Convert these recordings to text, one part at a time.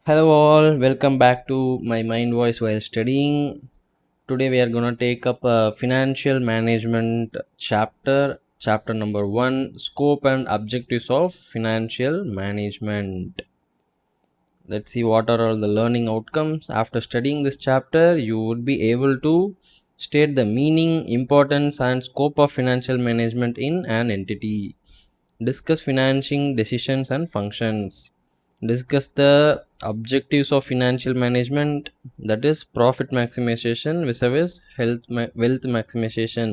Hello all, welcome back to my mind voice while studying. Today we are going to take up financial management chapter number 1, scope and objectives of financial management. Let's see what are all the learning outcomes. After studying this chapter, you would be able to state the meaning, importance and scope of financial management in an entity. Discuss financing decisions and functions. Discuss the objectives of financial management, that is profit maximization vis-a-vis wealth maximization.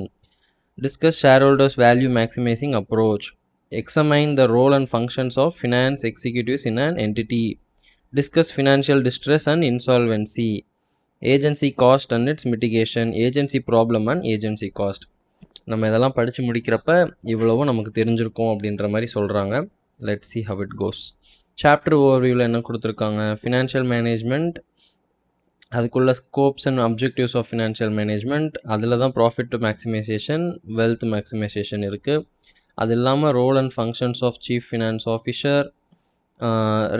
Discuss shareholders value maximizing approach. Examine the role and functions of finance executives in an entity. Discuss financial distress and insolvency. Agency cost and its mitigation. Agency problem and agency cost. நம்ம இதெல்லாம் படித்து முடிக்கிறப்ப இவ்வளவும் நமக்கு தெரிஞ்சிருக்கும் அப்படின்ற மாதிரி சொல்கிறாங்க. Let's see how it goes. Chapter ஓவர்வியூவில் என்ன கொடுத்துருக்காங்க, ஃபினான்ஷியல் மேனேஜ்மெண்ட், அதுக்குள்ள scopes and objectives of financial management, அதில் தான் ப்ராஃபிட் மேக்ஸிமைசேஷன், வெல்த் மேக்ஸிமைசேஷன் இருக்குது. அது இல்லாமல் role and functions of chief finance officer,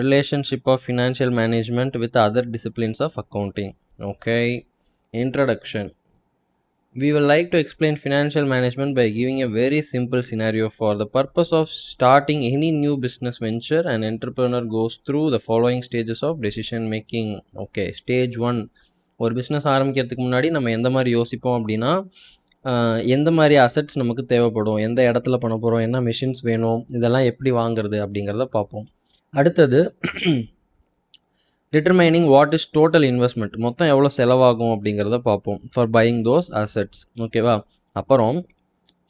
relationship of financial management with other disciplines of accounting. Okay, introduction. We will like to explain financial management by giving a very simple scenario. For the purpose of starting any new business venture, an entrepreneur goes through the following stages of decision making. Okay, stage 1. ஒரு business ஆரம்பிக்கிறதுக்கு முன்னாடி நம்ம எந்த மாதிரி யோசிப்போம் அப்படின்னா, எந்த மாதிரி அசட்ஸ் நமக்கு தேவைப்படும், எந்த இடத்துல பண்ண போகிறோம், என்ன மிஷின்ஸ் வேணும், இதெல்லாம் எப்படி வாங்குறது அப்படிங்கிறத பார்ப்போம். அடுத்தது determining what is total investment, மொத்தம் எவ்வளோ செலவாகும் அப்படிங்கிறத பார்ப்போம் ஃபார் பையிங் தோஸ் அசட்ஸ். ஓகேவா? அப்புறம்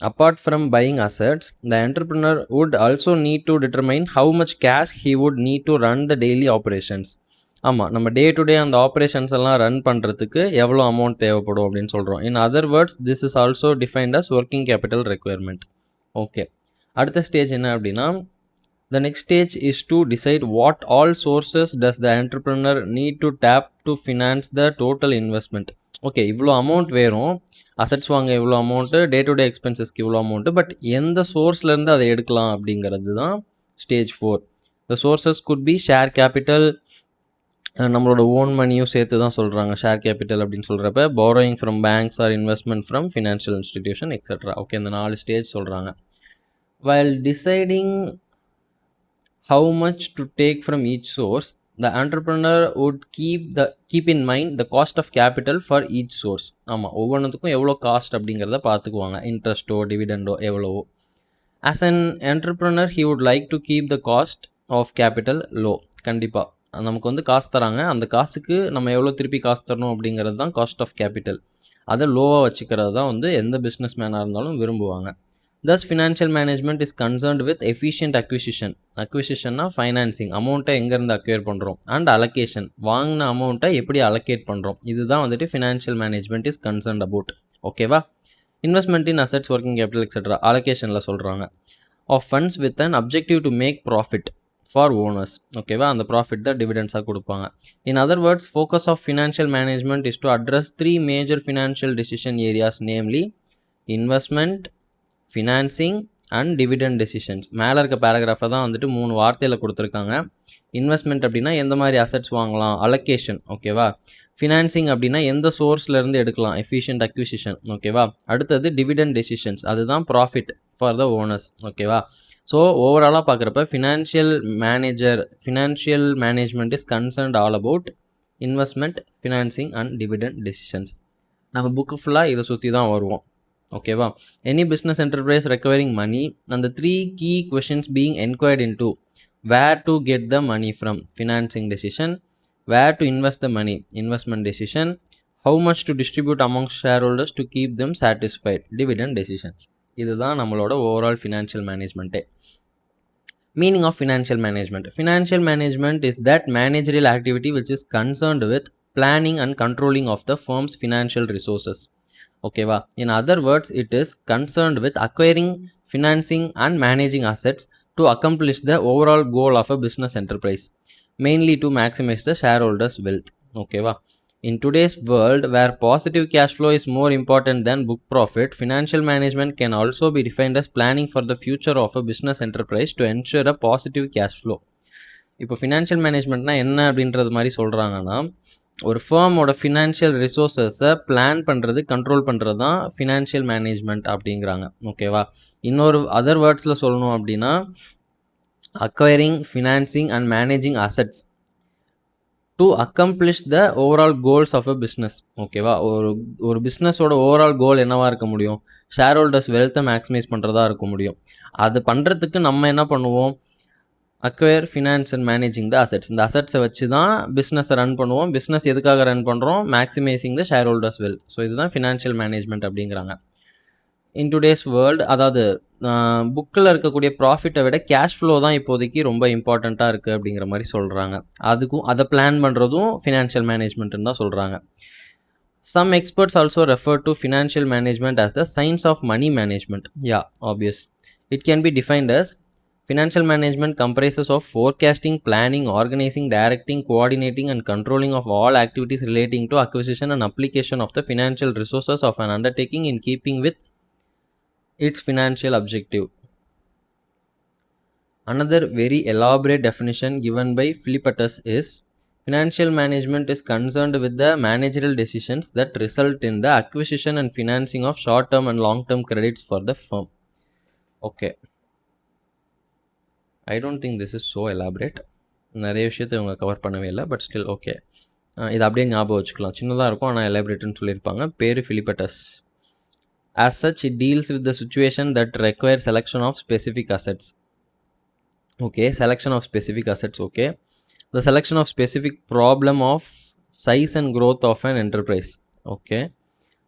apart from buying assets, the entrepreneur would also need to determine how much cash he would need to run the daily operations. ஆமாம், நம்ம டே to டே அந்த ஆப்ரேஷன்ஸ் எல்லாம் ரன் பண்ணுறதுக்கு எவ்வளோ அமௌண்ட் தேவைப்படும் அப்படின்னு சொல்கிறோம். In other words, this is also defined as working capital requirement. Okay, அடுத்த ஸ்டேஜ் என்ன அப்படின்னா, the next stage is to decide what all sources does the entrepreneur need to tap to finance the total investment. Okay, இவ்வளோ amount வேணும், assets வாங்க இவ்வளோ amount, day to டே எக்ஸ்பென்சஸ்க்கு இவ்வளோ amount, but எந்த சோர்ஸ்லேருந்து அதை எடுக்கலாம் அப்படிங்கிறது தான் stage 4. The sources could be share capital, நம்மளோட ஓன் மணியும் சேர்த்து தான் சொல்கிறாங்க ஷேர் கேபிட்டல் அப்படின்னு சொல்கிறப்ப, borrowing from banks or investment from financial institution etc. Okay, இந்த 4 ஸ்டேஜ் சொல்கிறாங்க. while deciding how much to take from each source, the entrepreneur would keep in mind the cost of capital for each source. ஆமாம், ஒவ்வொன்றுத்துக்கும் எவ்வளோ cost அப்படிங்கிறத பார்த்துக்குவாங்க, இன்ட்ரெஸ்ட்டோ டிவிடெண்டோ எவ்வளவோ. as an entrepreneur he would like to keep the cost of capital low. கண்டிப்பாக நமக்கு வந்து காசு தராங்க, அந்த காசுக்கு நம்ம எவ்வளோ திருப்பி காசு தரணும் அப்படிங்கிறது தான் காஸ்ட் ஆஃப் கேபிட்டல். அதை லோவாக வச்சுக்கிறது தான் வந்து எந்த பிஸ்னஸ் மேனாக இருந்தாலும் விரும்புவாங்க. Thus, financial management is concerned with efficient acquisition. Acquisition financing, அமௌண்ட்டை எங்கேருந்து அக்வயர் பண்ணுறோம், அண்ட் அலோகேஷன், வாங்கின அமௌண்ட்டை எப்படி அலோகேட் பண்ணுறோம், இதுதான் வந்துட்டு financial management is concerned about. ஓகேவா? Investment in assets, working capital etcetera அலோகேஷனில் சொல்கிறாங்க. Of funds with an objective to make profit for owners. ஓகேவா? அந்த ப்ராஃபிட் தான் டிவிடெண்ட்ஸாக கொடுப்பாங்க. In other words, focus of financial management is to address 3 major financial decision areas, namely investment, financing and dividend decisions. மேலே இருக்க பேராகிராஃபை தான் வந்துட்டு 3 வார்த்தையில் கொடுத்துருக்காங்க. இன்வெஸ்ட்மெண்ட் அப்படின்னா எந்த மாதிரி அசட்ஸ் வாங்கலாம், அலோகேஷன். ஓகேவா? ஃபினான்சிங் அப்படின்னா எந்த சோர்ஸ்லேருந்து எடுக்கலாம், எஃபிஷியன்ட் அக்விசிஷன். ஓகேவா? அடுத்தது டிவிடெண்ட் டெசிஷன்ஸ், அதுதான் ப்ராஃபிட் ஃபார் த ஓனர்ஸ். ஓகேவா? ஸோ ஓவராலாக பார்க்குறப்ப financial management is concerned all about investment, financing and dividend decisions. நம்ம புக்கு ஃபுல்லாக இதை சுற்றி தான் வருவோம். ஓகேவா? Any business enterprise requiring money and the 3 key questions being enquired into: where to get the money from, financing decision; where to invest the money, investment decision; how much to distribute among shareholders to keep them satisfied, dividend decisions. இதுதான் நம்மளோட overall financial மேனேஜ்மெண்ட்டே. Meaning of financial management. Financial management is that managerial activity which is concerned with planning and controlling of the firm's financial resources. ஓகேவா? In other words, it is concerned with acquiring, financing and managing assets to accomplish the overall goal of a business enterprise, mainly to maximise the share holders wealth. ஓகேவா? In today's world where positive cash flow is more important than book profit, financial management can also be defined as planning for the future of a business enterprise to ensure a positive cash flow. இப்போ ஃபினான்ஷியல் மேனேஜ்மெண்ட்னா என்ன அப்படின்றது மாதிரி சொல்கிறாங்கன்னா, ஒரு ஃபேமோட financial ரிசோர்ஸஸை plan பண்ணுறது, control பண்ணுறது தான் ஃபினான்ஷியல் மேனேஜ்மெண்ட் அப்படிங்கிறாங்க. ஓகேவா? இன்னொரு அதர் வேர்ட்ஸில் சொல்லணும் அப்படின்னா, acquiring, financing and managing assets to accomplish the overall goals of a business. ஓகேவா? ஒரு பிஸ்னஸோட ஓவரால் கோல் என்னவாக இருக்க முடியும்? ஷேர் ஹோல்டர்ஸ் வெல்த்தை மேக்ஸிமைஸ் பண்ணுறதா இருக்க முடியும். அது பண்ணுறதுக்கு நம்ம என்ன பண்ணுவோம்? Acquire, finance and managing the assets. இந்த அசெட்ஸை வச்சு தான் பிஸ்னஸை ரன் பண்ணுவோம். பிஸ்னஸ் எதுக்காக ரன் பண்ணுறோம்? Maximising the share holders wealth. So இதுதான் ஃபினான்ஷியல் மேனேஜ்மெண்ட் அப்படிங்கிறாங்க. இன் டுடேஸ் வேர்ல்டு, அதாவது புக்கில் இருக்கக்கூடிய ப்ராஃபிட்டை விட கேஷ் ஃப்ளோ தான் இப்போதைக்கு ரொம்ப இம்பார்ட்டண்ட்டாக இருக்குது அப்படிங்கிற மாதிரி சொல்கிறாங்க. அதை பிளான் பண்ணுறதும் ஃபினான்ஷியல் மேனேஜ்மெண்ட்டுன்னு தான் சொல்கிறாங்க. Some experts also refer to financial management as the science of money management. Yeah, obvious. It can be defined as financial management comprises of forecasting, planning, organizing, directing, coordinating and controlling of all activities relating to acquisition and application of the financial resources of an undertaking in keeping with its financial objective. Another very elaborate definition given by Philippatus is financial management is concerned with the managerial decisions that result in the acquisition and financing of short-term and long-term credits for the firm. Okay. I don't think this is so elaborate. நிறைய விஷயத்தை இவங்க cover பண்ணவே இல்லை, but still okay. இது அப்படியே ஞாபகம் வச்சுக்கலாம். சின்னதாக இருக்கும், ஆனால் எலாபரேட்னு சொல்லியிருப்பாங்க. பேர் ஃபிலிப்பட்டஸ். As such, it deals with the situation that requires selection of specific assets. Okay, selection of specific assets. Okay. The selection of specific problem of size and growth of an enterprise. Okay.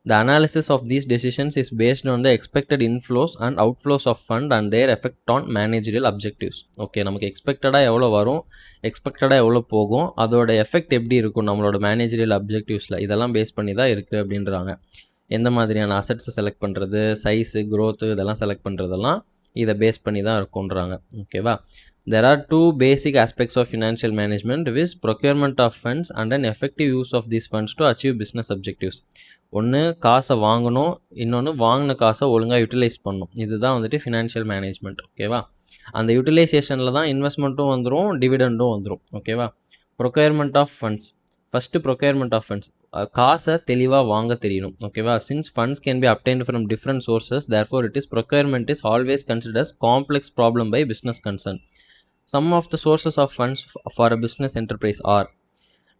The analysis of these decisions is based on the expected inflows and outflows of fund and their effect on managerial objectives. Okay, நமக்கு எக்ஸ்பெக்டடாக எவ்வளோ வரும், எக்ஸ்பெக்டடாக எவ்வளோ போகும், அதோட effect எப்படி இருக்கும் நம்மளோட managerial அப்ஜெக்டிவ்ஸில், இதெல்லாம் பேஸ் பண்ணி தான் இருக்குது அப்படின்றாங்க. எந்த மாதிரியான அசட்ஸை செலக்ட் பண்ணுறது, சைஸு, க்ரோத்து, இதெல்லாம் செலக்ட் பண்ணுறதெல்லாம் இதை பேஸ் பண்ணி தான் இருக்குன்றாங்க. ஓகேவா? There are two basic aspects of financial management, which is procurement of funds and an effective use of these funds to achieve business objectives. ஒன்று காசை வாங்கணும், இன்னொன்று வாங்கின காசை ஒழுங்காக யூட்டிலைஸ் பண்ணணும். இதுதான் வந்துட்டு ஃபினான்ஷியல் மேனேஜ்மெண்ட். ஓகேவா? அந்த யூட்டிலைசேஷனில் தான் இன்வெஸ்ட்மெண்ட்டும் வந்துடும், டிவிடெண்டும் வந்துடும். ஓகேவா? Procurement of funds. First procurement of funds, காசை தெளிவாக வாங்க தெரியணும். ஓகேவா? Since funds can be obtained from different sources, therefore it is procurement is always considers complex problem by business concern. Some of the sources of funds for a business enterprise are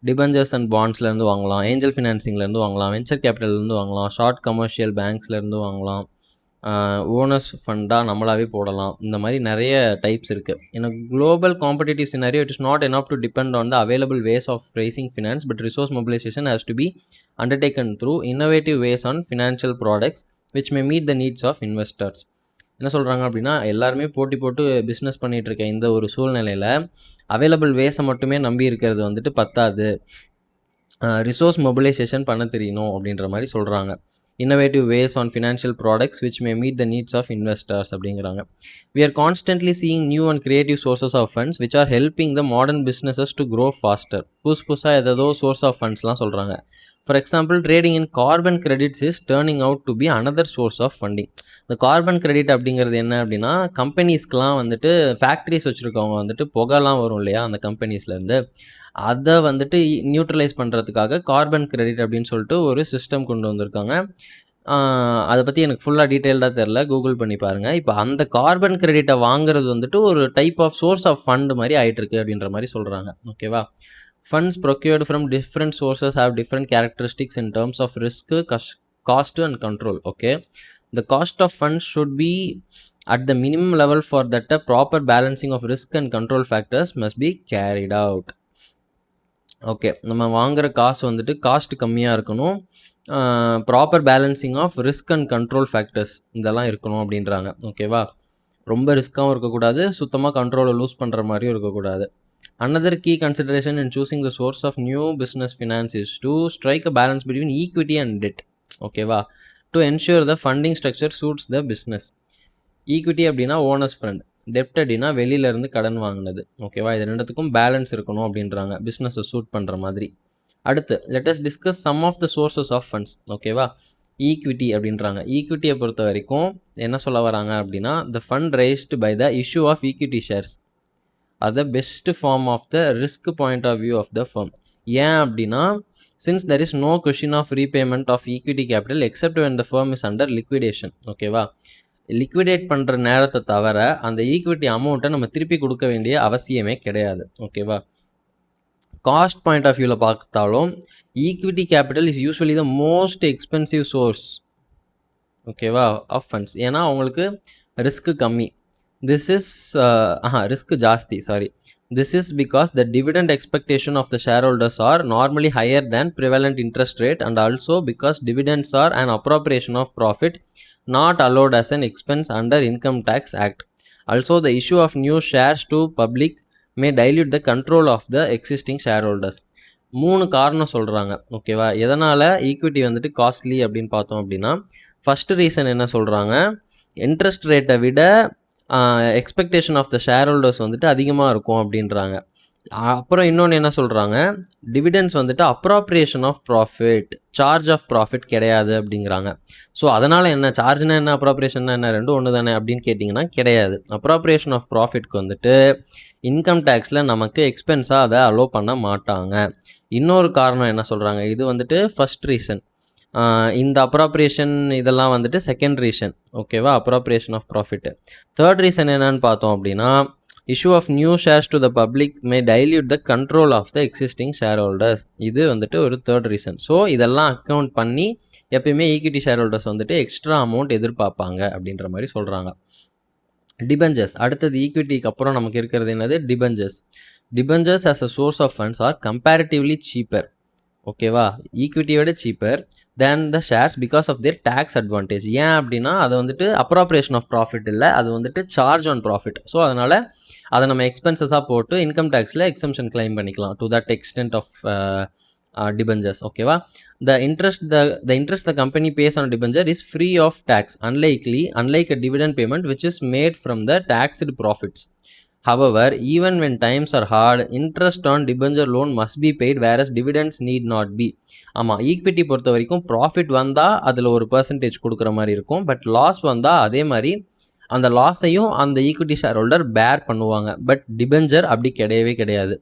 debentures and bondsலேருந்து வாங்கலாம், angel ஃபினான்சிங்லேருந்து வாங்கலாம், venture கேபிட்டல்லேருந்து வாங்கலாம், short commercial பேங்க்ஸ்லேருந்து வாங்கலாம், owners ஃபண்டாக நம்மளாவே போடலாம். இந்த மாதிரி நிறைய types இருக்குது. In a global competitive scenario, it is not enough to depend on the available ways of raising finance, but resource mobilization has to be undertaken through innovative ways on financial products which may meet the needs of investors. என்ன சொல்கிறாங்க அப்படின்னா, எல்லாருமே போட்டி போட்டு business பண்ணிகிட்டு இருக்க இந்த ஒரு சூழ்நிலையில் அவைலபிள் வேஸை மட்டுமே நம்பி இருக்கிறது வந்துட்டு பத்தாது, ரிசோர்ஸ் மொபிலைசேஷன் பண்ண தெரியணும் அப்படின்ற மாதிரி சொல்கிறாங்க. Innovative ways on financial products which may meet the needs of investors அப்படிங்கிறாங்க. We are constantly seeing new and creative sources of funds which are helping the modern businesses to grow faster. புதுசாக ஏதோ source of ஃபண்ட்ஸ்லாம் சொல்கிறாங்க. For example, trading in carbon credits is turning out to be another source of funding. இந்த carbon credit அப்படிங்கிறது என்ன அப்படின்னா, கம்பெனிஸ்க்கெலாம் வந்துட்டு factories வச்சுருக்கவங்க வந்துட்டு புகைலாம் வரும் இல்லையா அந்த கம்பெனிஸ்லேருந்து, அதை வந்துட்டு நியூட்ரலைஸ் பண்ணுறதுக்காக கார்பன் கிரெடிட் அப்படின்னு சொல்லிட்டு ஒரு சிஸ்டம் கொண்டு வந்திருக்காங்க. அதை பற்றி எனக்கு ஃபுல்லாக டீட்டெயில்டாக தெரில, கூகுள் பண்ணி பாருங்கள். இப்போ அந்த கார்பன் கிரெடிட்டை வாங்குறது வந்துட்டு ஒரு type of source of fund மாதிரி ஆகிட்டுருக்கு அப்படின்ற மாதிரி சொல்கிறாங்க. ஓகேவா? Funds procured from different sources have different characteristics in terms of risk, cost and control. Okay, the cost of funds should be at the minimum level for that a proper balancing of risk and control factors must be carried out. Okay, நம்ம வாங்குகிற காசு வந்துட்டு cost கம்மியாக இருக்கணும், proper balancing of risk and control factors இதெல்லாம் இருக்கணும் அப்படின்றாங்க. ஓகேவா? ரொம்ப ரிஸ்க்காகவும் இருக்கக்கூடாது, சுத்தமாக கண்ட்ரோலை லூஸ் பண்ணுற மாதிரியும் இருக்கக்கூடாது. Another key consideration in choosing the source of new business finance is to strike a balance between equity and debt. ஓகேவா? To ensure the funding structure suits the business. Equity அப்படின்னா ஓனர்ஸ் ஃபண்ட், டெப்ட் அப்படின்னா வெளியிலேருந்து கடன் வாங்கினது. ஓகேவா? இது ரெண்டுத்துக்கும் balance இருக்கணும் அப்படின்றாங்க, பிஸ்னஸை சூட் பண்ணுற மாதிரி. அடுத்து let us discuss some of the sources of funds. ஓகேவா? ஈக்விட்டி அப்படின்றாங்க. ஈக்விட்டியை பொறுத்த வரைக்கும் என்ன சொல்ல வராங்க அப்படின்னா, the fund raised by the issue of equity shares. are the best form of the risk point of view of the firm. ஏன் அப்படின்னா since there is no question of repayment of equity capital except when the firm is under liquidation. ஓகேவா, liquidate பண்ணுற நேரத்தை தவிர அந்த equity அமௌண்ட்டை நம்ம திருப்பி கொடுக்க வேண்டிய அவசியமே கிடையாது. ஓகேவா, காஸ்ட் பாயிண்ட் ஆஃப் வியூவில் பார்த்தாலும் equity capital is usually the most expensive source, ஓகேவா, ஆஃப் ஃபண்ட்ஸ். ஏன்னா அவங்களுக்கு ரிஸ்க்கு கம்மி. திஸ் இஸ் ரிஸ்க் ஜாஸ்தி, sorry. This is because the dividend expectation of the shareholders are normally higher than prevalent interest rate, and also because dividends are an appropriation of profit not allowed as an expense under Income Tax Act. Also, the issue of new shares to public may dilute the control of the existing shareholders. 3 காரணம் சொல்கிறாங்க. ஓகேவா, எதனால் equity வந்துட்டு costly அப்படின்னு பார்த்தோம் அப்படின்னா, first reason என்ன சொல்கிறாங்க, இன்ட்ரெஸ்ட் ரேட்டை விட expectation of the share holders வந்துட்டு அதிகமாக இருக்கும் அப்படின்றாங்க. அப்புறம் இன்னொன்று என்ன சொல்கிறாங்க, டிவிடெண்ட்ஸ் வந்துட்டு appropriation of profit, charge of profit கிடையாது அப்படிங்கிறாங்க. ஸோ அதனால் என்ன, சார்ஜ்னா என்ன, அப்ராப்ரியேஷன்னா என்ன, ரெண்டும் ஒன்று தானே அப்படின்னு கேட்டிங்கன்னா கிடையாது. அப்ராப்ரியேஷன் ஆஃப் ப்ராஃபிட்க்கு வந்துட்டு இன்கம் டேக்ஸில் நமக்கு எக்ஸ்பென்ஸாக அதை அலோவ் பண்ண மாட்டாங்க. இன்னொரு காரணம் என்ன சொல்கிறாங்க, இது வந்துட்டு ஃபஸ்ட் ரீசன். இந்த அப்ராப்ரியேஷன் இதெல்லாம் வந்துட்டு செகண்ட் ரீசன். ஓகேவா, appropriation of profit. Third reason என்னன்னு பார்த்தோம் அப்படின்னா, issue of new shares to the public may dilute the control of the existing share holders. இது வந்துட்டு ஒரு தேர்ட் ரீசன். ஸோ இதெல்லாம் அக்கௌண்ட் பண்ணி எப்பயுமே ஈக்விட்டி ஷேர் ஹோல்டர்ஸ் வந்துட்டு எக்ஸ்ட்ரா அமௌண்ட் எதிர்பார்ப்பாங்க அப்படின்ற மாதிரி சொல்கிறாங்க. டிபெஞ்சர்ஸ், அடுத்தது ஈக்விட்டிக்கு அப்புறம் நமக்கு இருக்கிறது என்னது, debentures. Debentures as a source of funds are comparatively cheaper. ஓகேவா, ஈக்விட்டியோட cheaper than the shares because of their tax advantage. ஏன் அப்படின்னா அது வந்துட்டு அப்ராப்ரியேஷன் ஆஃப் ப்ராஃபிட் இல்லை, அது வந்துட்டு சார்ஜ் ஆன் ப்ராஃபிட். ஸோ அதனால் அதை நம்ம எக்ஸ்பென்சஸாக போட்டு இன்கம் டேக்ஸில் எக்ஸம்ஷன் கிளைம் பண்ணிக்கலாம் to that extent of debentures. ஓகேவா, the interest the company pays on debenture is free of tax, unlike a dividend payment which is made from the taxed profits. However, even when times are hard, interest on debenture loan must be paid, whereas dividends need not be. ஆமாம், equity பொறுத்த வரைக்கும் profit வந்தால் அதில் ஒரு percentage கொடுக்குற மாதிரி இருக்கும். But loss வந்தால் அதே மாதிரி அந்த லாஸையும் அந்த ஈக்விட்டி ஷேர் ஹோல்டர் பேர் பண்ணுவாங்க. பட் டிபெஞ்சர் அப்படி கிடையவே கிடையாது.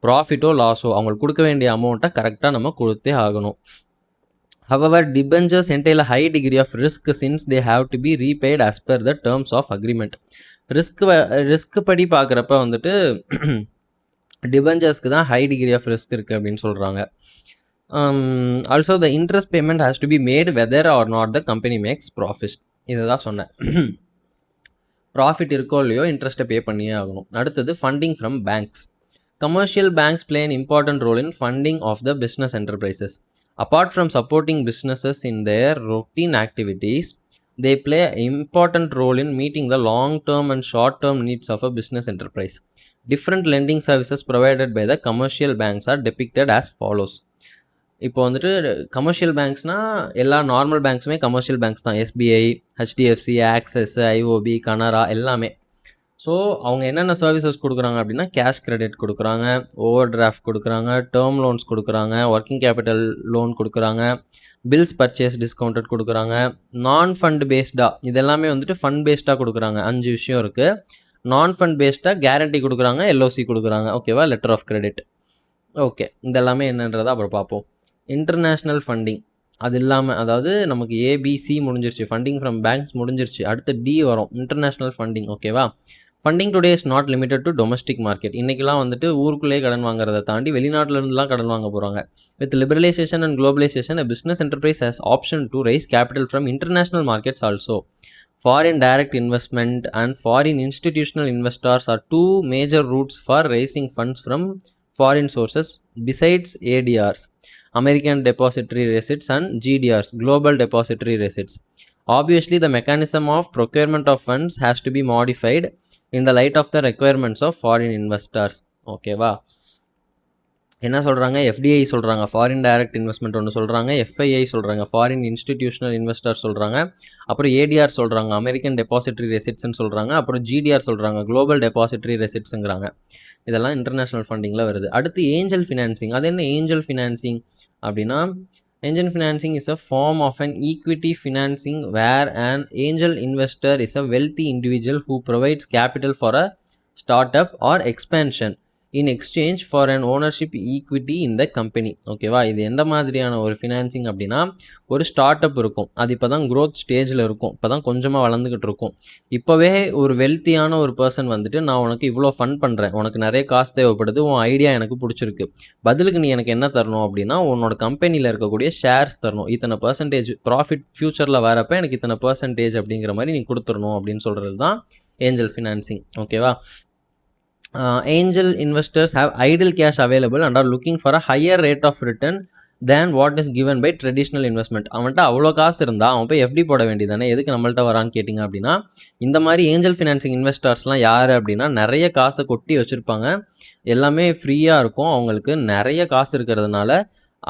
ப்ராஃபிட்டோ லாஸோ அவங்களுக்கு கொடுக்க வேண்டிய அமௌண்ட்டை கரெக்டாக நம்ம கொடுத்தே ஆகணும். However, debentures entail a high degree of risk since they have to be repaid as per the terms of agreement. Risk படி பார்க்குறப்ப வந்துட்டு டிபெஞ்சர்ஸ்க்கு தான் ஹை டிகிரி ஆஃப் ரிஸ்க் இருக்குது அப்படின்னு சொல்கிறாங்க. Also the interest payment has to be made whether or not the company makes profit. இதை தான் சொன்னேன், ப்ராஃபிட் இருக்கோ இல்லையோ இன்ட்ரெஸ்ட்டை பே பண்ணியே ஆகணும். அடுத்தது funding from banks. Commercial banks play an important role in funding of the business enterprises. Apart from supporting businesses in their routine activities, they play an important role in meeting the long-term and short-term needs of a business enterprise. Different lending services provided by the commercial banks are depicted as follows. இப்போ வந்துட்டு commercial பேங்க்ஸ்னால் எல்லா normal பேங்க்ஸுமே commercial banks தான். SBI, HDFC, access, IOB, Canara எல்லாமே. So அவங்க என்னென்ன services கொடுக்குறாங்க அப்படின்னா, cash credit கொடுக்குறாங்க, ஓவர் டிராஃப்ட் கொடுக்குறாங்க, டேர்ம் லோன்ஸ் கொடுக்குறாங்க, ஒர்க்கிங் கேபிட்டல் லோன் கொடுக்குறாங்க, பில்ஸ் பர்ச்சேஸ் டிஸ்கவுண்டட் கொடுக்குறாங்க, நான் ஃபண்ட் பேஸ்டாக இதெல்லாமே வந்துட்டு ஃபண்ட் பேஸ்டாக கொடுக்குறாங்க. 5 விஷயம் இருக்குது. நான் ஃபண்ட் பேஸ்டாக கேரண்டி கொடுக்குறாங்க, எல்ஓசி கொடுக்குறாங்க. ஓகேவா, லெட்டர் ஆஃப் கிரெடிட். ஓகே, இதெல்லாமே என்னன்றதை அப்புறம் பார்ப்போம். இன்டர்நேஷ்னல் ஃபண்டிங் அது இல்லாமல், அதாவது நமக்கு ஏபிசி முடிஞ்சிருச்சு, ஃபண்டிங் ஃப்ரம் பேங்க்ஸ் முடிஞ்சிருச்சு. அடுத்து டி வரும், இன்டர்நேஷ்னல் ஃபண்டிங். ஓகேவா, funding today is not limited to domestic market. இன்றைக்கெலாம் வந்துட்டு ஊருக்குள்ளேயே கடன் வாங்குறதை தாண்டி வெளிநாட்டிலேருந்துலாம் கடன் வாங்க போகிறாங்க. With liberalisation and globalisation, a business enterprise has option to raise capital from international markets also. Foreign direct investment and foreign institutional investors are 2 major routes for raising funds from foreign sources besides ADRs, American Depository Receipts, and GDRs, Global Depository Receipts. Obviously, the mechanism of procurement of funds has to be modified in the light of the requirements of foreign investors. ஓகேவா, என்ன சொல்கிறாங்க, FDI சொல்கிறாங்க, foreign direct investment ஒன்று சொல்கிறாங்க, FII சொல்கிறாங்க, foreign institutional investor சொல்கிறாங்க, அப்புறம் ADR சொல்கிறாங்க, அமெரிக்கன் டெபாசிட்டரி ரெசிட்ஸ்ன்னு சொல்கிறாங்க, அப்புறம் ஜிடிஆர் சொல்கிறாங்க, குளோபல் டெபாசிட்டரி ரெசிட்ஸுங்கிறாங்க. இதெல்லாம் இன்டர்நேஷ்னல் ஃபண்டிங்கில் வருது. அடுத்து ஏஞ்சல் ஃபினான்சிங். அது என்ன ஏஞ்சல் ஃபினான்சிங் அப்படின்னா, angel financing is a form of an equity financing where an angel investor is a wealthy individual who provides capital for a startup or expansion in exchange for an ownership equity in the company. ஓகேவா, இது எந்த மாதிரியான ஒரு financing அப்படின்னா, ஒரு start up இருக்கும், அது இப்போ தான் க்ரோத் ஸ்டேஜில் இருக்கும், இப்போ தான் கொஞ்சமாக வளர்ந்துக்கிட்டு இருக்கும். இப்போவே ஒரு வெல்த்தியான ஒரு பர்சன் வந்துட்டு, நான் உனக்கு இவ்வளோ ஃபண்ட் பண்ணுறேன், உனக்கு நிறைய காசு தேவைப்படுது, உன் ஐடியா எனக்கு பிடிச்சிருக்கு, பதிலுக்கு நீ எனக்கு என்ன தரணும் அப்படின்னா, உன்னோட கம்பெனியில் இருக்கக்கூடிய ஷேர்ஸ் தரணும், இத்தனை பர்சன்டேஜ் ப்ராஃபிட் ஃபியூச்சரில் வரப்போ எனக்கு இத்தனை பர்சன்டேஜ் அப்படிங்கிற மாதிரி நீ கொடுத்துடணும் அப்படின்னு சொல்கிறது தான் ஏஞ்சல் ஃபினான்சிங். ஓகேவா, angel investors have idle cash available and are looking for a higher rate of return than what is given by traditional investment. அவன்கிட்ட அவ்வளோ காசு இருந்தால் அவன் போய் எஃப்டி போட வேண்டியதானே, எதுக்கு நம்மள்ட்ட வரான்னு கேட்டிங்க அப்படின்னா, இந்த மாதிரி ஏஞ்சல் ஃபினான்சிங் இன்வெஸ்டர்ஸ்லாம் யார் அப்படின்னா, நிறைய காசை கொட்டி வச்சுருப்பாங்க, எல்லாமே ஃப்ரீயாக இருக்கும், அவங்களுக்கு நிறைய காசு இருக்கிறதுனால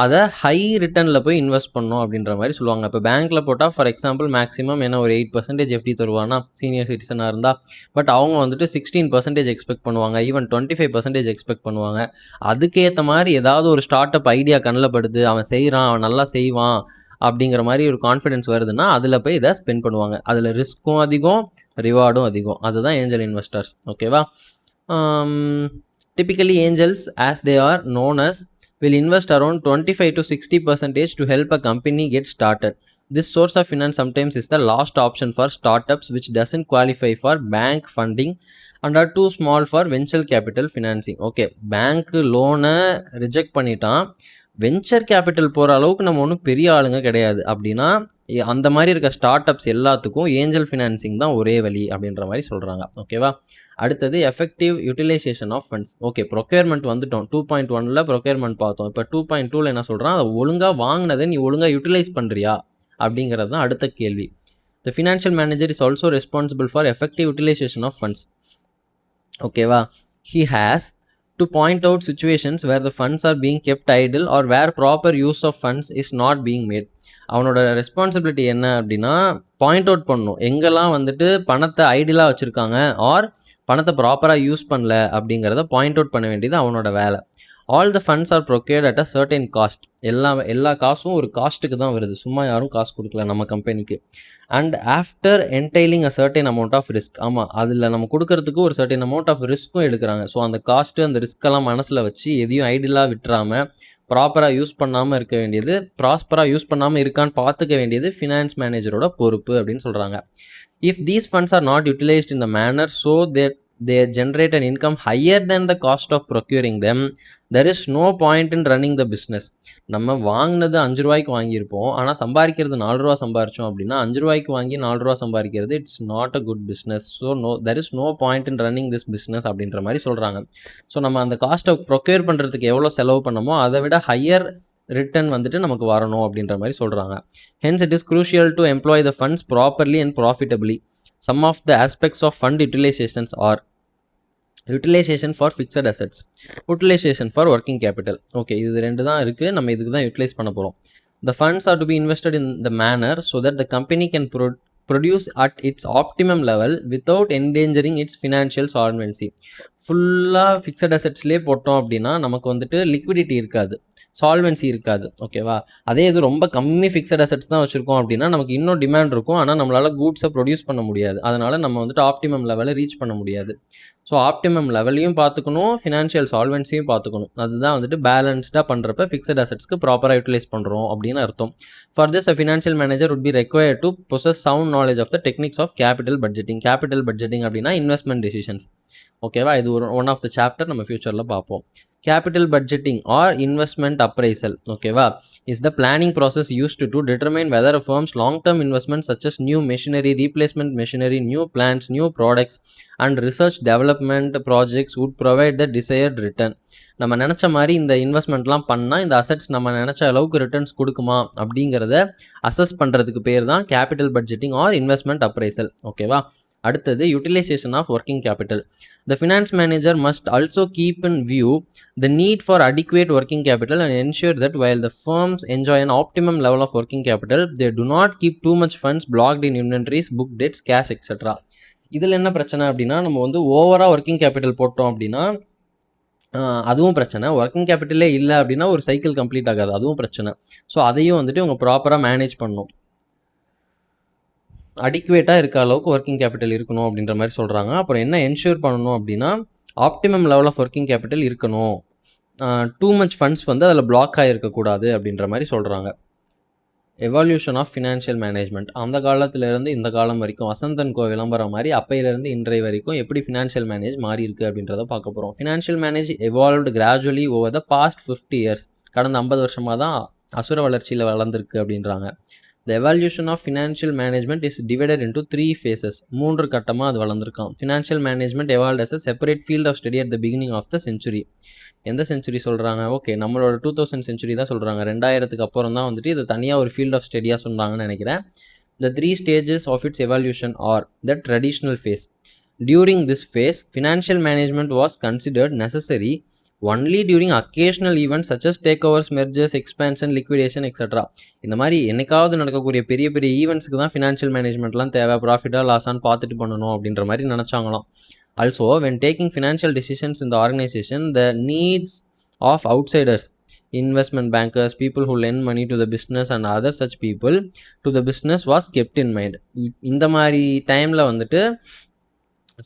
அதை ஹை ரிட்டர்னில் போய் இன்வெஸ்ட் பண்ணணும் அப்படின்ற மாதிரி சொல்லுவாங்க. இப்போ பேங்க்கில் போட்டால் ஃபார் எக்ஸாம்பிள் மேக்ஸிமம் என்ன ஒரு 8% எஃப்டி தருவானா சீனியர் சிட்டிசனாக இருந்தால், பட் அவங்க வந்துட்டு 16% எக்ஸ்பெக்ட் பண்ணுவாங்க, ஈவன் 25% எக்ஸ்பெக்ட் பண்ணுவாங்க. அதுக்கேற்ற மாதிரி ஏதாவது ஒரு ஸ்டார்ட் அப் ஐடியா கண்ணில் படுது, அவன் செய்கிறான், அவன் நல்லா செய்வான் அப்படிங்கிற மாதிரி ஒரு கான்ஃபிடென்ஸ் வருதுன்னா அதில் போய் இதை ஸ்பெண்ட் பண்ணுவாங்க. அதில் ரிஸ்க்கும் அதிகம், ரிவார்டும் அதிகம். அதுதான் ஏஞ்சல் இன்வெஸ்டர்ஸ். ஓகேவா, typically angels as they are known as will invest around 25 to 60% to help a company get started. This source of finance sometimes is the last option for startups which doesn't qualify for bank funding and are too small for venture capital financing. Okay, bank loan reject பண்ணிட்டான், venture capital போகிற அளவுக்கு நம்ம ஒன்றும் பெரிய ஆளுங்க கிடையாது அப்படின்னா, அந்த மாதிரி இருக்க ஸ்டார்ட் அப்ஸ் எல்லாத்துக்கும் ஏஞ்சல் ஃபினான்சிங் தான் ஒரே வழி அப்படின்ற மாதிரி சொல்கிறாங்க. ஓகேவா, அடுத்தது effective utilization of funds. Okay, procurement வந்துட்டோம், 2.1ல் ப்ரொக்யூர்மெண்ட் பார்த்தோம். இப்போ 2.2ல் என்ன சொல்கிறான், அதை ஒழுங்காக வாங்கினதை நீ ஒழுங்காக யூட்டிலைஸ் பண்ணுறியா அப்படிங்கிறது தான் அடுத்த கேள்வி. The financial manager is also responsible for effective utilization of funds. ஓகேவா, he has to point out situations where the funds are being kept idle or where proper use of funds is not being made. அவனோட responsibility என்ன அப்படின்னா, point out பண்ணணும் எங்கெல்லாம் வந்துட்டு பணத்தை ஐடியலாக வச்சுருக்காங்க R பணத்தை ப்ராப்பராக யூஸ் பண்ணல அப்படிங்கிறத பாயிண்ட் அவுட் பண்ண வேண்டியது அவனோட வேலை. All the funds are procured at a certain cost. எல்லா காசும் ஒரு காஸ்ட்டுக்கு தான் வருது, சும்மா யாரும் காசு கொடுக்கல நம்ம கம்பெனிக்கு. And after entailing a certain amount of risk. ஆமாம், அதில் நம்ம கொடுக்கறதுக்கு ஒரு சர்டன் அமௌண்ட் ஆஃப் ரிஸ்க்கும் எடுக்கிறாங்க. ஸோ அந்த காஸ்ட்டு அந்த ரிஸ்க்கெல்லாம் மனசில் வச்சு எதையும் ஐடியலாக விட்டுறாமல் ப்ராப்பராக யூஸ் பண்ணாமல் இருக்க வேண்டியது, ப்ராஸ்பராக யூஸ் பண்ணாமல் இருக்கான்னு பார்த்துக்க வேண்டியது ஃபினான்ஸ் மேனேஜரோட பொறுப்பு அப்படின்னு சொல்கிறாங்க. If these funds are not utilized in the manner so that they generate an income higher than the cost of procuring them, there is no point in running the business. நம்ம வாங்கினது 5 ரூபாய்க்கு வாங்கியிருப்போம், ஆனால் சம்பாதிக்கிறது 4 ரூபா சம்பாரிச்சோம் அப்படின்னா 5 ரூபாய்க்கு வாங்கி 4 ரூபா சம்பாதிக்கிறது it's not a good business. So there is no point in running this business அப்படின்ற மாதிரி சொல்கிறாங்க. ஸோ நம்ம அந்த காஸ்ட்டை ப்ரொக்யூர் பண்ணுறதுக்கு எவ்வளோ செலவு பண்ணமோ அதை விட ஹையர் ரிட்டர்ன் வந்துட்டு நமக்கு வரணும் அப்படின்ற மாதிரி சொல்கிறாங்க. Hence it is crucial to employ the funds properly and profitably. Some of the aspects of fund utilizations are utilization for fixed assets, utilization for working capital. Okay, இது ரெண்டு தான் இருக்குது, நம்ம இதுக்கு தான் யூட்டிலைஸ் பண்ண போகிறோம். The funds are to be invested in the manner so that the company can produce at its optimum level without endangering its financial solvency. ஃபுல்லாக ஃபிக்ஸட் அசெட்ஸ்லேயே போட்டோம் அப்படின்னா நமக்கு வந்துட்டு லிக்விடிட்டி இருக்காது, சால்வென்சி இருக்காது. ஓகேவா, அதே இது ரொம்ப கம்மி ஃபிக்ஸட் அசெட்ஸ் தான் வச்சுருக்கோம் அப்படின்னா நமக்கு இன்னும் டிமாண்ட் இருக்கும், ஆனால் நம்மளால் கூட்ஸை ப்ரொடியூஸ் பண்ண முடியாது, அதனால் நம்ம வந்துட்டு ஆப்டிமம் லெவலை ரீச் பண்ண முடியாது. ஸோ ஆப்டிமம் லெவலையும் பார்த்துக்கணும், ஃபினான்ஷியல் சால்வென்சியும் பார்த்துக்கணும். அதுதான் வந்துட்டு பேலன்ஸ்டாக பண்ணுறப்ப ஃபிக்ஸட் அசெட்ஸ்க்கு ப்ராப்பராக யூட்டிலைஸ் பண்ணுறோம் அப்படின்னு அர்த்தம். For this a financial manager would be required to possess sound knowledge of the techniques of capital budgeting. Capital budgeting அப்படின்னா இன்வெஸ்ட்மெண்ட் டெசிஷன்ஸ். ஓகேவா, இது ஒரு ஒன் ஆஃப் த சாப்டர் நம்ம ஃபியூச்சரில் பார்ப்போம். Capital budgeting or investment appraisal, okayva, is the planning process used to determine whether a firm's long-term investments such as new machinery, replacement machinery, new plants, new products and research development projects would provide the desired return. நம்ம நினச்ச மாதிரி இந்த இன்வெஸ்ட்மெண்ட்லாம் பண்ணால் இந்த assets நம்ம நினச்ச அளவுக்கு returns கொடுக்குமா அப்படிங்கிறத அசஸ் பண்ணுறதுக்கு பேர் தான் capital budgeting or investment appraisal. ஓகேவா, அடுத்தது utilization of working capital. The finance manager must also keep in view the need for adequate working capital and ensure that while the firms enjoy an optimum level of working capital, they do not keep too much funds blocked in inventories, book debts, cash, etc. இதில் என்ன பிரச்சனை அப்படின்னா, நம்ம வந்து ஓவராக working capital போட்டோம் அப்படின்னா அதுவும் பிரச்சனை, ஒர்க்கிங் கேபிட்டலே இல்லை அப்படின்னா ஒரு சைக்கிள் கம்ப்ளீட் ஆகாது, அதுவும் பிரச்சனை. ஸோ அதையும் வந்துட்டு இவங்க ப்ராப்பராக மேனேஜ் பண்ணணும். அடிக்குவேட்டாக இருக்க அளவுக்கு ஒர்க்கிங் கேபிட்டல் இருக்கணும் அப்படின்ற மாதிரி சொல்கிறாங்க. அப்புறம் என்ன என்ஷூர் பண்ணணும் அப்படின்னா optimum level of working capital இருக்கணும். டூ மச் ஃபண்ட்ஸ் வந்து அதில் பிளாக் ஆகிருக்கக்கூடாது அப்படின்ற மாதிரி சொல்கிறாங்க. Evolution of financial management. அந்த காலத்திலேருந்து இந்த காலம் வரைக்கும் வசந்தன் கோ விளம்பரம் மாதிரி அப்பையிலேருந்து இன்றைய வரைக்கும் எப்படி ஃபினான்ஷியல் மேனேஜ் மாறி இருக்குது அப்படின்றத பார்க்க போகிறோம். Financial manage evolved gradually over the past 50 years. கடந்த 50 வருஷமாக தான் அசுர வளர்ச்சியில் வளர்ந்துருக்கு அப்படின்றாங்க. The evaluation of financial management is divided into 3 phases. 3 கட்டமாக அது வளர்ந்துருக்கான். Financial management evolved as a separate field of study at the beginning of the century. எந்த செஞ்சுரி சொல்கிறாங்க? ஓகே, நம்மளோட 2000 செஞ்சுரி தான் சொல்கிறாங்க. 2000க்கு அப்புறம் தான் வந்துட்டு இது தனியாக ஒரு ஃபீல்ட் ஆஃப் ஸ்டடியாக சொன்னாங்கன்னு நினைக்கிறேன். The 3 stages of its evaluation are the traditional phase. During this phase, financial management was considered necessary only during occasional events such us take overs, mergers, expansion, liquidation extra. இந்த மாதிரி என்னைக்காவது நடக்கக்கூடிய பெரிய பெரிய ஈவெண்ட்ஸுக்கு தான் financial மேனேஜ்மெண்ட்லாம் தேவை, ப்ராஃபிட்டாக லாஸான்னு பார்த்துட்டு பண்ணணும் அப்படின்ற மாதிரி நினச்சாங்களாம். Also when taking financial decisions in the organisation the needs of outsiders, investment bankers, people who lend money to the business and other such people to the business was kept in mind. இந்த மாதிரி டைமில் வந்துட்டு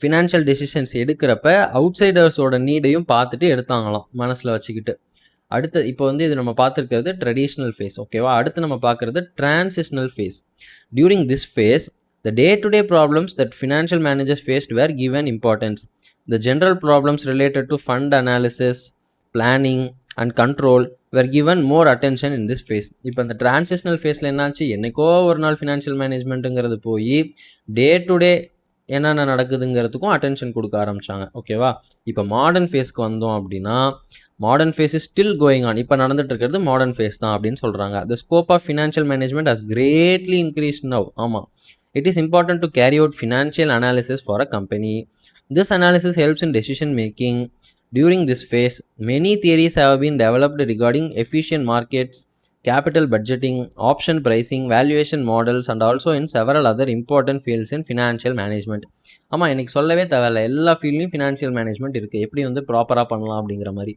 financial decisions எடுக்கிறப்ப அவுட் சைடர்ஸோட நீடையும் பார்த்துட்டு எடுத்தாங்களாம் மனசில் வச்சுக்கிட்டு. அடுத்து இப்போ வந்து இது நம்ம பார்த்துருக்கிறது ட்ரெடிஷ்னல் ஃபேஸ். ஓகேவா, அடுத்து நம்ம பார்க்குறது transitional phase. During this phase the day to day problems that financial managers faced were given importance. The general problems related to fund analysis, planning and control were given more attention in this phase. இப்போ இந்த transitional ஃபேஸில் என்னாச்சு, என்னைக்கோ ஒரு நாள் financial மேனேஜ்மெண்ட்டுங்கிறது போய் டே to டே என்னென்ன நடக்குதுங்கிறதுக்கும் attention கொடுக்க ஆரம்பித்தாங்க. ஓகேவா, இப்போ மாடர்ன் ஃபேஸ்க்கு வந்தோம் அப்படின்னா modern phase is still going on. இப்போ நடந்துட்டு இருக்கிறது மாடர்ன் ஃபேஸ் தான் அப்படின்னு சொல்கிறாங்க. The scope of financial management has greatly increase now. ஆமாம், it is important to carry out financial analysis for a company. This analysis helps in decision making. During this phase, many theories have been developed regarding efficient markets, capital budgeting, option pricing, valuation models and also in several other important fields in financial management. ஆமாம், எனக்கு சொல்லவே தேவையில்ல, எல்லா ஃபீல்ட்லையும் financial management இருக்குது, எப்படி வந்து ப்ராப்பராக பண்ணலாம் அப்படிங்கிற மாதிரி.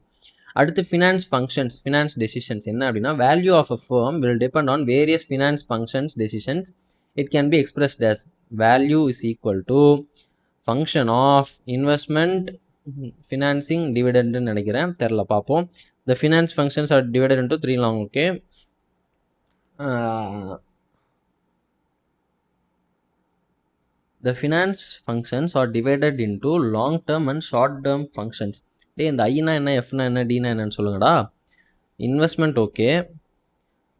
அடுத்து ஃபினான்ஸ் ஃபங்க்ஷன்ஸ், ஃபினான்ஸ் டெசிஷன்ஸ் என்ன அப்படின்னா, value of a firm will depend on various finance functions decisions. It can be expressed as value is equal to function of investment, financing, டிவிடெண்ட்னு நினைக்கிறேன், தெரில பார்ப்போம். The finance functions are divided into 3 long. Okay, the finance functions are divided into long term and short term functions. டே, இந்த ஐனா என்ன, எஃப்னா என்ன, டினா என்னன்னு சொல்லுங்கடா. Investment okay,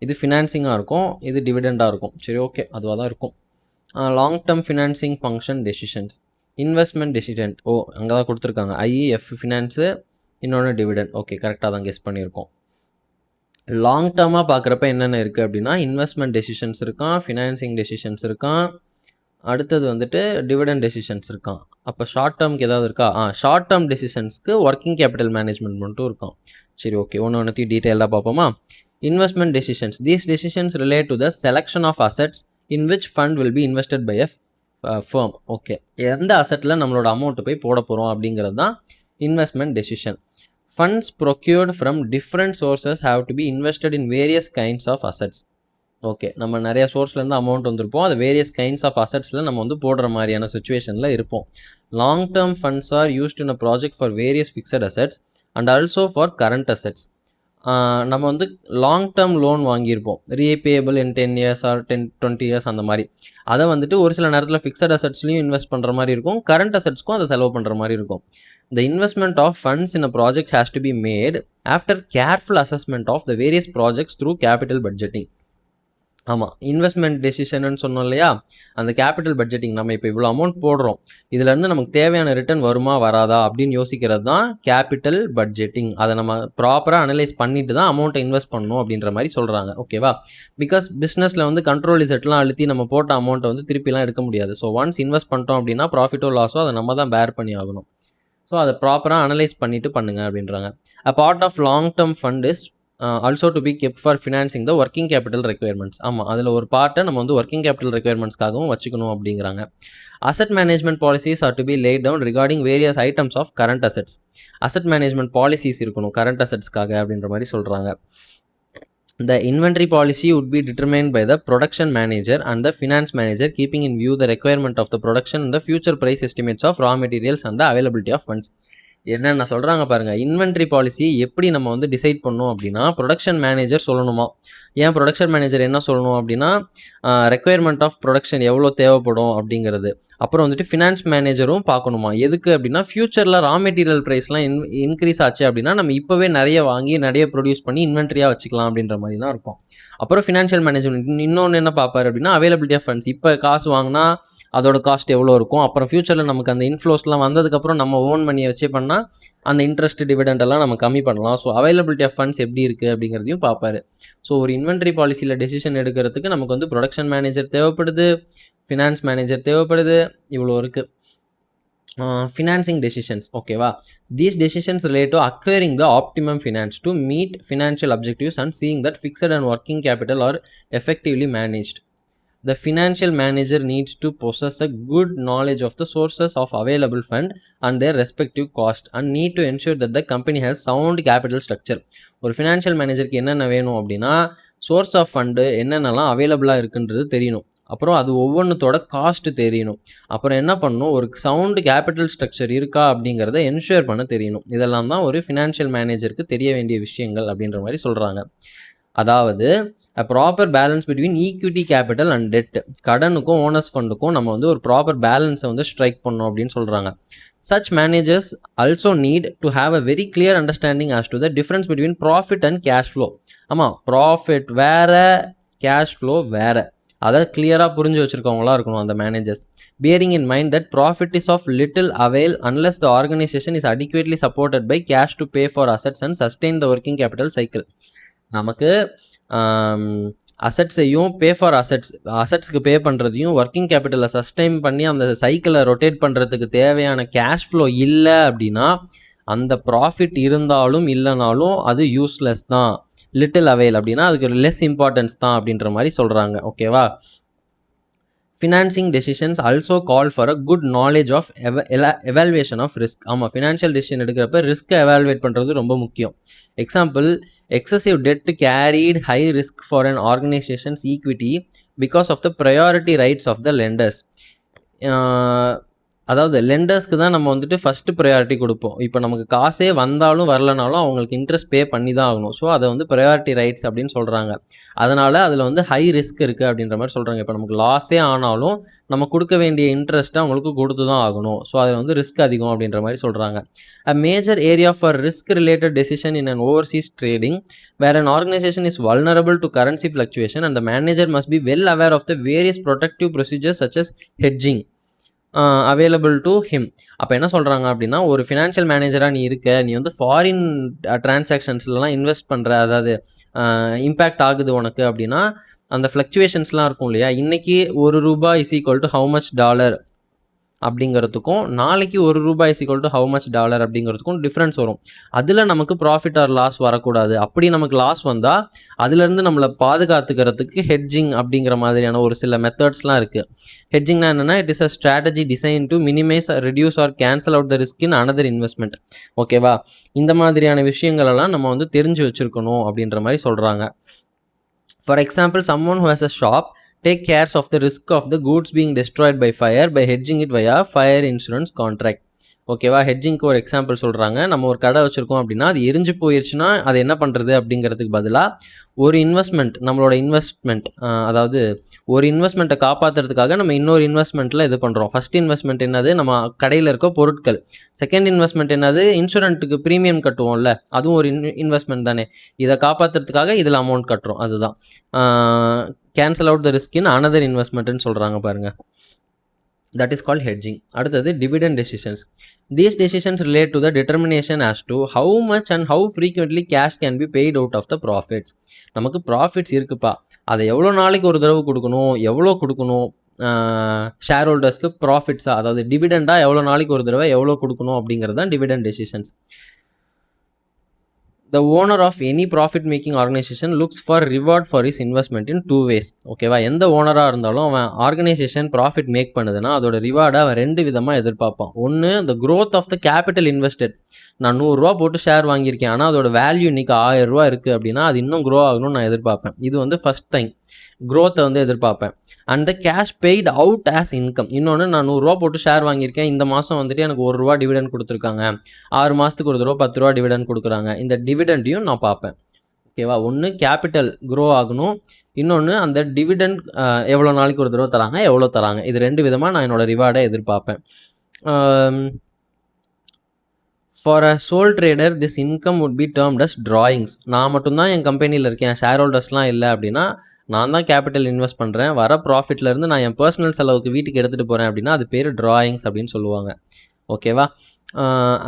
இது ஃபினான்சிங்காக இருக்கும், இது டிவிடெண்டாக இருக்கும். சரி, ஓகே, அதுவாக தான் இருக்கும். Long term financing function decisions, investment decision, ஓ அங்கே தான் கொடுத்துருக்காங்க, ஐஎஃப் ஃபினான்ஸு, இன்னொன்று டிவிடெண்ட். ஓகே, கரெக்டாக தான் கெஸ் பண்ணியிருக்கோம். லாங் டேர்மாக பார்க்குறப்ப என்னென்ன இருக்குது அப்படின்னா, இன்வெஸ்ட்மெண்ட் டெசிஷன்ஸ் இருக்கான், ஃபினான்சிங் டெசிஷன்ஸ் இருக்கான், அடுத்தது வந்துட்டு டிவிடெண்ட் டெசிஷன்ஸ் இருக்கான். அப்போ ஷார்ட் டேர்முக்கு ஏதாவது இருக்கா? ஷார்ட் டேர்ம் டெசிஷன்ஸ்க்கு ஒர்க்கிங் கேபிட்டல் மேனேஜ்மெண்ட் மட்டும் இருக்கும். சரி, ஓகே, ஒன்றுத்தையும் டீட்டெயிலாக பார்ப்போமா. Investment decisions, these decisions relate to the selection of assets in which fund will be invested by a firm. Okay, எந்த அசெட்டில் நம்மளோட அமௌண்ட்டு போய் போட போகிறோம் அப்படிங்கிறது தான் investment decision. Funds procured from different sources have to be invested in various kinds of assets. Okay, நம்ம நிறைய சோர்ஸ்லேருந்து அமௌண்ட் வந்திருப்போம், அது வேரியஸ் கைண்ட்ஸ் ஆஃப் அசட்ஸில் நம்ம வந்து போடுற மாதிரியான சுச்சுவேஷனில் இருப்போம். Long term funds are used in a project for various fixed assets and also for current assets. நம்ம வந்து லாங் டேர்ம் லோன் வாங்கியிருப்போம், ரீபேபிள் இன் 10 years ஆர் 20 years அந்த மாதிரி. அதை வந்துட்டு ஒரு சில நேரத்தில் ஃபிக்ஸட் அசட்ஸ்லையும் இன்வெஸ்ட் பண்ணுற மாதிரி இருக்கும், கரண்ட் அசட்ஸ்க்கும் அதை செலவு பண்ணுற மாதிரி இருக்கும். The investment of funds in a project has to be made after careful assessment of the various projects through capital budgeting. ஆமாம், இன்வெஸ்ட்மெண்ட் டெசிஷன்னு சொன்னோம் இல்லையா, அந்த கேபிட்டல் பட்ஜெட்டிங். நம்ம இப்போ இவ்வளோ அமௌண்ட் போடுறோம், இதுலேருந்து நமக்கு தேவையான ரிட்டர்ன் வருமா வராதா அப்படின்னு யோசிக்கிறது தான் கேபிட்டல் பட்ஜெட்டிங். அதை நம்ம ப்ராப்பராக அனலைஸ் பண்ணிட்டு தான் அமௌண்ட்டை இன்வெஸ்ட் பண்ணணும் அப்படின்ற மாதிரி சொல்கிறாங்க. ஓகேவா, பிகாஸ் பிஸ்னஸில் வந்து கண்ட்ரோல் இசட்லாம் அழுத்தி நம்ம போட்ட அமௌண்ட்டை வந்து திருப்பிலாம் எடுக்க முடியாது. ஸோ ஒன்ஸ் இன்வெஸ்ட் பண்ணிட்டோம் அப்படின்னா ப்ராஃபிட்டோ லாஸோ அதை நம்ம தான் பேர் பண்ணி ஆகணும். ஸோ அதை ப்ராப்பராக அனலைஸ் பண்ணிவிட்டு பண்ணுங்கள் அப்படின்றாங்க. A part of long term fund is also to be kept for financing the working capital requirements. ஆமாம், அதில் ஒரு பார்ட்டை நம்ம வந்து ஒர்க்கிங் கேபிட்டல் ரெக்யர்மெண்ட்ஸ்க்காகவும் வச்சுக்கணும் அப்படிங்கிறாங்க. Asset management policies are to be laid down regarding various items of current assets. Asset management policies இருக்கணும் கரண்ட் அசட்ஸ்க்காக அப்படின்ற மாதிரி சொல்கிறாங்க. The inventory policy would be determined by the production manager and the finance manager, keeping in view the requirement of the production and the future price estimates of raw materials and the availability of funds. என்னென்ன சொல்கிறாங்க பாருங்கள், inventory policy எப்படி நம்ம வந்து decide பண்ணோம் அப்படின்னா production manager சொல்லணுமா. ஏன் ப்ரொடக்ஷன் மேனேஜர் என்ன சொல்லணும் அப்படின்னா ரெக்குயர்மெண்ட் ஆஃப் ப்ரொடக்ஷன் எவ்வளோ தேவைப்படும் அப்படிங்கிறது. அப்புறம் வந்துட்டு ஃபினான்ஸ் மேனேஜரும் பார்க்கணுமா. எதுக்கு அப்படின்னா ஃபியூச்சரில் ரா மெட்டீரியல் ப்ரைஸ்லாம் இன்க்ரீஸ் ஆச்சு அப்படின்னா நம்ம இப்போவே நிறைய வாங்கி நிறைய ப்ரொடியூஸ் பண்ணி இன்வென்ட்ரியாக வச்சுக்கலாம் அப்படின்ற மாதிரி தான் இருக்கும். அப்புறம் ஃபினான்ஷியல் மேனேஜ்மெண்ட் இன்னொன்று என்ன பார்ப்பார் அப்படின்னா அவைலபிலிட்டி ஆஃப் ஃபண்ட்ஸ். இப்போ காசு வாங்கினா அதோட காஸ்ட் எவ்வளோ இருக்கும், அப்புறம் ஃபியூச்சரில் நமக்கு அந்த இன்ஃப்ளோஸ்லாம் வந்ததுக்கப்புறம் நம்ம ஓன் மணியை வச்சே பண்ணால் அந்த இன்ட்ரெஸ்ட் டிவிடெண்ட் எல்லாம் நம்ம கம்மி பண்ணலாம். ஸோ அவைலபிலிட்டி ஆஃப் ஃபண்ட்ஸ் எப்படி இருக்குது அப்படிங்கிறதையும் பார்ப்பாரு. ஸோ ஒரு இன்வென்ட்ரி பாலிசியில் டெசிஷன் எடுக்கிறதுக்கு நமக்கு வந்து ப்ரொடக்ஷன் மேனேஜர் தேவைப்படுது, ஃபினான்ஸ் மேனேஜர் தேவைப்படுது, இவ்வளோ இருக்குது. ஃபினான்சிங் டெசிஷன்ஸ், ஓகேவா. These decisions relate to acquiring the optimum finance to meet financial objectives and seeing that fixed and working capital are effectively managed. The financial manager needs to possess a good knowledge of the sources of available fund and their respective cost and need to ensure that the company has sound capital structure. ஒரு financial மேனேஜருக்கு என்னென்ன வேணும் அப்படின்னா source of fund என்னென்னலாம் அவைலபிளாக இருக்குன்றது தெரியணும், அப்புறம் அது ஒவ்வொன்றத்தோட காஸ்ட்டு தெரியணும், அப்புறம் என்ன பண்ணணும் ஒரு சவுண்டு கேபிட்டல் ஸ்ட்ரக்சர் இருக்கா அப்படிங்கிறத என்ஷூர் பண்ண தெரியணும். இதெல்லாம் தான் ஒரு ஃபினான்ஷியல் மேனேஜருக்கு தெரிய வேண்டிய விஷயங்கள் அப்படின்ற மாதிரி சொல்கிறாங்க. அதாவது proper balance between equity capital and debt. கடனுக்கும் ஓனர்ஸ் ஃபண்டுக்கும் நம்ம வந்து ஒரு ப்ராப்பர் பேலன்ஸை வந்து ஸ்ட்ரைக் பண்ணோம் அப்படின்னு சொல்கிறாங்க. Such managers also need to have a very clear understanding as to the difference between profit and cash flow. ஆமாம், ப்ராஃபிட் வேறு, கேஷ் ஃப்ளோ வேறு. அதை கிளியராக புரிஞ்சு வச்சுருக்கவங்களா இருக்கணும் அந்த managers. bearing in mind that profit is of little avail unless the organization is adequately supported by cash to pay for assets and sustain the working capital cycle. நமக்கு அசட்ஸையும் pay for அசட்ஸ்க்கு pay பண்ணுறதையும் working கேபிட்டலை sustain பண்ணி அந்த சைக்கிளை rotate பண்ணுறதுக்கு தேவையான கேஷ் ஃப்ளோ இல்லை அப்படின்னா அந்த ப்ராஃபிட் இருந்தாலும் இல்லைனாலும் அது யூஸ்லெஸ் தான். லிட்டில் அவைல் அப்படின்னா அதுக்கு லெஸ் இம்பார்ட்டன்ஸ் தான் அப்படின்ற மாதிரி சொல்கிறாங்க, ஓகேவா. Financing decisions also call for a good knowledge of evaluation of risk. ஆமாம், ஃபினான்ஷியல் டெசிஷன் எடுக்கிறப்ப ரிஸ்க்கை எவால்வேட் பண்ணுறது ரொம்ப முக்கியம். Example, excessive debt carried high risk for an organization's equity because of the priority rights of the lenders. அதாவது லெண்டர்ஸ்க்கு தான் நம்ம வந்துட்டு ஃபஸ்ட்டு ப்ரையாரிட்டி கொடுப்போம். இப்போ நமக்கு காசே வந்தாலும் வரலனாலும் அவங்களுக்கு இன்ட்ரெஸ்ட் பே பண்ணி தான் ஆகணும். ஸோ அதை வந்து ப்ரையாரிட்டி ரைட்ஸ் அப்படின்னு சொல்கிறாங்க. அதனால் அதில் வந்து ஹை ரிஸ்க் இருக்குது அப்படின்ற மாதிரி சொல்கிறாங்க. இப்போ நமக்கு லாஸே ஆனாலும் நம்ம கொடுக்க வேண்டிய இன்ட்ரெஸ்ட்டை அவங்களுக்கு கொடுத்து தான் ஆகணும். ஸோ அதில் வந்து ரிஸ்க் அதிகம் அப்படின்ற மாதிரி சொல்கிறாங்க. A major area for risk related decision in an overseas trading where an organisation is vulnerable to currency fluctuation and the manager must be well aware of the various protective procedures such as hedging available to him. அப்போ என்ன சொல்கிறாங்க அப்படின்னா ஒரு financial மேனேஜராக நீ இருக்க, நீ வந்து ஃபாரின் டிரான்சாக்ஷன்ஸ்லாம் இன்வெஸ்ட் பண்ணுற, அதாவது இம்பேக்ட் ஆகுது உனக்கு அப்படின்னா அந்த ஃப்ளக்சுவேஷன்ஸ்லாம் இருக்கும் இல்லையா. இன்றைக்கி $1 is equal to how much dollar அப்படிங்கிறதுக்கும் நாளைக்கு $1 is equal to how much dollar அப்படிங்கிறதுக்கும் டிஃப்ரென்ஸ் வரும். அதில் நமக்கு ப்ராஃபிட் ஆர் லாஸ் வரக்கூடாது. அப்படி நமக்கு லாஸ் வந்தால் அதுலேருந்து நம்மளை பாதுகாத்துக்கிறதுக்கு ஹெட்ஜிங் அப்படிங்கிற மாதிரியான ஒரு சில மெத்தட்ஸ்லாம் இருக்குது. ஹெட்ஜிங்னா என்னென்னா it is a strategy design to minimise, reduce or cancel out the risk in another investment, ஓகேவா. இந்த மாதிரியான விஷயங்களெல்லாம் நம்ம வந்து தெரிஞ்சு வச்சுருக்கணும் அப்படின்ற மாதிரி சொல்கிறாங்க. For example, someone who has a shop take cares of the risk of the goods being destroyed by fire by hedging it via fire insurance contract. ஓகேவா. ஹெட்ஜிங்க்கு ஒரு எக்ஸாம்பிள் சொல்கிறாங்க. நம்ம ஒரு கடை வச்சுருக்கோம் அப்படின்னா அது எரிஞ்சு போயிடுச்சுன்னா அது என்ன பண்ணுறது அப்படிங்கிறதுக்கு பதிலாக ஒரு இன்வெஸ்ட்மெண்ட், நம்மளோட இன்வெஸ்ட்மெண்ட், அதாவது ஒரு இன்வெஸ்ட்மெண்ட்டை காப்பாற்றுறதுக்காக நம்ம இன்னொரு இன்வெஸ்ட்மெண்ட்டில் இது பண்ணுறோம். ஃபஸ்ட் இன்வெஸ்ட்மெண்ட் என்னது, நம்ம கடையில் இருக்க பொருட்கள். செகண்ட் இன்வெஸ்ட்மெண்ட் என்னது, இன்சூரன்ஸுக்கு ப்ரீமியம் கட்டுவோம்ல, அதுவும் ஒரு இன்வெஸ்ட்மெண்ட் தானே. இதை காப்பாற்றுறதுக்காக இதில் அமௌண்ட் கட்டுறோம், அதுதான் cancel out the risk in another இன்வெஸ்ட்மெண்ட்னு சொல்கிறாங்க பாருங்கள். That is called hedging. அடுத்தது dividend decisions. These decisions relate to the determination as to how much and how frequently cash can be paid out of the profits. நமக்கு profits இருக்குப்பா, அதை எவ்வளோ நாளைக்கு ஒரு தடவை கொடுக்கணும், எவ்வளோ கொடுக்கணும், ஷேர் ஹோல்டர்ஸ்க்கு ப்ராஃபிட்ஸாக, அதாவது டிவிடெண்டாக எவ்வளோ நாளைக்கு ஒரு தடவை எவ்வளோ கொடுக்கணும் அப்படிங்கிறது தான் dividend decisions. The owner of any profit making organization looks for reward for his investment in 2 ways. ஓகேவா. எந்த ஓனராக இருந்தாலும் அவன் ஆர்கனைசேஷன் ப்ராஃபிட் மேக் பண்ணுதுன்னா அதோட ரிவார்டை அவன் 2 விதமாக எதிர்பார்ப்பான். ஒன்று, the growth of the capital invested, நான் 100 ரூபா போட்டு ஷேர் வாங்கியிருக்கேன், ஆனால் அதோட வேல்யூ இன்னைக்கு 1000 ரூபா இருக்குது அப்படின்னா அது இன்னும் க்ரோ ஆகணும்னு நான் எதிர்பார்ப்பேன். இது வந்து ஃபர்ஸ்ட் டைம் க்ரோத்தை வந்து எதிர்பார்ப்பேன். And the cash paid out as income. இன்னொன்று, நான் 100 ரூபா போட்டு ஷேர் வாங்கியிருக்கேன், இந்த மாதம் வந்துட்டு எனக்கு 1 ரூபா டிவிடெண்ட் கொடுத்துருக்காங்க, 6 மாதத்துக்கு ஒரு தடவை 10 ரூபா டிவிடெண்ட் கொடுக்குறாங்க, இந்த டிவிடெண்ட்டையும் நான் பார்ப்பேன். ஓகேவா? ஒன்று கேபிட்டல் க்ரோ ஆகணும், இன்னொன்று அந்த டிவிடெண்ட் எவ்வளோ நாளைக்கு ஒரு தடவை தராங்க, எவ்வளோ தராங்க, இது 2 விதமாக நான் என்னோட ரிவார்டை எதிர்பார்ப்பேன். For a sole trader this income would be termed as drawings. நான் மட்டும்தான் என் கம்பெனியில் இருக்கேன், ஷேர் ஹோல்டர்ஸ்லாம் இல்லை அப்படின்னா நான் தான் கேபிட்டல் இன்வெஸ்ட் பண்ணுறேன், வர ப்ராஃபிட்லேருந்து நான் என் பர்சனல் செலவுக்கு வீட்டுக்கு எடுத்துகிட்டு போகிறேன் அப்படின்னா அது பேர் ட்ராயிங்ஸ் அப்படின்னு சொல்லுவாங்க. ஓகேவா?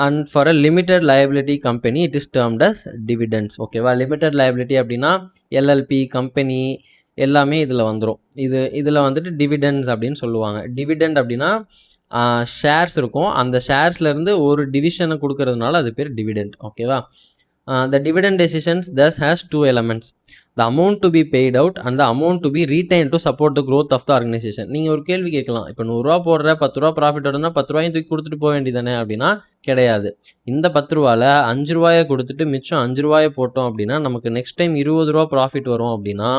And for a limited liability company it is termed as dividends. ஓகேவா? லிமிடெட் லயபிலிட்டி அப்படின்னா எல்எல்பி கம்பெனி எல்லாமே இதில் வந்துடும். இதில் வந்துட்டு டிவிடெண்ட்ஸ் அப்படின்னு சொல்லுவாங்க. டிவிடெண்ட் அப்படின்னா ஷேர்ஸ் இருக்கும், அந்த ஷேர்ஸ்லேருந்து ஒரு டிவிஷனை கொடுக்கறதுனால அது பேர் டிவிடெண்ட். ஓகேவா? த dividend decisions thus has 2 elements, the amount to be paid out and the amount to be retained to support the growth of the organization. நீங்கள் ஒரு கேள்வி கேட்கலாம், இப்போ 100 ரூபா போடுற 10 ரூபா ப்ராஃபிட் வருதுன்னா 10 ரூபாயும் தூக்கி கொடுத்துட்டு போக வேண்டியதானே அப்படின்னா கிடையாது. இந்த 10 ரூபாயில் 5 ரூபாயை கொடுத்துட்டு மிச்சம் 5 ரூபாயை போட்டோம் அப்படின்னா நமக்கு நெக்ஸ்ட் டைம் 20 ரூபா ப்ராஃபிட் வரும் அப்படின்னா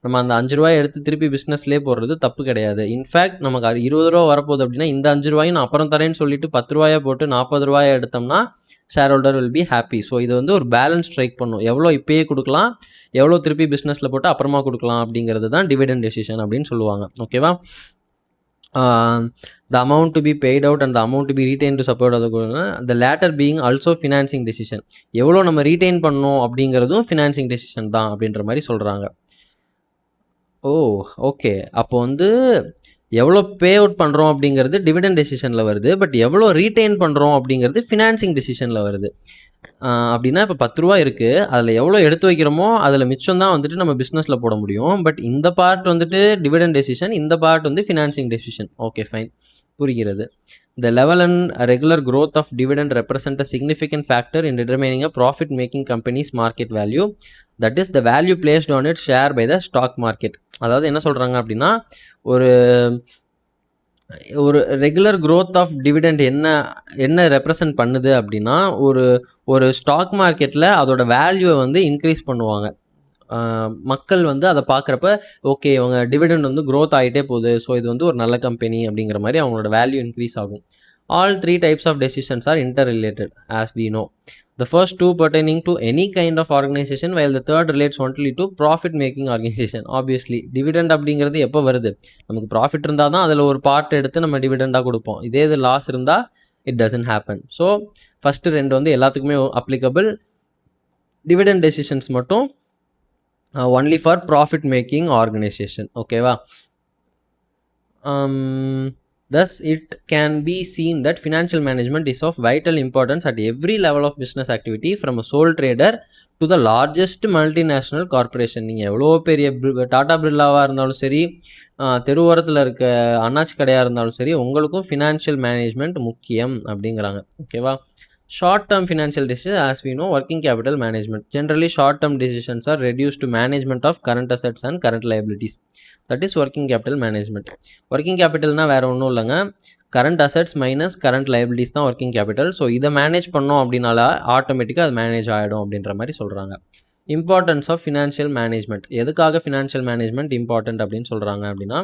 நம்ம அந்த 5 ரூபாயை எடுத்து திருப்பி பிஸ்னஸ்லேயே போடுறது தப்பு கிடையாது. இன்ஃபேக்ட் நமக்கு 20 ரூபா வரப்போகுது அப்படின்னா இந்த 5 ரூபாயும் நான் அப்புறம் தரேன்னு சொல்லிட்டு 10 ரூபாயை போட்டு 40 ரூபாயை எடுத்தோம்னா share holder will be happy. So இது வந்து ஒரு பேலன்ஸ் ஸ்ட்ரைக் பண்ணும், எவ்வளோ இப்பயே கொடுக்கலாம், எவ்வளோ திருப்பி பிஸ்னஸில் போட்டு அப்புறமா கொடுக்கலாம் அப்படிங்கிறது தான் டிவிடெண்ட் டெசிஷன் அப்படின்னு சொல்லுவாங்க. ஓகேவா? the amount to be paid out and the amount to be retained to support the latter being also financing decision. எவ்வளோ நம்ம ரீட்டைன் பண்ணணும் அப்படிங்கிறதும் ஃபினான்சிங் டெசிஷன் தான் அப்படின்ற மாதிரி சொல்கிறாங்க. ஓ ஓகே, அப்போ வந்து எவ்வளோ பே அவுட் பண்ணுறோம் அப்படிங்கிறது டிவிடெண்ட் டெசிஷனில் வருது, பட் எவ்வளோ ரீட்டைன் பண்ணுறோம் அப்படிங்கிறது ஃபினான்சிங் டெசிஷனில் வருது. அப்படின்னா இப்போ 10 ரூபா இருக்குது, அதில் எவ்வளோ எடுத்து வைக்கிறோமோ அதில் மிச்சம் தான் வந்துட்டு நம்ம பிஸ்னஸில் போட முடியும். பட் இந்த பார்ட் வந்துட்டு டிவிடெண்ட் டெசிஷன், இந்த பார்ட் வந்து ஃபினான்சிங் டெசிஷன். ஓகே ஃபைன், புரிகிறது. The level and regular growth of dividend represent a significant factor in determining a profit-making company's market value. That is the value placed on its share by the stock market. அதாவது என்ன சொல்கிறாங்க அப்படின்னா, ஒரு regular growth of dividend என்ன represent பண்ணுது அப்படின்னா, ஒரு stock மார்க்கெட்டில் அதோட வேல்யூவை வந்து இன்க்ரீஸ் பண்ணுவாங்க. மக்கள் வந்து அதை பார்க்குறப்ப ஓகே இவங்க டிவிடெண்ட் வந்து க்ரோத் ஆகிட்டே போகுது, ஸோ இது வந்து ஒரு நல்ல கம்பெனி அப்படிங்கிற மாதிரி அவங்களோட வேல்யூ இன்க்ரீஸ் ஆகும். All 3 types of decisions are interrelated as we know. The first 2 pertaining to any kind of organization, while the third relates only to profit making organization. Obviously dividend அப்படிங்கிறது எப்போ வருது, நமக்கு profit இருந்தால் தான் அதில் ஒரு part எடுத்து நம்ம டிவிடெண்டாக கொடுப்போம். இதே இது லாஸ் இருந்தால் it doesn't happen. So first 2 வந்து எல்லாத்துக்குமே அப்ளிகபிள், டிவிடெண்ட் டெசிஷன்ஸ் மட்டும் only for profit making organisation. ஓகேவா? Thus, it can be seen that financial management is of vital importance at every level of business activity, from a sole trader to the largest multinational corporation. நீங்கள் எவ்வளோ பெரிய டாடா பிர்லாவாக இருந்தாலும் சரி, தெருவோரத்தில் இருக்க அண்ணாச்சி கடையாக இருந்தாலும் சரி, உங்களுக்கும் ஃபினான்ஷியல் மேனேஜ்மெண்ட் முக்கியம் அப்படிங்கிறாங்க. ஓகேவா? Short-term financial decisions, as we know, working capital management. Generally, short-term decisions are reduced to management of current assets and current liabilities. That is working capital management. Working capital na வேற ஒன்றும் இல்லைங்க, current assets minus current liabilities தான் working capital. So இதை manage பண்ணோம் அப்படின்னால ஆட்டோமேட்டிக்காக அது manage ஆகிடும் அப்படின்ற மாதிரி சொல்கிறாங்க. Importance of financial management. எதுக்காக ஃபினான்ஷியல் மேனேஜ்மெண்ட் இம்பார்ட்டன்ட் அப்படின்னு சொல்கிறாங்க அப்படின்னா,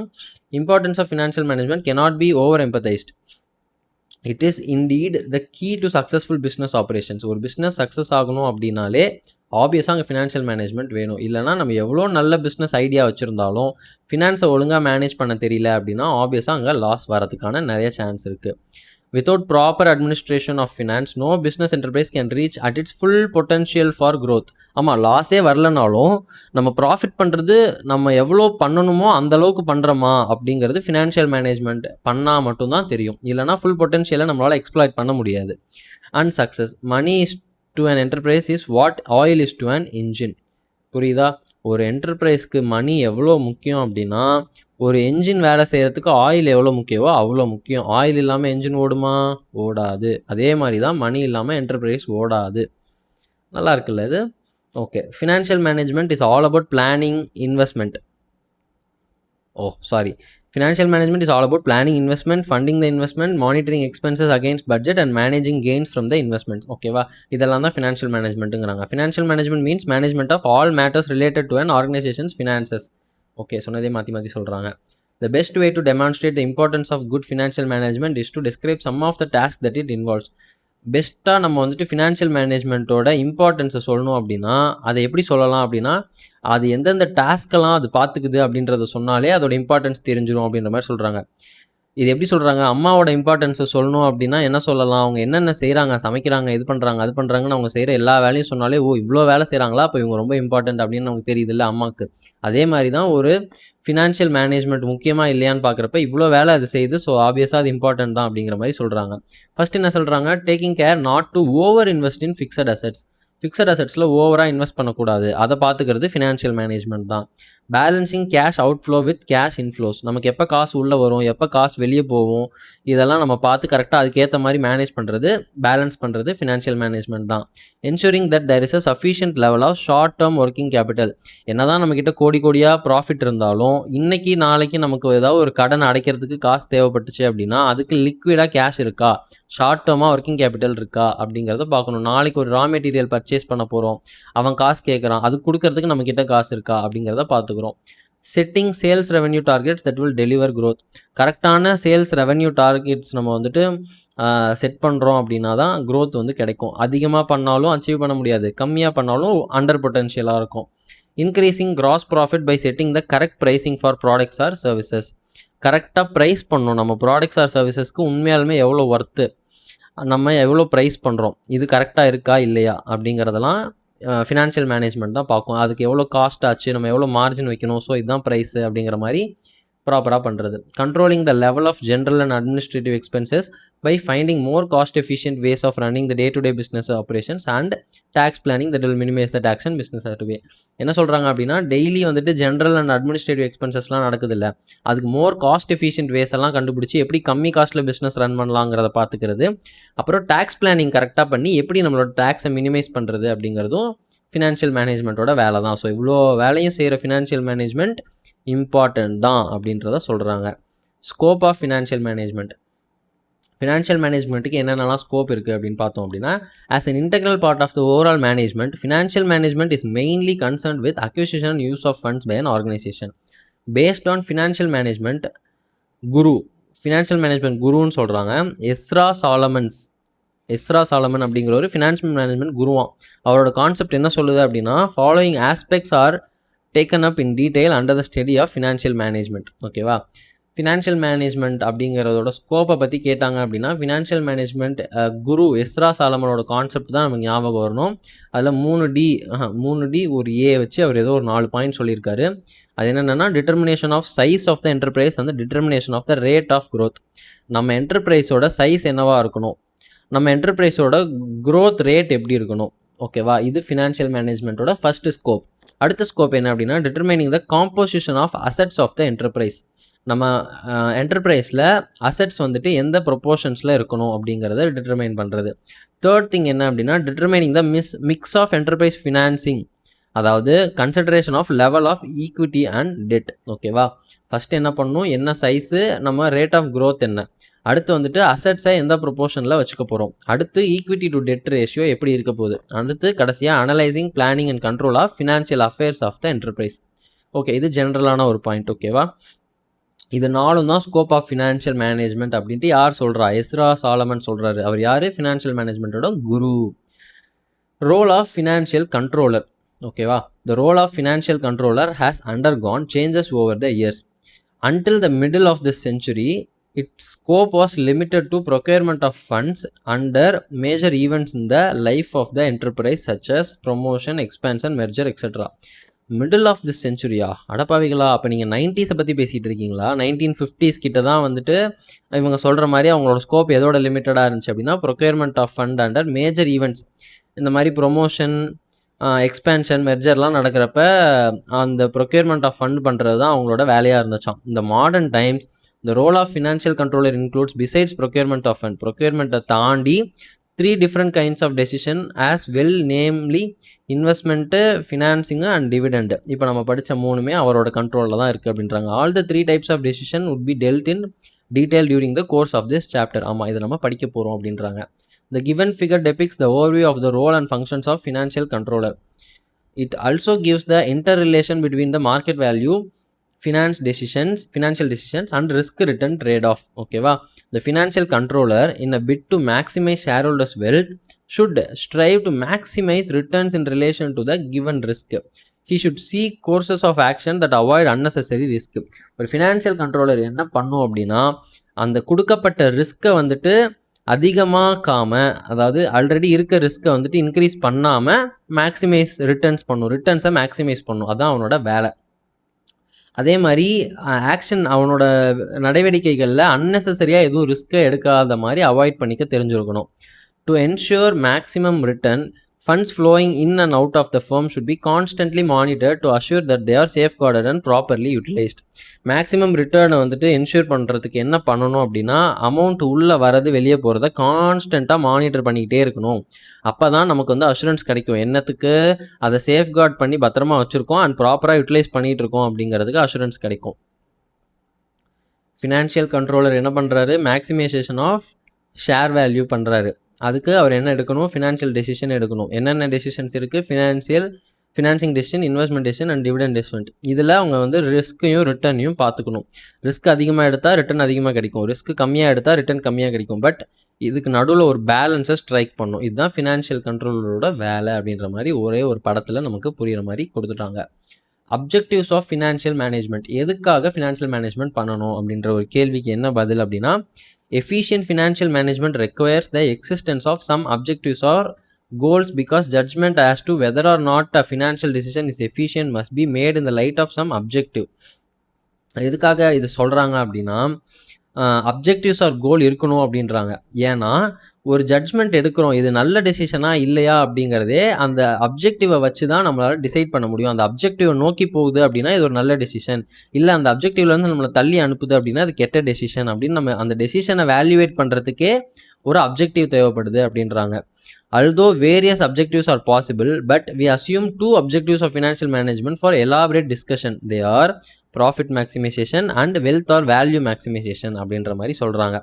importance of financial management cannot be over-emphasized. It is indeed the key to successful business operations. ஒரு பிஸ்னஸ் சக்ஸஸ் ஆகணும் அப்படின்னாலே ஆப்வியஸாக அங்கே ஃபினான்ஷியல் மேனேஜ்மெண்ட் வேணும். இல்லைனா நம்ம எவ்வளோ நல்ல பிஸ்னஸ் ஐடியா வச்சுருந்தாலும் ஃபினான்ஸை ஒழுங்காக மேனேஜ் பண்ண தெரியல அப்படின்னா ஆப்வியஸாக அங்கே லாஸ் வரதுக்கான நிறைய சான்ஸ் இருக்குது. Without proper administration of finance no business enterprise can reach at its full potential for growth. ஆமாம், லாஸே வரலனாலும் நம்ம ப்ராஃபிட் பண்ணுறது நம்ம எவ்வளோ பண்ணணுமோ அந்தளவுக்கு பண்ணுறோமா அப்படிங்கிறது ஃபினான்ஷியல் மேனேஜ்மெண்ட் பண்ணால் மட்டும்தான் தெரியும். இல்லைனா ஃபுல் பொட்டன்ஷியலை நம்மளால் எக்ஸ்ப்ளாய்ட் பண்ண முடியாது. And success money is to an enterprise is what oil is to an engine. புரியுதா? ஒரு என்டர்பிரைஸ்க்கு மணி எவ்வளோ முக்கியம் அப்படின்னா, ஒரு என்ஜின் வேலை செய்கிறதுக்கு ஆயில் எவ்வளோ முக்கியமோ அவ்வளோ முக்கியம். ஆயில் இல்லாமல் என்ஜின் ஓடுமா? ஓடாது. அதே மாதிரி தான் மணி இல்லாமல் என்டர்பிரைஸ் ஓடாது. நல்லா இருக்குல்ல இது? Okay. Financial management is all about planning investment. Financial management is all about planning investment, funding the investment, monitoring expenses against budget and managing gains from the investments. ஓகேவா, இதெல்லாம் தான் ஃபினான்ஷியல் மேனேஜ்மெண்ட்டுங்கிறாங்க. Financial management means management of all matters related to an organisation's finances. Okay, சொன்னதே மாற்றி சொல்கிறாங்க. The best way to demonstrate the importance of good financial management is to describe some of the tasks that it involves. பெஸ்ட்டாக நம்ம வந்துட்டு financial மேனேஜ்மெண்ட்டோட இம்பார்ட்டன்ஸை சொல்லணும் அப்படின்னா அதை எப்படி சொல்லலாம் அப்படின்னா, அது எந்தெந்த டாஸ்க்கெல்லாம் அது பார்த்துக்குது அப்படின்றத சொன்னாலே அதோட இம்பார்ட்டன்ஸ் தெரிஞ்சிடும் அப்படின்ற மாதிரி சொல்கிறாங்க. இது எப்படி சொல்கிறாங்க, அம்மாவோட இம்பார்ட்டன்ஸை சொல்லணும் அப்படின்னா என்ன சொல்லலாம், அவங்க என்னென்ன செய்கிறாங்க, சமைக்கிறாங்க, இது பண்ணுறாங்க, அது பண்ணுறாங்கன்னு அவங்க செய்கிற எல்லா வேலையும் சொன்னாலே, ஓ இவ்வளோ வேலை செய்கிறாங்களா, அப்போ இவங்க ரொம்ப இம்பார்ட்டன்ட் அப்படின்னு நமக்கு தெரியுது இல்லை அம்மாவுக்கு. அதே மாதிரி தான் ஒரு ஃபினான்ஷியல் மேனேஜ்மெண்ட் முக்கியமாக இல்லையான்னு பார்க்குறப்ப இவ்வளோ வேலை அது செய்யுது, ஸோ ஆப்வியஸாக அது இம்பார்ட்டன்ட் தான் அப்படிங்கிற மாதிரி சொல்கிறாங்க. ஃபர்ஸ்ட் என்ன சொல்கிறாங்க, taking care not to over invest in fixed assets. Fixed அசெட்ஸில் ஓவராக இன்வெஸ்ட் பண்ணக்கூடாது, அதை பார்த்துக்கிறது ஃபினான்ஷியல் மேனேஜ்மெண்ட் தான். Balancing cash outflow with cash inflows. நமக்கு எப்போ காசு உள்ளே வரும், எப்போ காசு வெளியே போகும், இதெல்லாம் நம்ம பார்த்து கரெக்டாக அதுக்கேற்ற மாதிரி மேனேஜ் பண்ணுறது, பேலன்ஸ் பண்ணுறது ஃபினான்ஷியல் மேனேஜ்மெண்ட் தான். Ensuring that there is a sufficient level of short term working capital. என்ன தான் நம்மக்கிட்ட கோடியாக ப்ராஃபிட் இருந்தாலும் இன்னைக்கு நாளைக்கு நமக்கு ஏதாவது ஒரு கடன் அடைக்கிறதுக்கு காசு தேவைப்பட்டுச்சு அப்படின்னா அதுக்கு லிக்விடாக கேஷ் இருக்கா, ஷார்ட் டேர்மாக ஒர்க்கிங் கேபிட்டல் இருக்கா அப்படிங்கிறத பார்க்கணும். நாளைக்கு ஒரு ரா மெட்டீரியல் பர்ச்சேஸ் பண்ண போகிறோம், அவன் காசு கேட்குறான், அது கொடுக்கறதுக்கு நம்மக்கிட்ட காசு இருக்கா அப்படிங்கிறத பார்த்துக்கிறோம். Setting sales revenue targets that will deliver growth. கரெக்டான சேல்ஸ் ரெவன்யூ டார்கெட்ஸ் நம்ம வந்துட்டு செட் பண்ணுறோம் அப்படின்னா தான் க்ரோத் வந்து கிடைக்கும். அதிகமாக பண்ணாலும் அச்சீவ் பண்ண முடியாது, கம்மியாக பண்ணாலும் அண்டர் பொட்டன்ஷியலாக இருக்கும். Increasing gross profit by setting the correct pricing for products or services. கரெக்டாக ப்ரைஸ் பண்ணணும், நம்ம ப்ராடக்ட்ஸ் ஆர் சர்வீசஸ்க்கு உண்மையாலுமே எவ்வளோ ஒர்த்து, நம்ம எவ்வளோ ப்ரைஸ் பண்ணுறோம், இது கரெக்டாக இருக்கா இல்லையா அப்படிங்கிறதெல்லாம் ஃபினான்ஷியல் மேனேஜ்மெண்ட் தான் பார்க்கும். அதுக்கு எவ்வளோ காஸ்ட் ஆச்சு, நம்ம எவ்வளோ மார்ஜின் வைக்கணும், ஸோ இதுதான் ப்ரைஸு அப்படிங்கிற மாதிரி ப்ராப்பராக பண்ணுறது. Controlling the level of general and administrative expenses by finding more cost efficient ways of running the day to day business operations and tax planning that will minimise the tax and business way. என்ன சொல்கிறாங்க அப்படின்னா, daily வந்துட்டு general and administrative எக்ஸ்பென்சஸ்லாம் நடக்குது இல்லை, அதுக்கு மோர் cost efficient ways எல்லாம் கண்டுபிடிச்சி எப்படி கம்மி காஸ்ட்டில் பிஸ்னஸ் ரன் பண்ணலாங்கிறத பார்த்துக்கிறது. அப்புறம் டேக்ஸ் பிளானிங் கரெக்டாக பண்ணி எப்படி நம்மளோட டேக்ஸை மினிமைஸ் பண்ணுறது அப்படிங்கிறதும் ஃபினான்ஷியல் மேனேஜ்மெண்ட்டோட வேலை தான். ஸோ இவ்வளோ வேலையும் செய்கிற ஃபினான்ஷியல் மேனேஜ்மெண்ட் இம்பார்ட்டன்ட் தான் அப்படின்றத சொல்கிறாங்க. Scope of financial management. Financial மேனேஜ்மெண்ட்டுக்கு என்னென்னலாம் ஸ்கோப் இருக்குது அப்படின்னு பார்த்தோம் அப்படின்னா, as an integral part of the overall management, financial management is mainly concerned with acquisition and use of funds by an organization. Based on financial management Guru, financial management குருன்னு சொல்கிறாங்க Ezra Solomon அப்படிங்கிற ஒரு financial management குருவான். அவரோட concept என்ன சொல்லுது அப்படின்னா, following aspects are taken up in detail under the study of financial management. ஓகேவா, ஃபினான்ஷியல் மேனேஜ்மெண்ட் அப்படிங்கிறதோட ஸ்கோப்பை பற்றி கேட்டாங்க அப்படின்னா, ஃபினான்ஷியல் மேனேஜ்மெண்ட் குரு எஸ்ரா சாலமனோட கான்செப்ட் தான் நமக்கு ஞாபகம் வரணும். அதில் 3D ஒரு ஏ வச்சு அவர் ஏதோ ஒரு 4 பாயிண்ட் சொல்லியிருக்காரு. அது என்னென்னா, determination of size of the enterprise அந்த determination of the rate of growth. நம்ம என்டர்பிரைஸோட சைஸ் என்னவா இருக்கணும், நம்ம என்டர்பிரைஸோட க்ரோத் ரேட் எப்படி இருக்கணும். ஓகேவா, இது ஃபினான்ஷியல் மேனேஜ்மெண்ட்டோட ஃபர்ஸ்ட் ஸ்கோப். அடுத்த ஸ்கோப் என்ன அப்படின்னா, determining the composition of assets of the enterprise. நம்ம என்டர்பிரைஸில் அசெட்ஸ் வந்துட்டு எந்த ப்ரொப்போர்ஷன்ஸில் இருக்கணும் அப்படிங்கிறத டிட்டர்மைன் பண்ணுறது. தேர்ட் திங் என்ன அப்படின்னா, determining the mix of enterprise financing, அதாவது consideration of level of equity and debt. ஓகேவா, ஃபஸ்ட்டு என்ன பண்ணணும், என்ன சைஸு, நம்ம ரேட் ஆஃப் க்ரோத் என்ன, அடுத்து வந்துட்டு அசெட்ஸை எந்த ப்ரொப்போர்ஷனில் வச்சுக்க போகிறோம், அடுத்து ஈக்விட்டி டு டெட் ரேஷியோ எப்படி இருக்க போகுது, அடுத்து கடைசியாக analysing planning and control of financial affairs of the enterprise. Okay, இது ஜென்ரலான ஒரு பாயிண்ட். ஓகேவா, இது 4 தான் ஸ்கோப் ஆஃப் ஃபினான்ஷியல் மேனேஜ்மெண்ட் அப்படின்ட்டு யார் சொல்கிறா, எஸ்ரா சாலமன் சொல்கிறாரு. அவர் யார், ஃபினான்ஷியல் மேனேஜ்மெண்ட்டோட குரு. Role of financial controller. ஓகேவா, the role of financial controller has undergone changes over the years. Until the middle of this century, its scope was limited to procurement of funds under major events in the life of the enterprise such as promotion, expansion, merger, etc. Middle of this செஞ்சுரியா, அடப்பாவிகளா, அப்போ நீங்கள் 90s பற்றி பேசிகிட்டு இருக்கீங்களா? 1950s கிட்ட தான் வந்துட்டு இவங்க சொல்கிற மாதிரி அவங்களோட ஸ்கோப் எதோட லிமிட்டடாக இருந்துச்சு அப்படின்னா, procurement of fund under major events. இந்த மாதிரி ப்ரொமோஷன், எக்ஸ்பேன்ஷன், மெர்ஜர்லாம் நடக்கிறப்ப அந்த ப்ரொக்யூர்மெண்ட் ஆஃப் ஃபண்ட் பண்ணுறது தான் அவங்களோட வேலையாக இருந்துச்சாம். இந்த modern times the role of financial controller includes besides procurement of fund, ப்ரொக்யூர்மெண்ட்டை தாண்டி 3 different kinds of decision as well, namely investment, financing and dividend. இப்போ நம்ம படிச்ச மூணுமே அவரோட கண்ட்ரோலில் தான் இருக்குது அப்படின்றாங்க. All the 3 types of decision would be dealt in detail during the course of this chapter. ஆமாம், இதை நம்ம படிக்க போகிறோம் அப்படின்றாங்க. The given figure depicts the overview of the role and functions of financial controller. It also gives the interrelation between the market value, financial decisions and risk return trade-off. ஓகேவா? The financial controller, in a bid to maximize shareholders' wealth, should strive to maximize returns in relation to the given risk. He should seek courses of action that avoid unnecessary risk. ஒரு financial controller என்ன பண்ணும் அப்படின்னா, அந்த கொடுக்கப்பட்ட ரிஸ்க்கை வந்துட்டு அதிகமாக்காம, அதாவது already இருக்க ரிஸ்க்கை வந்துட்டு இன்க்ரீஸ் பண்ணாமல் மேக்ஸிமைஸ் ரிட்டர்ன்ஸ் பண்ணும், ரிட்டர்ன்ஸை மேக்ஸிமைஸ் பண்ணும். அதான் அவனோட வேலை. அதே மாதிரி ஆக்ஷன், அவனோட நடவடிக்கைகளில் அன்னெசரியாக எதுவும் ரிஸ்க்கை எடுக்காத மாதிரி அவாய்ட் பண்ணிக்க தெரிஞ்சிருக்கணும். To ensure maximum return, funds flowing in and out of the firm should be constantly monitored to assure that they are safeguarded and properly utilized. Maximum ரிட்டர்னை வந்துட்டு என்ஷூர் பண்ணுறதுக்கு என்ன பண்ணணும் அப்படின்னா, அமௌண்ட் உள்ளே வரது வெளியே போகிறத கான்ஸ்டண்ட்டாக மானிட்டர் பண்ணிக்கிட்டே இருக்கணும். அப்போ தான் நமக்கு வந்து அஷூரன்ஸ் கிடைக்கும். என்னத்துக்கு? அதை சேஃப்கார்ட் பண்ணி பத்திரமா வச்சுருக்கோம் அண்ட் ப்ராப்பராக யூட்டிலைஸ் பண்ணிகிட்டு இருக்கோம் அப்படிங்கிறதுக்கு அஷூரன்ஸ் கிடைக்கும். ஃபினான்ஷியல் கண்ட்ரோலர் என்ன பண்ணுறாரு? மேக்ஸிமைசேஷன் ஆஃப் ஷேர் வேல்யூ பண்ணுறாரு. அதுக்கு அவர் என்ன எடுக்கணும்? ஃபினான்ஷியல் டெசிஷன் எடுக்கணும். என்னென்ன டெசிஷன்ஸ் இருக்குது? Financing decision, investment decision and dividend decision. இதில் அவங்க வந்து ரிஸ்க்கையும் ரிட்டர்னையும் பார்த்துக்கணும். ரிஸ்க் அதிகமாக எடுத்தால் ரிட்டர்ன் அதிகமாக கிடைக்கும், ரிஸ்க் கம்மியாக எடுத்தால் ரிட்டர்ன் கம்மியாக கிடைக்கும். பட் இதுக்கு நடுவில் ஒரு பேலன்ஸை ஸ்ட்ரைக் பண்ணும். இதுதான் ஃபினான்ஷியல் கண்ட்ரோலரோட வேலை அப்படின்ற மாதிரி ஒரே ஒரு படத்தில் நமக்கு புரிகிற மாதிரி கொடுத்துட்டாங்க. Objectives of financial management. எதுக்காக ஃபினான்ஷியல் மேனேஜ்மெண்ட் பண்ணணும் அப்படின்ற ஒரு கேள்விக்கு என்ன பதில் அப்படின்னா, efficient financial management requires the existence of some objectives or goals because judgment as to whether or not a financial decision is efficient must be made in the light of some objective. எதுக்காக இது சொல்கிறாங்க அப்படின்னா, objectives or goal இருக்கணும் அப்படின்றாங்க. ஏன்னா ஒரு judgement எடுக்கிறோம், இது நல்ல டெசிஷனா இல்லையா அப்படிங்கிறதே அந்த அப்ஜெக்டிவை வச்சு தான் நம்மளால் டிசைட் பண்ண முடியும். அந்த அப்ஜெக்டிவை நோக்கி போகுது அப்படின்னா இது ஒரு நல்ல டெசிஷன், இல்லை அந்த அப்ஜெக்டிவ்லேருந்து நம்மளை தள்ளி அனுப்புது அப்படின்னா அது கெட்ட டெசிஷன் அப்படின்னு நம்ம அந்த டெசிஷனை வேல்யூவேட் பண்ணுறதுக்கே ஒரு அப்ஜெக்டிவ் தேவைப்படுது அப்படின்றாங்க. Although various objectives are possible, but we assume 2 objectives of financial management for elaborate discussion. They are profit maximization and wealth or value maximization அப்படின்ற மாதிரி சொல்கிறாங்க.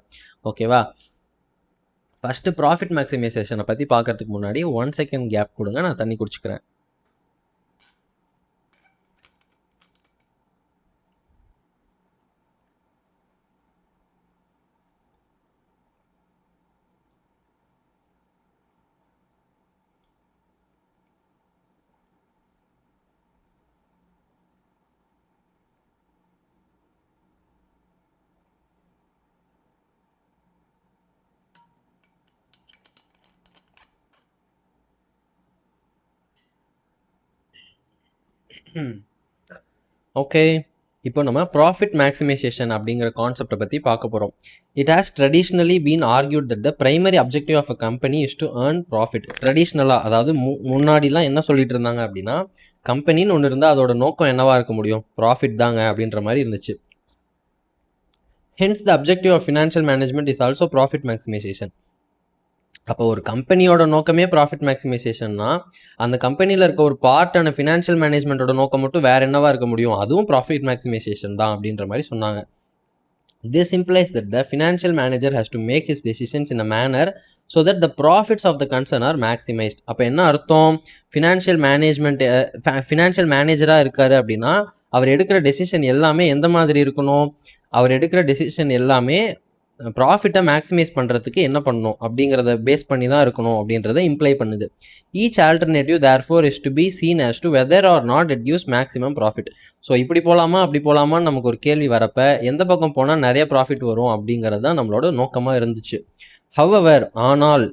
ஓகேவா? ஃபஸ்ட்டு ப்ராஃபிட் மேக்ஸிமைசேஷனை பற்றி பார்க்கறதுக்கு முன்னாடி 1 செகண்ட் கேப் கொடுங்க, நான் தண்ணி குடிச்சுக்கிறேன். ஓகே, இப்போ நம்ம ப்ராஃபிட் மேக்ஸிமைசேஷன் அப்படிங்கிற கான்செப்டை பற்றி பார்க்க போகிறோம். It has traditionally been argued that the primary objective of a company is to earn profit. ட்ரெடிஷ்னலாக, அதாவது முன்னாடிலாம் என்ன சொல்லிட்டு இருந்தாங்க அப்படின்னா, கம்பெனின்னு ஒன்று இருந்தால் அதோட நோக்கம் என்னவாக இருக்க முடியும்? ப்ராஃபிட் தாங்க அப்படின்ற மாதிரி இருந்துச்சு. Hence the objective of financial management is also profit maximisation. அப்போ ஒரு கம்பெனியோட நோக்கமே ப்ராஃபிட் மேக்ஸிமைசேஷன்னா அந்த கம்பெனியில் இருக்க ஒரு பார்ட்டான ஃபினான்ஷியல் மேனேஜ்மெண்ட்டோட நோக்கம் மட்டும் வேறு என்னவா இருக்க முடியும்? அதுவும் ப்ராஃபிட் மேக்ஸிமைசேஷன் தான் அப்படின்ற மாதிரி சொன்னாங்க. This implies that the financial manager has to make his decisions in a manner so that the profits of the concern are maximized. அப்போ என்ன அர்த்தம்? ஃபினான்ஷியல் மேனேஜராக இருக்காரு அப்படின்னா அவர் எடுக்கிற டெசிஷன் எல்லாமே எந்த மாதிரி இருக்கணும்? அவர் எடுக்கிற டெசிஷன் எல்லாமே ப்ராஃபிட்டை மேக்ஸிமைஸ் பண்ணுறதுக்கு என்ன பண்ணணும் அப்படிங்கிறத பேஸ் பண்ணி தான் இருக்கணும் அப்படின்றத இம்ப்ளை பண்ணுது. Each alternative therefore is to be seen as to whether or not it gives maximum profit. So இப்படி போகலாமா அப்படி போகலாமான்னு நமக்கு ஒரு கேள்வி வரப்போ எந்த பக்கம் போனால் நிறைய ப்ராஃபிட் வரும் அப்படிங்கிறது தான் நம்மளோட நோக்கமாக இருந்துச்சு. ஹவவர், ஆனால்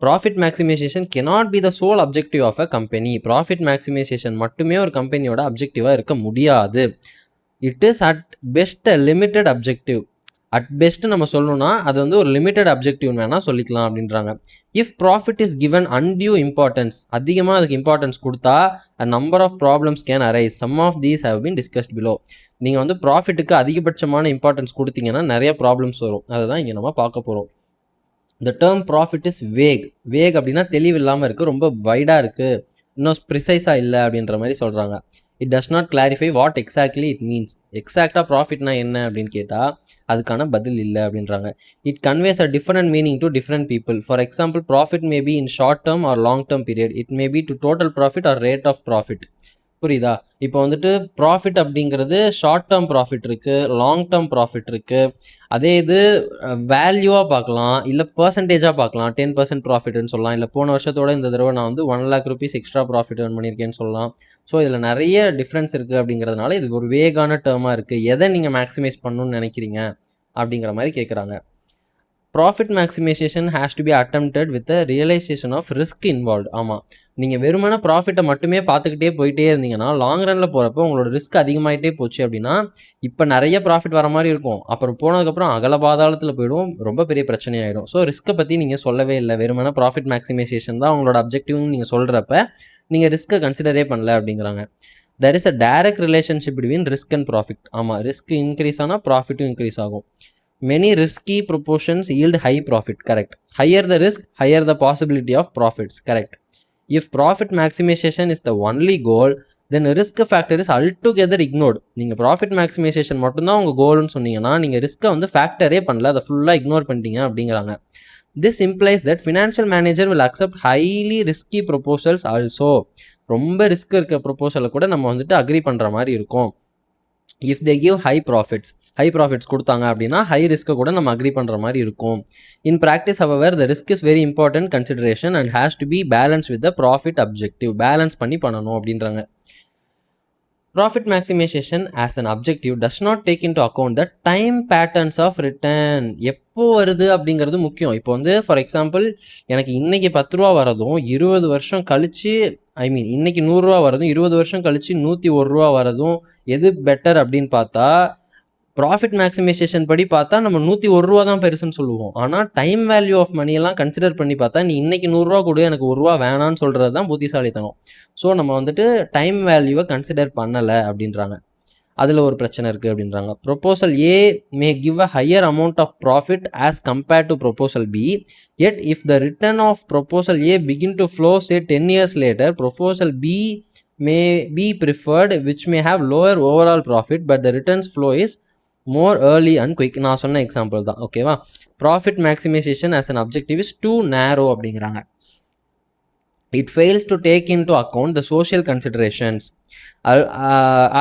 profit maximisation cannot be the sole objective of a company. Profit maximisation மட்டுமே ஒரு கம்பெனியோட அப்ஜெக்டிவாக இருக்க முடியாது. It is at best a limited objective. At best நம்ம சொல்லணும்னா அது வந்து ஒரு லிமிட்டட் அப்ஜெக்டிவ்னு வேணால் சொல்லிக்கலாம் அப்படின்றாங்க. If profit is given undue importance, அதிகமாக அதுக்கு இம்பார்ட்டன்ஸ் கொடுத்தா a number of problems can arise. Some of these have been discussed below. நீங்கள் வந்து ப்ராஃபிட்டுக்கு அதிகபட்சமான இம்பார்ட்டன்ஸ் கொடுத்தீங்கன்னா நிறைய ப்ராப்ளம்ஸ் வரும். அதை தான் இங்கே நம்ம பார்க்க போகிறோம். The term profit is wake அப்படின்னா தெளிவு இல்லாமல் இருக்குது, ரொம்ப வைடாக இருக்குது, இன்னும் ப்ரிசைஸாக இல்லை அப்படின்ற மாதிரி சொல்கிறாங்க. It does not clarify what exactly it means. எக்ஸாக்டாக ப்ராஃபிட்னா என்ன அப்படின்னு கேட்டால் அதுக்கான பதில் இல்லை அப்படின்றாங்க. It conveys a different meaning to different people. For example, profit may be in short term or long term period. It may be to total profit or rate of profit. புரியுதா? இப்போ வந்துட்டு ப்ராஃபிட் அப்படிங்கிறது short term profit இருக்குது, long term profit இருக்குது. அதே இது வேல்யூவாக பார்க்கலாம், இல்லை பர்சன்டேஜாக பார்க்கலாம். 10% ப்ராஃபிட்னு சொல்லலாம், இல்லை போன வருஷத்தோட இந்த தடவை நான் வந்து 1,00,000 rupees எக்ஸ்ட்ரா ப்ராஃபிட் earn பண்ணியிருக்கேன்னு சொல்லலாம். ஸோ இதில் நிறைய டிஃப்ரென்ஸ் இருக்குது அப்படிங்கிறதுனால இது ஒரு வேகான டேர்மாக இருக்குது. எதை நீங்கள் மேக்ஸிமைஸ் பண்ணணும்னு நினைக்கிறீங்க அப்படிங்கிற மாதிரி கேட்குறாங்க. Profit maximisation has to be attempted with a realisation of risk involve. ஆமாம், நீங்கள் வெறுமன ப்ராஃபிட்டை மட்டுமே பார்த்துக்கிட்டே போயிட்டே இருந்தீங்கன்னா லாங் ரனில் போகிறப்போ உங்களோட ரிஸ்க் அதிகமாகிட்டே போச்சு அப்படின்னா இப்போ நிறைய ப்ராஃபிட் வர மாதிரி இருக்கும், அப்புறம் போனதுக்கப்புறம் அகல பாதாளத்தில் போயிடும், ரொம்ப பெரிய பிரச்சனையாயிடும். ஸோ ரிஸ்க்கை பற்றி நீங்கள் சொல்லவே இல்லை, வெறுமன ப்ராஃபிட் மேக்ஸிமைசேஷன் தான் உங்களோட அப்ஜெக்டிவ்னு நீங்கள் சொல்கிறப்ப நீங்கள் ரிஸ்க்கை கன்சிடரே பண்ணல அப்படிங்கிறாங்க. There is a direct relationship between risk and profit. ஆமாம், ரிஸ்க் இன்க்ரீஸ் ஆனால் ப்ராஃபிட்டும் இன்க்ரீஸ் ஆகும். Many risky proportions yield high profit. Correct. Higher the risk, higher the possibility of profits. Correct. If profit maximization is the only goal, then risk factor is altogether ignored. நீங்கள் profit maximisation மட்டும்தான் உங்கள் கோல்னு சொன்னீங்கன்னா நீங்கள் ரிஸ்க்கை வந்து ஃபேக்டரே பண்ணல, அதை ஃபுல்லாக ignore பண்ணிட்டீங்க அப்படிங்கிறாங்க. This implies that financial manager will accept highly risky proposals also. ரொம்ப ரிஸ்க் இருக்க ப்ரொபோசலை கூட நம்ம வந்துட்டு அக்ரி பண்ணுற மாதிரி இருக்கும். If they give high profits கொடுத்தாங்க அப்படின்னா ஹை ரிஸ்க்கை கூட நம்ம அக்ரி பண்ணுற மாதிரி இருக்கும். In practice however the risk is very important consideration and has to be balance with the profit objective. Balance பண்ணி பண்ணணும் அப்படின்றாங்க. Profit maximisation as an objective does not take into account the time patterns of return. எப்போ வருது அப்படிங்கிறது முக்கியம். இப்போ வந்து for example எனக்கு இன்றைக்கி 10 ரூபா வரதும் 20 வருஷம் கழித்து, இன்னைக்கு 100 ரூபா வரதும் 20 வருஷம் கழிச்சு 101 ரூபா வரதும் எது பெட்டர் அப்படின்னு பார்த்தா ப்ராஃபிட் மேக்ஸிமைசேஷன் படி பார்த்தா நம்ம 101 ரூபா தான் பெருசுன்னு சொல்லுவோம். ஆனால் டைம் வேல்யூ ஆஃப் மணியெல்லாம் கன்சிடர் பண்ணி பார்த்தா நீ இன்னைக்கு 100 ரூபா கொடு, எனக்கு 1 ரூபா வேணான்னு சொல்கிறது தான் புத்திசாலித்தனம். ஸோ நம்ம வந்துட்டு டைம் வேல்யூவை கன்சிடர் பண்ணலை அப்படின்றாங்க. அதில் ஒரு பிரச்சனை இருக்குது அப்படின்றாங்க. Proposal A may give a higher amount of profit as compared to proposal B. Yet, if the return of proposal A begin to flow, say 10 years later, proposal B may be preferred, which may have lower overall profit, but the returns flow is more early and quick. நான் சொன்ன example தான், ஓகேவா? Profit maximisation as an objective is too narrow அப்படிங்கிறாங்க. It fails to take into account the social considerations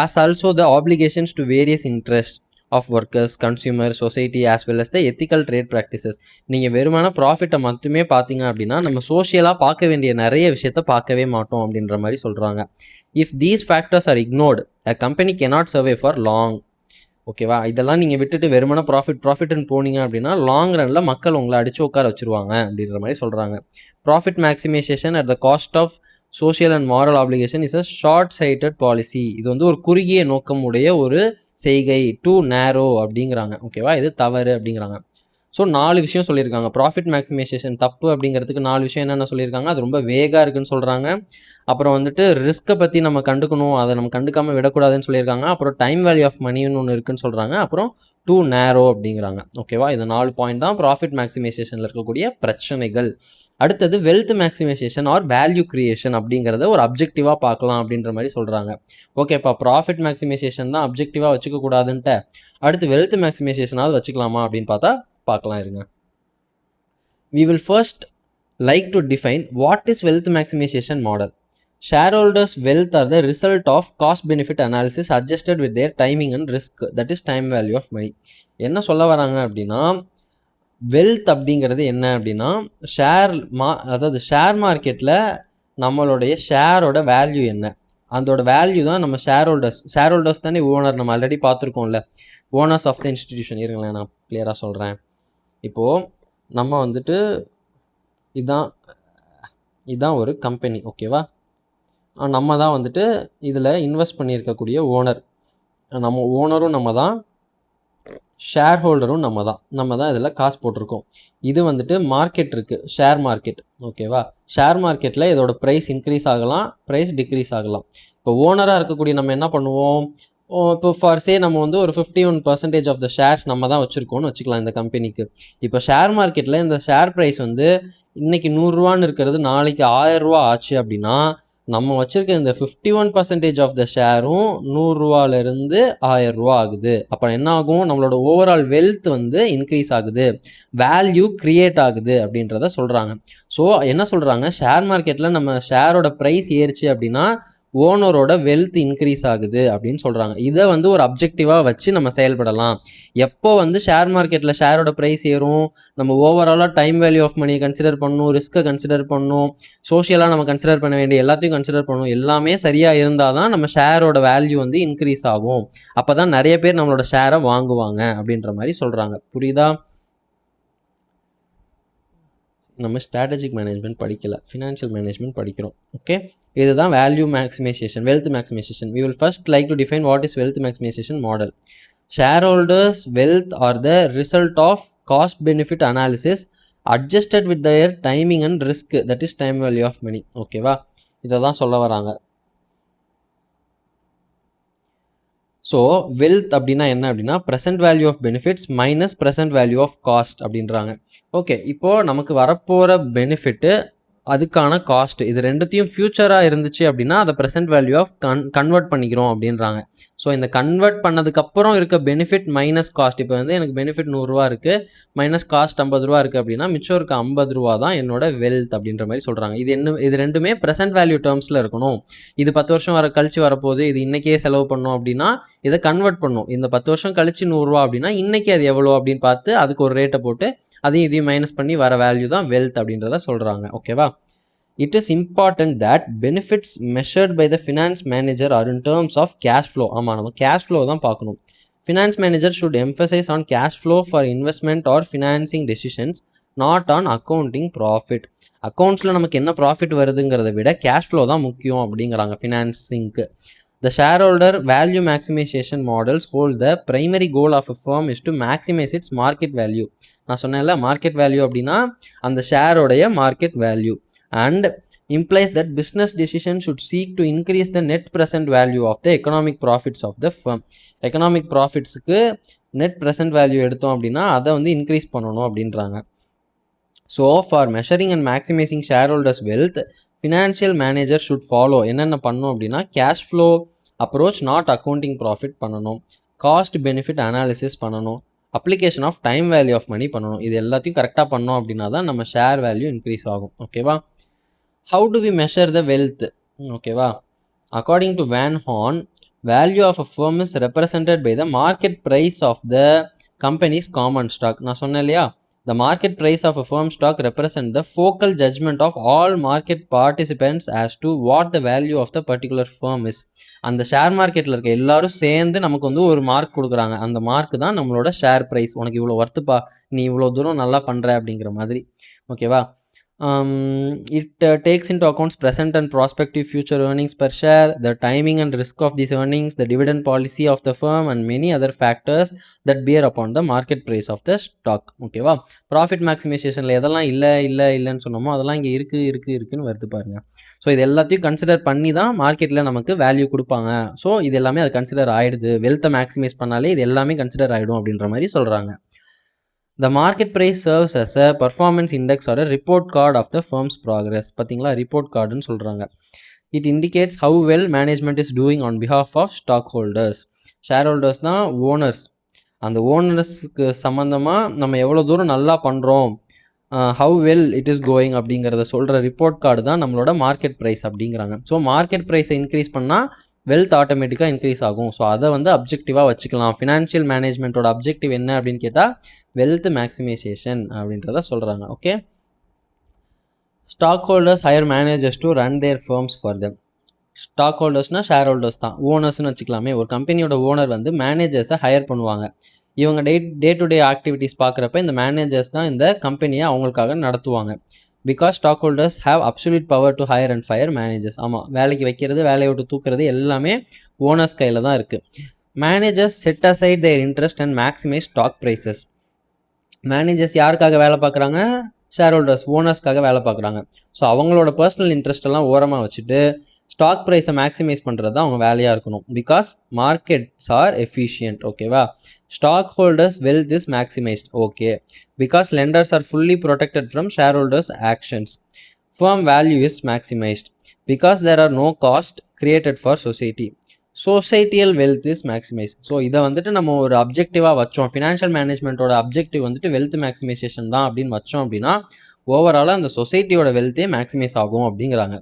as also the obligations to various interests of workers, consumer, society as well as the ethical trade practices. நீங்கள் வெறுமான ப்ராஃபிட்டை மட்டுமே பார்த்தீங்க அப்படின்னா நம்ம சோஷியலாக பார்க்க வேண்டிய நிறைய விஷயத்த பார்க்கவே மாட்டோம் அப்படின்ற மாதிரி சொல்கிறாங்க. If these factors R ignored, a company cannot survive for long. ஓகேவா? இதெல்லாம் நீங்கள் விட்டுட்டு வெறுமான ப்ராஃபிட்னு போனீங்க அப்படின்னா லாங் ரனில் மக்கள் உங்களை அடித்து உட்கார வச்சுருவாங்க அப்படின்ற மாதிரி சொல்கிறாங்க. Profit maximisation at the cost of social and moral application is a short sighted policy. இது வந்து ஒரு குறுகிய நோக்கம் உடைய ஒரு செய்கை, டூ நேரோ அப்படிங்கிறாங்க. ஓகேவா? இது தவறு அப்படிங்கிறாங்க. ஸோ 4 விஷயம் சொல்லியிருக்காங்க. ப்ராஃபிட் மேக்ஸிமைசேஷன் தப்பு அப்படிங்கிறதுக்கு 4 விஷயம் என்னென்ன சொல்லியிருக்காங்க. அது ரொம்ப வேகாக இருக்குன்னு சொல்கிறாங்க. அப்புறம் வந்துட்டு ரிஸ்க்கை பற்றி நம்ம கண்டுக்கணும், அதை நம்ம கண்டுக்காமல் விடக்கூடாதுன்னு சொல்லியிருக்காங்க. அப்புறம் டைம் வேல்யூ ஆஃப் மணின்னு ஒன்று இருக்குன்னு சொல்கிறாங்க. அப்புறம் டூ நேரோ அப்படிங்கிறாங்க. ஓகேவா? இந்த 4 பாயிண்ட் தான் ப்ராஃபிட் மேக்ஸிமைசேஷனில் இருக்கக்கூடிய பிரச்சனைகள். அடுத்தது wealth maximisation or value creation அப்படிங்கிறத ஒரு அப்ஜெக்டிவாக பார்க்கலாம் அப்படின்ற மாதிரி சொல்கிறாங்க. ஓகேப்பா, ப்ராஃபிட் மேக்ஸிமைசேஷன் தான் அப்ஜெக்டிவாக வச்சுக்க கூடாதுன்ட்டு அடுத்து வெல்த் மேக்ஸிமைசேஷனாவது வச்சுக்கலாமா அப்படின்னு பார்த்தா பார்க்கலாம் இருங்க. We will first like to define what is wealth maximization model. Shareholders' wealth are the result of cost benefit analysis adjusted with their timing and risk, that is time value of money. என்ன சொல்ல வராங்க அப்படின்னா wealth அப்படிங்கிறது என்ன அப்படின்னா அதாவது share மார்க்கெட்டில் நம்மளுடைய ஷேரோட வேல்யூ என்ன, அதோட வேல்யூ தான் நம்ம ஷேர் தானே ஓனர். நம்ம ஆல்ரெடி பார்த்துருக்கோம்ல, ஓனர்ஸ் ஆஃப் த இன்ஸ்டிடியூஷன். இருங்களேன், நான் கிளியராக சொல்கிறேன். இப்போது நம்ம வந்துட்டு இதான் ஒரு கம்பெனி, ஓகேவா? நம்ம தான் வந்துட்டு இதில் இன்வெஸ்ட் பண்ணியிருக்கக்கூடிய ஓனர். நம்ம ஓனரும் நம்ம தான், ஷேர் ஹோல்டரும் நம்ம தான் இதில் காசு போட்டிருக்கோம். இது வந்துட்டு மார்க்கெட் இருக்குது, ஷேர் மார்க்கெட், ஓகேவா? ஷேர் மார்க்கெட்டில் இதோட ப்ரைஸ் இன்க்ரீஸ் ஆகலாம், ப்ரைஸ் டிக்ரீஸ் ஆகலாம். இப்போ ஓனராக இருக்கக்கூடிய நம்ம என்ன பண்ணுவோம், இப்போ ஃபார் சே நம்ம வந்து ஒரு 51% ஆஃப் த ஷேர்ஸ் நம்ம தான் வச்சுருக்கோம்னு வச்சுக்கலாம் இந்த கம்பெனிக்கு. இப்போ ஷேர் மார்க்கெட்டில் இந்த ஷேர் ப்ரைஸ் வந்து இன்னைக்கு 100 இருக்கிறது நாளைக்கு 1000 ஆச்சு அப்படின்னா நம்ம வச்சிருக்க இந்த 51% ஆஃப் த ஷேரும் 100 1000 ஆகுது. அப்போ என்ன ஆகும், நம்மளோட ஓவரால் வெல்த் வந்து இன்க்ரீஸ் ஆகுது, வேல்யூ கிரியேட் ஆகுது அப்படின்றத சொல்கிறாங்க. ஸோ என்ன சொல்கிறாங்க, ஷேர் மார்க்கெட்டில் நம்ம ஷேரோட ப்ரைஸ் ஏறிச்சு அப்படின்னா ஓனரோட வெல்த் இன்க்ரீஸ் ஆகுது அப்படின்னு சொல்கிறாங்க. இதை வந்து ஒரு அப்ஜெக்டிவாக வச்சு நம்ம செயல்படலாம். எப்போ வந்து ஷேர் மார்க்கெட்டில் ஷேரோட ப்ரைஸ் ஏறும், நம்ம ஓவராலாக டைம் வேல்யூ ஆஃப் மணியை கன்சிடர் பண்ணணும், ரிஸ்க்கை கன்சிடர் பண்ணணும், சோஷியலாக நம்ம கன்சிடர் பண்ண வேண்டிய எல்லாத்தையும் கன்சிடர் பண்ணணும். எல்லாமே சரியாக இருந்தால் தான் நம்ம ஷேரோட வேல்யூ வந்து இன்க்ரீஸ் ஆகும். அப்போ தான் நிறைய பேர் நம்மளோட ஷேரை வாங்குவாங்க அப்படின்ற மாதிரி சொல்கிறாங்க. புரியுதா? நம்ம ஸ்ட்ராட்டஜிக் மேனேஜ்மெண்ட் படிக்கல, ஃபினான்ஷியல் மேனேஜ்மெண்ட் படிக்கிறோம். ஓகே, இதுதான் value maximisation, wealth maximisation. We will first like to define what is wealth maximization model. Shareholders' wealth are the result of cost benefit analysis adjusted with their timing and risk, that is time value of money. ஓகேவா, இதை தான் சொல்ல வராங்க. So wealth அப்படின்னா என்ன அப்படின்னா present value of benefits minus present value of cost அப்படின்றாங்க. Okay, இப்போது நமக்கு வரப்போகிற பெனிஃபிட்டு அதுக்கான காஸ்ட் இது ரெண்டுத்தையும் ஃபியூச்சராக இருந்துச்சு அப்படின்னா அதை ப்ரெசென்ட் வேல்யூ ஆஃப் கன்வெர்ட் பண்ணிக்கிறோம் அப்படின்றாங்க. ஸோ இந்த கன்வெர்ட் பண்ணதுக்கப்புறம் இருக்க பெனிஃபிட் மைனஸ் காஸ்ட், இப்போ வந்து எனக்கு பெனிஃபிட் 100 இருக்குது, மைனஸ் காஸ்ட் 50 ரூபா இருக்குது அப்படின்னா மிச்சம் இருக்க 50 ரூபா தான் என்னோட வெல்த் அப்படின்ற மாதிரி சொல்கிறாங்க. இது ரெண்டுமே ப்ரெசென்ட் வேல்யூ டேர்ம்ஸில் இருக்கணும். இது 10 வருஷம் கழிச்சு வரப்போகுது, இது இன்றைக்கே செலவு பண்ணோம் அப்படின்னா இதை கன்வெர்ட் பண்ணும். இந்த 10 வருஷம் கழிச்சு 100 ரூபா அப்படின்னா இன்றைக்கி அது எவ்வளோ அப்படின்னு பார்த்து அதுக்கு ஒரு ரேட்டை போட்டு அதையும் இதையும் மைனஸ் பண்ணி வர வேல்யூ தான் வெல்த் அப்படின்றத சொல்கிறாங்க. ஓகேவா? It is important that benefits measured by the finance manager are in terms of cash flow. ஆமாம், நம்ம கேஷ் ஃப்ளோ தான் பார்க்கணும். Finance manager should emphasize on cash flow for investment or financing decisions, not on accounting profit. அக்கௌண்ட்ஸில் நமக்கு என்ன profit வருதுங்கிறத விட cash flow தான் முக்கியம் அப்படிங்கிறாங்க ஃபினான்சிங்க்கு. The shareholder value maximization models hold the primary goal of a firm is to maximize its market value. நான் சொன்னேன்ல market value அப்படின்னா அந்த ஷேரோடைய market value, and implies that business decisions should seek to increase the net present value of the economic profits of the firm. Economic ப்ராஃபிட்ஸுக்கு net present value எடுத்தோம் அப்படின்னா அதை வந்து இன்க்ரீஸ் பண்ணணும் அப்படின்றாங்க. So for measuring and maximising share holders wealth, financial manager should follow என்னென்ன பண்ணணும் அப்படின்னா cash flow approach, not accounting profit பண்ணணும், காஸ்ட் பெனிஃபிட் அனாலிசிஸ் பண்ணணும், application of time value of money பண்ணணும். இது எல்லாத்தையும் கரெக்டாக பண்ணோம் அப்படின்னா தான் நம்ம ஷேர் வேல்யூ இன்க்ரீஸ் ஆகும். ஓகேவா? How do we measure the wealth? ஓகேவா? According to Van Horn, value of a firm is represented by the market price of the company's common stock. நான் சொன்னேன் இல்லையா, the market price of a firm stock represent the focal judgment of all market participants as to what the value of the particular firm is. அந்த share மார்க்கெட்டில் இருக்க எல்லாரும் சேர்ந்து நமக்கு வந்து ஒரு மார்க் கொடுக்குறாங்க. அந்த மார்க் தான் நம்மளோட ஷேர் ப்ரைஸ். உனக்கு இவ்வளோ ஒர்த்துப்பா, நீ இவ்வளோ தூரம் நல்லா பண்ணுற அப்படிங்கிற மாதிரி. ஓகேவா? It takes into account present and prospective future earnings per share, the timing and risk of these earnings, the dividend policy of the firm, and many other factors that bear upon the market price of the stock. ஓகேவா? Profit மேக்ஸிமைசேஷனில் எதெல்லாம் இல்லைன்னு சொன்னோமோ அதெல்லாம் இங்கே இருக்குன்னு வருது பாருங்க. So இது எல்லாத்தையும் கன்சிடர் பண்ணி தான் மார்க்கெட்டில் நமக்கு வேல்யூ கொடுப்பாங்க. ஸோ இது எல்லாமே அது கன்சிடர் ஆகிடுது. வெல்த்தை மேக்ஸிமைஸ் பண்ணாலே இது எல்லாமே கன்சிடர் ஆகிடும் அப்படின்ற மாதிரி சொல்கிறாங்க. The market price serves as a performance index or a report card of the firm's progress. பார்த்தீங்களா, ரிப்போர்ட் கார்டுன்னு சொல்கிறாங்க. It indicates how well management is doing on behalf of stockholders. Share holders தான் owners. அந்த ஓனர்ஸ்க்கு சம்மந்தமாக நம்ம எவ்வளோ தூரம் நல்லா பண்ணுறோம், how well it is going அப்படிங்கிறத சொல்கிற ரிப்போர்ட் கார்டு தான் நம்மளோட மார்க்கெட் ப்ரைஸ் அப்படிங்கிறாங்க. ஸோ மார்க்கெட் ப்ரைஸை இன்க்ரீஸ் பண்ணால் வெல்த் ஆட்டோமேட்டிக்காக இன்க்ரீஸ் ஆகும். ஸோ அதை வந்து அப்ஜெக்டிவாக வச்சுக்கலாம். ஃபினான்ஷியல் மேனேஜ்மெண்ட்டோட அப்ஜெக்டிவ் என்ன அப்படின்னு கேட்டால் வெல்த் மேக்ஸிமைசேஷன் அப்படின்றத சொல்கிறாங்க. Okay, stock holders hire managers to run their firms for them. Stock ஹோல்டர்ஸ்னால் ஷேர் ஹோல்டர்ஸ் தான், ஓனர்ஸ்னு வச்சுக்கலாமே. ஒரு கம்பெனியோட ஓனர் வந்து மேனேஜர்ஸை ஹையர் பண்ணுவாங்க. இவங்க டே டு டே ஆக்டிவிட்டீஸ் பார்க்குறப்ப இந்த மேனேஜர்ஸ் தான் இந்த கம்பெனியை அவங்களுக்காக நடத்துவாங்க. Because stock holders have absolute power to hire and fire managers. ஆமாம், வேலைக்கு வைக்கிறது, வேலையை விட்டு தூக்குறது எல்லாமே ஓனர்ஸ் கையில் தான் இருக்குது. Managers set aside their interest and maximise stock prices. Managers யாருக்காக வேலை பார்க்குறாங்க? ஷேர் ஹோல்டர்ஸ், ஓனர்ஸ்க்காக வேலை பார்க்குறாங்க. ஸோ அவங்களோட பர்சனல் இன்ட்ரெஸ்ட் எல்லாம் ஓரமாக வச்சுட்டு ஸ்டாக் ப்ரைஸை மேக்ஸிமைஸ் பண்ணுறது தான் அவங்க வேலையாக இருக்கணும். Because markets are efficient. ஓகேவா? Stock holders wealth is maximised. Okay. Because lenders are fully protected from share holders actions. firm value is maximized because there are no cost created for society. Societal wealth is maximized. So இதை வந்துட்டு நம்ம ஒரு அப்ஜெக்டிவாக வச்சோம், financial மேனேஜ்மெண்ட்டோட objective வந்துட்டு wealth maximisation தான் அப்படின்னு வச்சோம் அப்படின்னா ஓவராலாக அந்த சொசைட்டியோட வெல்த்தே மேக்ஸிமைஸ் ஆகும் அப்படிங்கிறாங்க.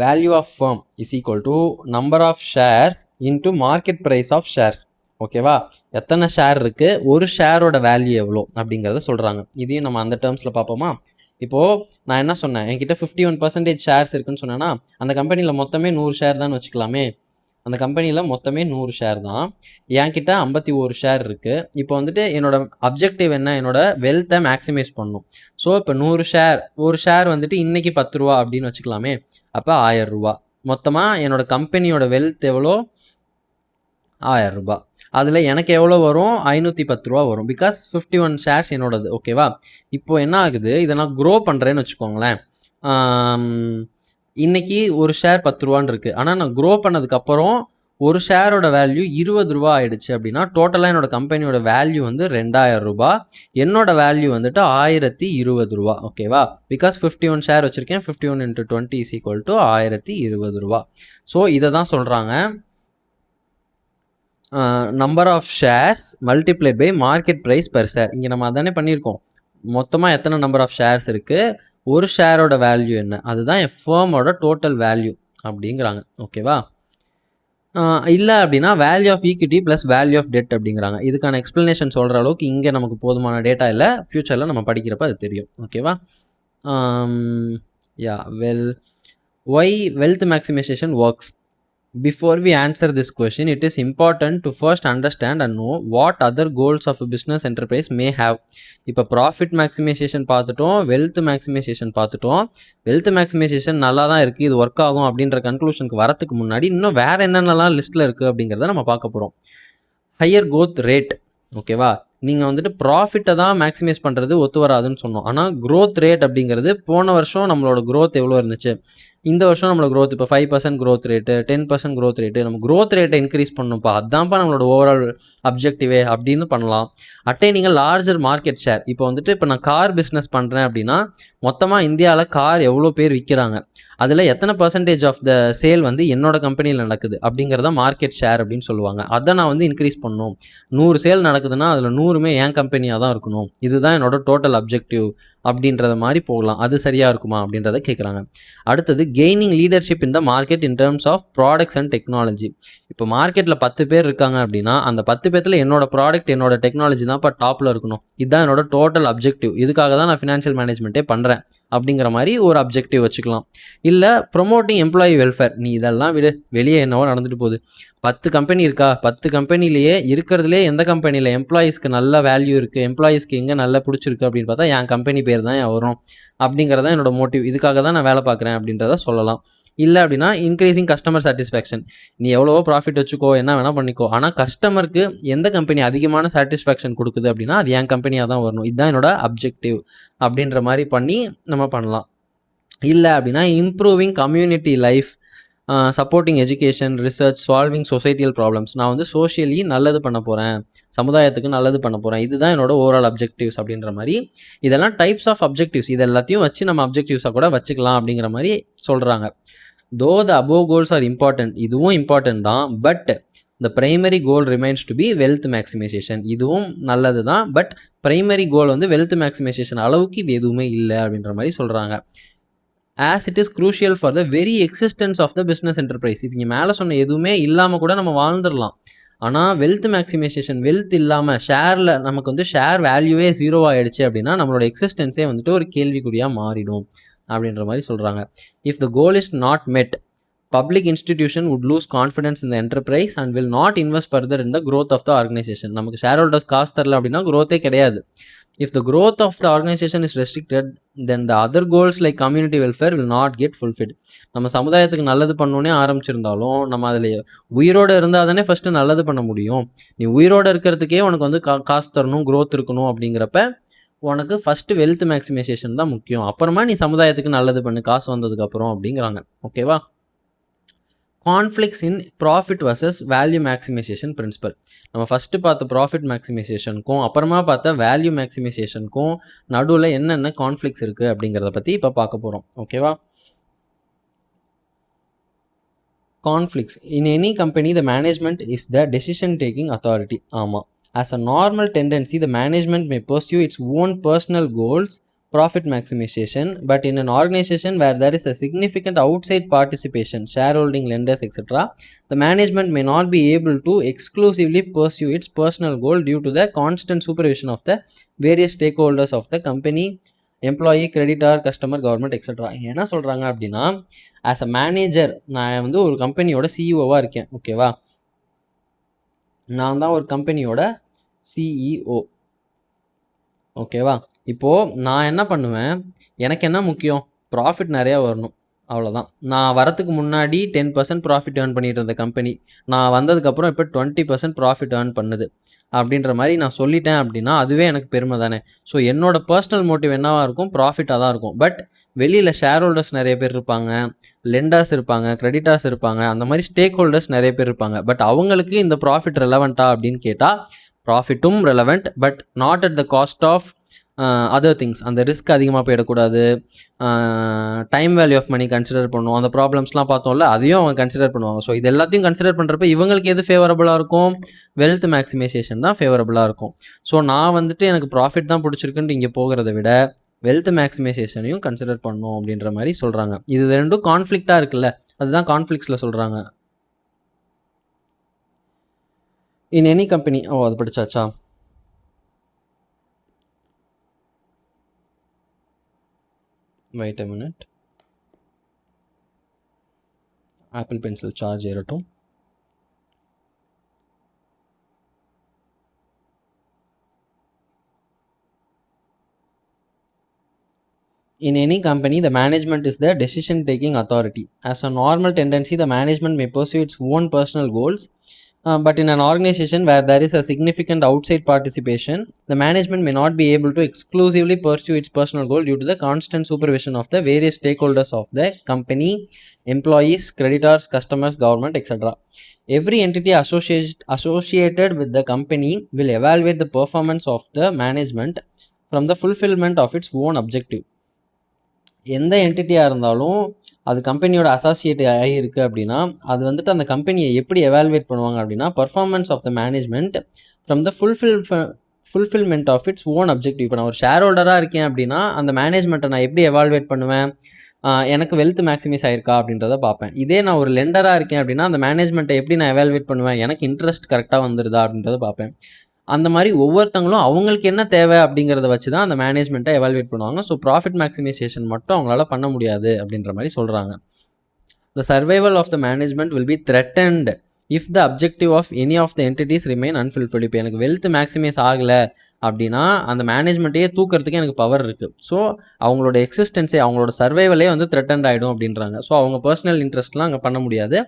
Value of firm is equal to number of shares into market price of shares. ஓகேவா? எத்தனை ஷேர் இருக்குது, ஒரு ஷேரோட வேல்யூ எவ்வளோ அப்படிங்கிறத சொல்கிறாங்க. இதையும் நம்ம அந்த டேர்ம்ஸில் பார்ப்போமா? இப்போது நான் என்ன சொன்னேன், என்கிட்ட 51% ஷேர்ஸ் இருக்குன்னு சொன்னேன்னா அந்த கம்பெனியில் மொத்தமே 100 ஷேர் தான் வச்சுக்கலாமே. அந்த கம்பெனியில் மொத்தமே 100 ஷேர் தான், என்கிட்ட 51 ஷேர் இருக்குது. இப்போ வந்துட்டு என்னோட அப்ஜெக்டிவ் என்ன, என்னோட வெல்த்தை மேக்ஸிமைஸ் பண்ணணும். ஸோ இப்போ 100 ஷேர், ஒரு ஷேர் வந்துட்டு இன்றைக்கி 10 ரூபா அப்படின்னு வச்சுக்கலாமே. அப்போ 1000 ரூபா. மொத்தமாக என்னோட கம்பெனியோட வெல்த் எவ்வளோ? 1000 ரூபா. அதில் எனக்கு எவ்வளோ வரும்? 510 ரூபா வரும். பிகாஸ் 51 ஷேர்ஸ் என்னோடது. ஓகேவா? இப்போ என்ன ஆகுது, இதை நான் க்ரோ பண்ணுறேன்னு வச்சுக்கோங்களேன். இன்றைக்கி ஒரு ஷேர் 10 ரூபான்னு இருக்குது. ஆனால் நான் க்ரோ பண்ணதுக்கப்புறம் ஒரு ஷேரோட வேல்யூ 20 ரூபா ஆயிடுச்சு அப்படின்னா டோட்டலாக என்னோட கம்பெனியோட வேல்யூ வந்து 2000 ரூபா. என்னோட வேல்யூ வந்துட்டு 1020 ரூபா. ஓகேவா? பிகாஸ் 51 ஷேர் வச்சுருக்கேன். 51 × 20 is equal to 1020 ரூபா. ஸோ இதை தான் சொல்கிறாங்க, number of shares multiplied by market price per share. இங்கே நம்ம அதானே பண்ணியிருக்கோம். மொத்தமாக எத்தனை நம்பர் ஆஃப் ஷேர்ஸ் இருக்குது, ஒரு ஷேரோட வேல்யூ என்ன, அதுதான் என் ஃபேமோட டோட்டல் வேல்யூ அப்படிங்கிறாங்க. ஓகேவா? இல்லை அப்படின்னா value of equity plus value of debt அப்படிங்கிறாங்க. இதுக்கான எக்ஸ்ப்ளனேஷன் சொல்கிற அளவுக்கு இங்கே நமக்கு போதுமான டேட்டா இல்லை. ஃப்யூச்சரில் நம்ம படிக்கிறப்ப அது தெரியும். ஓகேவா? Why wealth maximisation works. Before we answer this question, it is important to first understand and know what other goals of a business enterprise may have. இப்போ ப்ராஃபிட் மேக்ஸிமைசேஷன் பார்த்துட்டோம், வெல்த் மேக்ஸிமைசேஷன் பார்த்துட்டோம். வெல்த் மேக்ஸிமைசேஷன் நல்லா தான் இருக்குது, இது work ஆகும் அப்படின்ற கன்க்ளூஷனுக்கு வரத்துக்கு முன்னாடி இன்னும் வேறு என்னென்னலாம் லிஸ்ட்டில் இருக்குது அப்படிங்கிறத நம்ம பார்க்க போகிறோம். Higher growth rate. ஓகேவா? நீங்கள் வந்துட்டு ப்ராஃபிட்டை தான் மேக்ஸிமைஸ் பண்ணுறது ஒத்து வராதுன்னு சொன்னோம். ஆனால் growth ரேட் அப்படிங்கிறது போன வருஷம் நம்மளோட growth எவ்வளோ இருந்துச்சு, இந்த வருஷம் நம்மளோட growth இப்போ 5% growth ரேட்டு, 10% growth ரேட்டு, நம்ம growth ரேட்டை இன்க்ரீஸ் பண்ணணும்ப்பா, அதுதான்ப்பா நம்மளோட ஓவரால் அப்ஜெக்டிவே அப்படின்னு பண்ணலாம். நீங்கள் லார்ஜர் மார்க்கெட் ஷேர். இப்போ வந்துட்டு இப்போ நான் கார் பிஸ்னஸ் பண்ணுறேன் அப்படின்னா மொத்தமாக இந்தியாவில் கார் எவ்வளோ பேர் விற்கிறாங்க, அதில் எத்தனை பர்சன்டேஜ் ஆஃப் த சேல் வந்து என்னோட கம்பெனியில் நடக்குது அப்படிங்கிறத மார்க்கெட் ஷேர் அப்படின்னு சொல்லுவாங்க. அதை நான் வந்து இன்க்ரீஸ் பண்ணணும். 100 சேல் நடக்குதுன்னா அதில் 100மே என் கம்பெனியாக தான் இருக்கணும், இதுதான் என்னோட டோட்டல் அப்ஜெக்டிவ் அப்படின்றத மாதிரி போகலாம். அது சரியாக இருக்குமா அப்படின்றத கேட்குறாங்க. அடுத்தது gaining leadership in the market in terms of products and technology. இப்போ மார்க்கெட்டில் 10 பேர் இருக்காங்க அப்படின்னா அந்த 10 பேர்த்தில் என்னோட ப்ராடக்ட் என்னோட டெக்னாலஜி தான் இப்போ டாப்பில் இருக்கணும். இதுதான் என்னோட டோட்டல் அப்ஜெக்டிவ். இதுக்காக தான் நான் ஃபினான்ஷியல் மேனேஜ்மெண்ட்டே பண்ணுறேன் அப்படிங்கிற மாதிரி ஒரு அப்ஜெக்டிவ் வச்சுக்கலாம். இல்லை ப்ரொமோட்டிங் எம்ப்ளாயி வெல்ஃபேர். நீ இதெல்லாம் விடு, வெளியே என்னவோ நடந்துட்டு போகுது. 10 கம்பெனி இருக்கா, 10 கம்பெனிலேயே இருக்கிறதுலே எந்த கம்பெனியில் எம்ப்ளாயீஸ்க்கு நல்ல வேல்யூ இருக்குது, எம்ப்ளாயீஸ்க்கு எங்கே நல்லா பிடிச்சிருக்கு அப்படின்னு பார்த்தா என் கம்பெனி பேர் தான் வரும் அப்படிங்கிறத என்னோட மோட்டிவ். இதுக்காக தான் நான் வேலை பார்க்குறேன் அப்படின்றத சொல்லலாம். இல்லை அப்படின்னா இன்க்ரீஸிங் கஸ்டமர் சாட்டிஸ்ஃபேக்ஷன். நீ எவ்வளவோ ப்ராஃபிட் வச்சுக்கோ, என்ன வேணால் பண்ணிக்கோ, ஆனால் கஸ்டமருக்கு எந்த கம்பெனி அதிகமான சாட்டிஸ்ஃபேக்ஷன் கொடுக்குது அப்படின்னா அது என் கம்பெனியாக தான் வரணும், இதுதான் என்னோட அப்ஜெக்டிவ் அப்படின்ற மாதிரி பண்ணி நம்ம பண்ணலாம். இல்லை அப்படின்னா improving community life, supporting education, research, solving societal problems. நான் வந்து சோஷியலி நல்லது பண்ண போகிறேன், சமுதாயத்துக்கு நல்லது பண்ண போகிறேன், இதுதான் என்னோட ஓவரால் அப்ஜெக்டிவ்ஸ் அப்படின்ற மாதிரி. இதெல்லாம் டைப்ஸ் ஆஃப் அப்ஜெக்டிவ்ஸ். இது எல்லாத்தையும் வச்சு நம்ம அப்ஜெக்டிவ்ஸாக கூட வச்சுக்கலாம் அப்படிங்கிற மாதிரி சொல்கிறாங்க. Though the above goals are important, இதுவும் இம்பார்ட்டன்ட் தான், but the primary goal remains to be wealth maximisation. இதுவும் நல்லது தான், பட் பிரைமரி கோல் வந்து வெல்த் மேக்ஸிமைசேஷன் அளவுக்கு இது எதுவுமே இல்லை அப்படின்ற மாதிரி சொல்கிறாங்க. As it is crucial for the very existence of the business enterprise. இப்போ இங்கே மேலே சொன்ன எதுவுமே இல்லாமல் கூட நம்ம வாழ்ந்துடலாம். ஆனால் வெல்த் மேக்ஸிமைசேஷன், வெல்த் இல்லாமல் ஷேரில் நமக்கு வந்து ஷேர் வேல்யூவே 0 ஆகிடுச்சு அப்படின்னா நம்மளோட எக்ஸிஸ்டன்ஸே வந்துட்டு ஒரு கேள்விக்குறியாக மாறிடும் அப்படின்ற மாதிரி சொல்கிறாங்க. If the goal is not மெட், public institution would lose confidence in the enterprise and will not invest further in the growth of the organization. நமக்கு ஷேர் ஹோல்டர்ஸ் காசு தரல அப்படின்னா growth கிடையாது. If the growth of the organization is restricted, then the other goals like community welfare will not get fulfilled. நம்ம சமுதாயத்துக்கு நல்லது பண்ணோன்னே ஆரம்பிச்சிருந்தாலும் நம்ம அதில் உயிரோடு இருந்தால் தானே ஃபஸ்ட்டு நல்லது பண்ண முடியும். நீ உயிரோடு இருக்கிறதுக்கே உனக்கு வந்து காசு தரணும், growth இருக்கணும் அப்படிங்கிறப்ப உனக்கு ஃபஸ்ட்டு வெல்த் மேக்ஸிமைசேஷன் தான் முக்கியம், அப்புறமா நீ சமுதாயத்துக்கு நல்லது பண்ணு காசு வந்ததுக்கப்புறம் அப்படிங்கிறாங்க. ஓகேவா? Conflicts in profit versus value maximisation principle. நம்ம ஃபஸ்ட்டு பார்த்த ப்ராஃபிட் மேக்ஸிமைசேஷனுக்கும் அப்புறமா பார்த்த வேல்யூ மேக்ஸிமைசேஷனுக்கும் நடுவில் என்னென்ன கான்ஃப்ளிக்ஸ் இருக்குது அப்படிங்கிறத பற்றி இப்போ பார்க்க போகிறோம். ஓகேவா? Conflicts in any company the management is the decision taking authority. ஆமாம். As a normal tendency, the management may pursue its own personal goals, profit maximization, but in an organization where there is a significant outside participation, shareholding, lenders, etc., the management may not be able to exclusively pursue its personal goal due to the constant supervision of the various stakeholders of the company, employee, creditor, customer, government etcetera. என்ன சொல்கிறாங்க அப்படின்னா, as a manager நான் வந்து ஒரு கம்பெனியோட சிஇஓவாக இருக்கேன். ஓகேவா? நான் தான் ஒரு கம்பெனியோட சிஇஓ. ஓகேவா? இப்போது நான் என்ன பண்ணுவேன், எனக்கு என்ன முக்கியம், ப்ராஃபிட் நிறையா வரணும், அவ்வளோதான். நான் வரத்துக்கு முன்னாடி 10% ப்ராஃபிட் ஏர்ன் பண்ணிட்டு இருந்த கம்பெனி நான் வந்ததுக்கப்புறம் இப்போ 20% ப்ராஃபிட் ஏர்ன் பண்ணுது அப்படின்ற மாதிரி நான் சொல்லிட்டேன் அப்படின்னா அதுவே எனக்கு பெருமை தானே. ஸோ என்னோட பர்சனல் மோட்டிவ் என்னவாக இருக்கும், ப்ராஃபிட்டாக தான் இருக்கும். பட் வெளியில் ஷேர் ஹோல்டர்ஸ் நிறைய பேர் இருப்பாங்க, லெண்டர்ஸ் இருப்பாங்க, கிரெடிட்டார்ஸ் இருப்பாங்க, அந்த மாதிரி ஸ்டேக் ஹோல்டர்ஸ் நிறைய பேர் இருப்பாங்க. பட் அவங்களுக்கு இந்த ப்ராஃபிட் ரெலவெண்ட்டா அப்படின்னு கேட்டால் ப்ராஃபிட்டும் relevant, but not at the cost of other things. அந்த ரிஸ்க் அதிகமாக போயிடக்கூடாது, time value of money consider பண்ணுவோம், அந்த ப்ராப்ளம்ஸ்லாம் பார்த்தோம்ல அதையும் அவங்க கன்சிடர் பண்ணுவாங்க. ஸோ இது எல்லாத்தையும் கன்சிடர் பண்ணுறப்ப இவங்களுக்கு எது ஃபேவரபுளாக இருக்கும், வெல்த் மேக்ஸிமைசேஷன் தான் ஃபேவரபுளாக இருக்கும். ஸோ நான் வந்துட்டு எனக்கு ப்ராஃபிட் தான் பிடிச்சிருக்குன்ட்டு இங்கே போகிறத விட வெல்த் மேக்ஸிமைசேஷனையும் கன்சிடர் பண்ணணும் அப்படின்ற மாதிரி சொல்கிறாங்க. இது ரெண்டும் கான்ஃப்ளிக்டாக இருக்குல்ல, அதுதான் கான்ஃப்ளிக்ஸில் சொல்கிறாங்க. இன் எனி கம்பெனி, அது படிச்சாச்சா? Wait a minute, Apple pencil charge ஏறட்டும். In any company, the management is the decision-taking authority. As a normal tendency, the management may pursue its own personal goals, but in an organization where there is a significant outside participation, the management may not be able to exclusively pursue its personal goal due to the constant supervision of the various stakeholders of the company, employees, creditors, customers, government, etc. Every entity associated with the company will evaluate the performance of the management from the fulfillment of its own objective. எந்த என்டிட்டியாக இருந்தாலும் அது கம்பெனியோட associate ஆகியிருக்கு அப்படின்னா அது வந்துட்டு அந்த கம்பெனியை எப்படி எவாலுவேட் பண்ணுவாங்க அப்படின்னா performance of the management from the fulfilment of its own objective. இப்போ நான் ஒரு ஷேர் ஹோல்டராக இருக்கேன் அப்படின்னா அந்த மேனேஜ்மெண்ட்டை நான் எப்படி எவாலுவேட் பண்ணுவேன், எனக்கு வெல்த் மேக்ஸிமைஸ் ஆயிருக்கா அப்படின்றத பார்ப்பேன். இதே நான் ஒரு லெண்டராக இருக்கேன் அப்படின்னா அந்த மேனேஜ்மெண்ட்டை எப்படி நான் எவாலுவேட் பண்ணுவேன், எனக்கு இன்ட்ரெஸ்ட் கரெக்டாக வந்துடுதா அப்படின்றத பார்ப்பேன். அந்த மாதிரி ஒவ்வொருத்தங்களும் அவங்களுக்கு என்ன தேவை அப்படிங்கிறத வச்சு தான் அந்த மேனேஜ்மெண்ட்டை எவாலுவேட் பண்ணுவாங்க. ஸோ ப்ராஃபிட் மேக்ஸிமைசேஷன் மட்டும் அவங்களால பண்ண முடியாது அப்படின்ற மாதிரி சொல்கிறாங்க. The survival of the management will be threatened if the objective of any of the entities remain unfulfilled. இப்போ எனக்கு வெல்த் மேக்ஸிமைஸ் ஆகலை அப்படின்னா அந்த மேனேஜ்மெண்ட்டையே தூக்கிறதுக்கு எனக்கு பவர் இருக்குது. ஸோ அவங்களோட எக்ஸிஸ்டன்ஸே அவங்களோட சர்வைவலே வந்து த்ரெட்டன்ட் ஆகிடும் அப்படின்றாங்க. ஸோ அவங்க பர்சனல் இன்ட்ரெஸ்ட்லாம் அங்கே பண்ண முடியாது.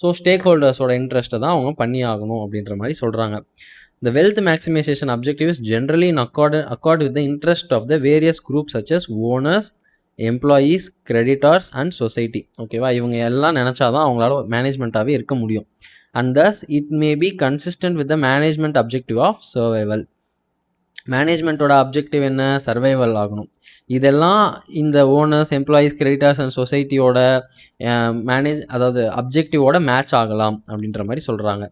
ஸோ ஸ்டேக் ஹோல்டர்ஸோட இன்ட்ரெஸ்ட்டை தான் அவங்க பண்ணி ஆகணும் அப்படின்ற மாதிரி சொல்கிறாங்க. The wealth maximization objective is generally in accord with the interest of the various groups such as owners, employees, creditors and society. ஓகேவா? இவங்க எல்லாம் நினச்சாதான் அவங்களால மேனேஜ்மெண்ட்டாகவே இருக்க முடியும். And thus it may be consistent with the management objective of survival. மேனேஜ்மெண்ட்டோட objective என்ன, survival ஆகணும். இதெல்லாம் இந்த ஓனர்ஸ், எம்ப்ளாயீஸ், கிரெடிட்டர்ஸ் அண்ட் சொசைட்டியோட அதாவது அப்ஜெக்டிவோட மேட்ச் ஆகலாம் அப்படின்ற மாதிரி சொல்கிறாங்க.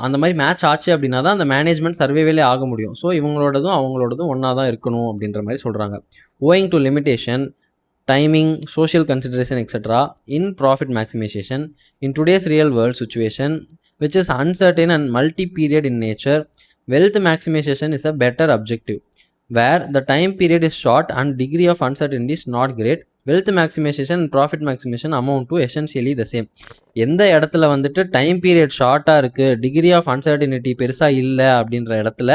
அந்த மாதிரி மேட்ச் ஆச்சு அப்படின்னா தான் அந்த மேனேஜ்மெண்ட் சர்வைவலே ஆக முடியும். ஸோ இவங்களோடதும் அவங்களோடதும் ஒன்றா தான் இருக்கணும் அப்படின்ற மாதிரி சொல்கிறாங்க. Owing to limitation, timing, social consideration, etc. in profit maximization in today's real world situation, which is uncertain and multi-period in nature, wealth maximization is a better objective. Where the time period is short and degree of uncertainty is not great, wealth maximization and profit maximization amount to essentially the same. எந்த இடத்துல வந்துட்டு time period ஷார்ட்டாக இருக்குது, degree of uncertainty பெருசாக இல்லை அப்படின்ற இடத்துல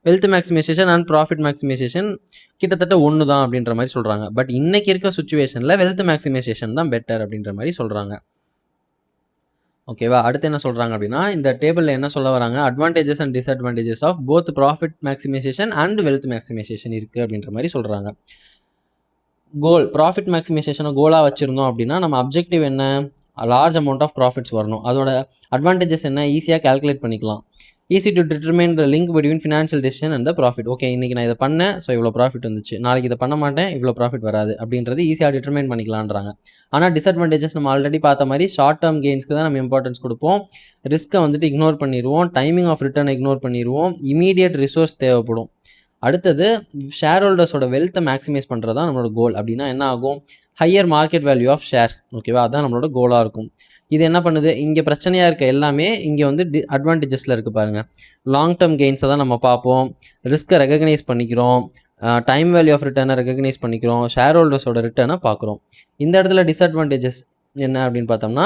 wealth maximisation and profit maximisation கிட்டத்தட்ட ஒன்று தான் அப்படின்ற மாதிரி சொல்கிறாங்க. பட் இன்றைக்கி இருக்க சுச்சுவேஷனில் வெல்த் மேக்ஸிமைசேஷன் தான் பெட்டர் அப்படின்ற மாதிரி சொல்கிறாங்க. ஓகேவா? அடுத்து என்ன சொல்றாங்க அப்படின்னா, இந்த டேபிள்ல என்ன சொல்ல வராங்க, advantages and disadvantages of both profit maximisation and wealth maximisation இருக்கு அப்படின்ற மாதிரி சொல்றாங்க. ப்ராஃபிட் மேக்ஸிமைசேஷனை கோலாக வச்சுருந்தோம் அப்படின்னா நம்ம அப்ஜெக்டிவ் என்ன, லார்ஜ் அமௌண்ட் ஆஃப் ப்ராஃபிட்ஸ் வரணும். அதோட அட்வான்டேஜஸ் என்ன, ஈஸியாக கேல்குலேட் பண்ணிக்கலாம். Easy to determine the link between financial decision and the profit. Okay, இன்றைக்கி நான் இதை பண்ணேன், ஸோ இவ்வளோ ப்ராஃபிட் வந்துச்சு, நாளைக்கு இதை பண்ண மாட்டேன், இவ்வளோ ப்ராஃபிட் வராது அப்படின்றது ஈஸியாக டிட்டர்மைன் பண்ணிக்கலான்றாங்க. ஆனால் டிஸ்அட்வான்டேஜஸ் நம்ம ஆல்ரெடி பார்த்த மாதிரி ஷார்ட் டேர்ம் கெயின்ஸ்க்கு தான் நம்ம இம்பார்ட்டன்ஸ் கொடுப்போம், ரிஸ்க்கை வந்துட்டு இக்னோர் பண்ணிடுவோம், டைமிங் ஆஃப் ரிட்டர்னை இக்னோர் பண்ணிடுவோம், இமீடியட் ரிசோர்ஸ் தேவைப்படும். அடுத்தது ஷேர் ஹோல்டர்ஸோட வெல்த்தை மேக்ஸிமைஸ் பண்ணுறது தான் நம்மளோட கோல். அப்படின்னா என்ன ஆகும், higher market value of shares. ஓகேவா, அதுதான் நம்மளோட கோலாக இருக்கும். இது என்ன பண்ணுது, இங்கே பிரச்சனையாக இருக்க எல்லாமே இங்கே வந்து அட்வான்டேஜஸில் இருக்குது பாருங்கள். லாங் டேர்ம் கெயின்ஸை தான் நம்ம பார்ப்போம், ரிஸ்க்கை ரெகக்னைஸ் பண்ணிக்கிறோம், டைம் வேல்யூ ஆஃப் ரிட்டர்னை ரெகக்னைஸ் பண்ணிக்கிறோம், ஷேர் ஹோல்டர்ஸோட ரிட்டர்னை பார்க்குறோம். இந்த இடத்துல டிஸ்அட்வான்டேஜஸ் என்ன அப்படின்னு பார்த்தோம்னா,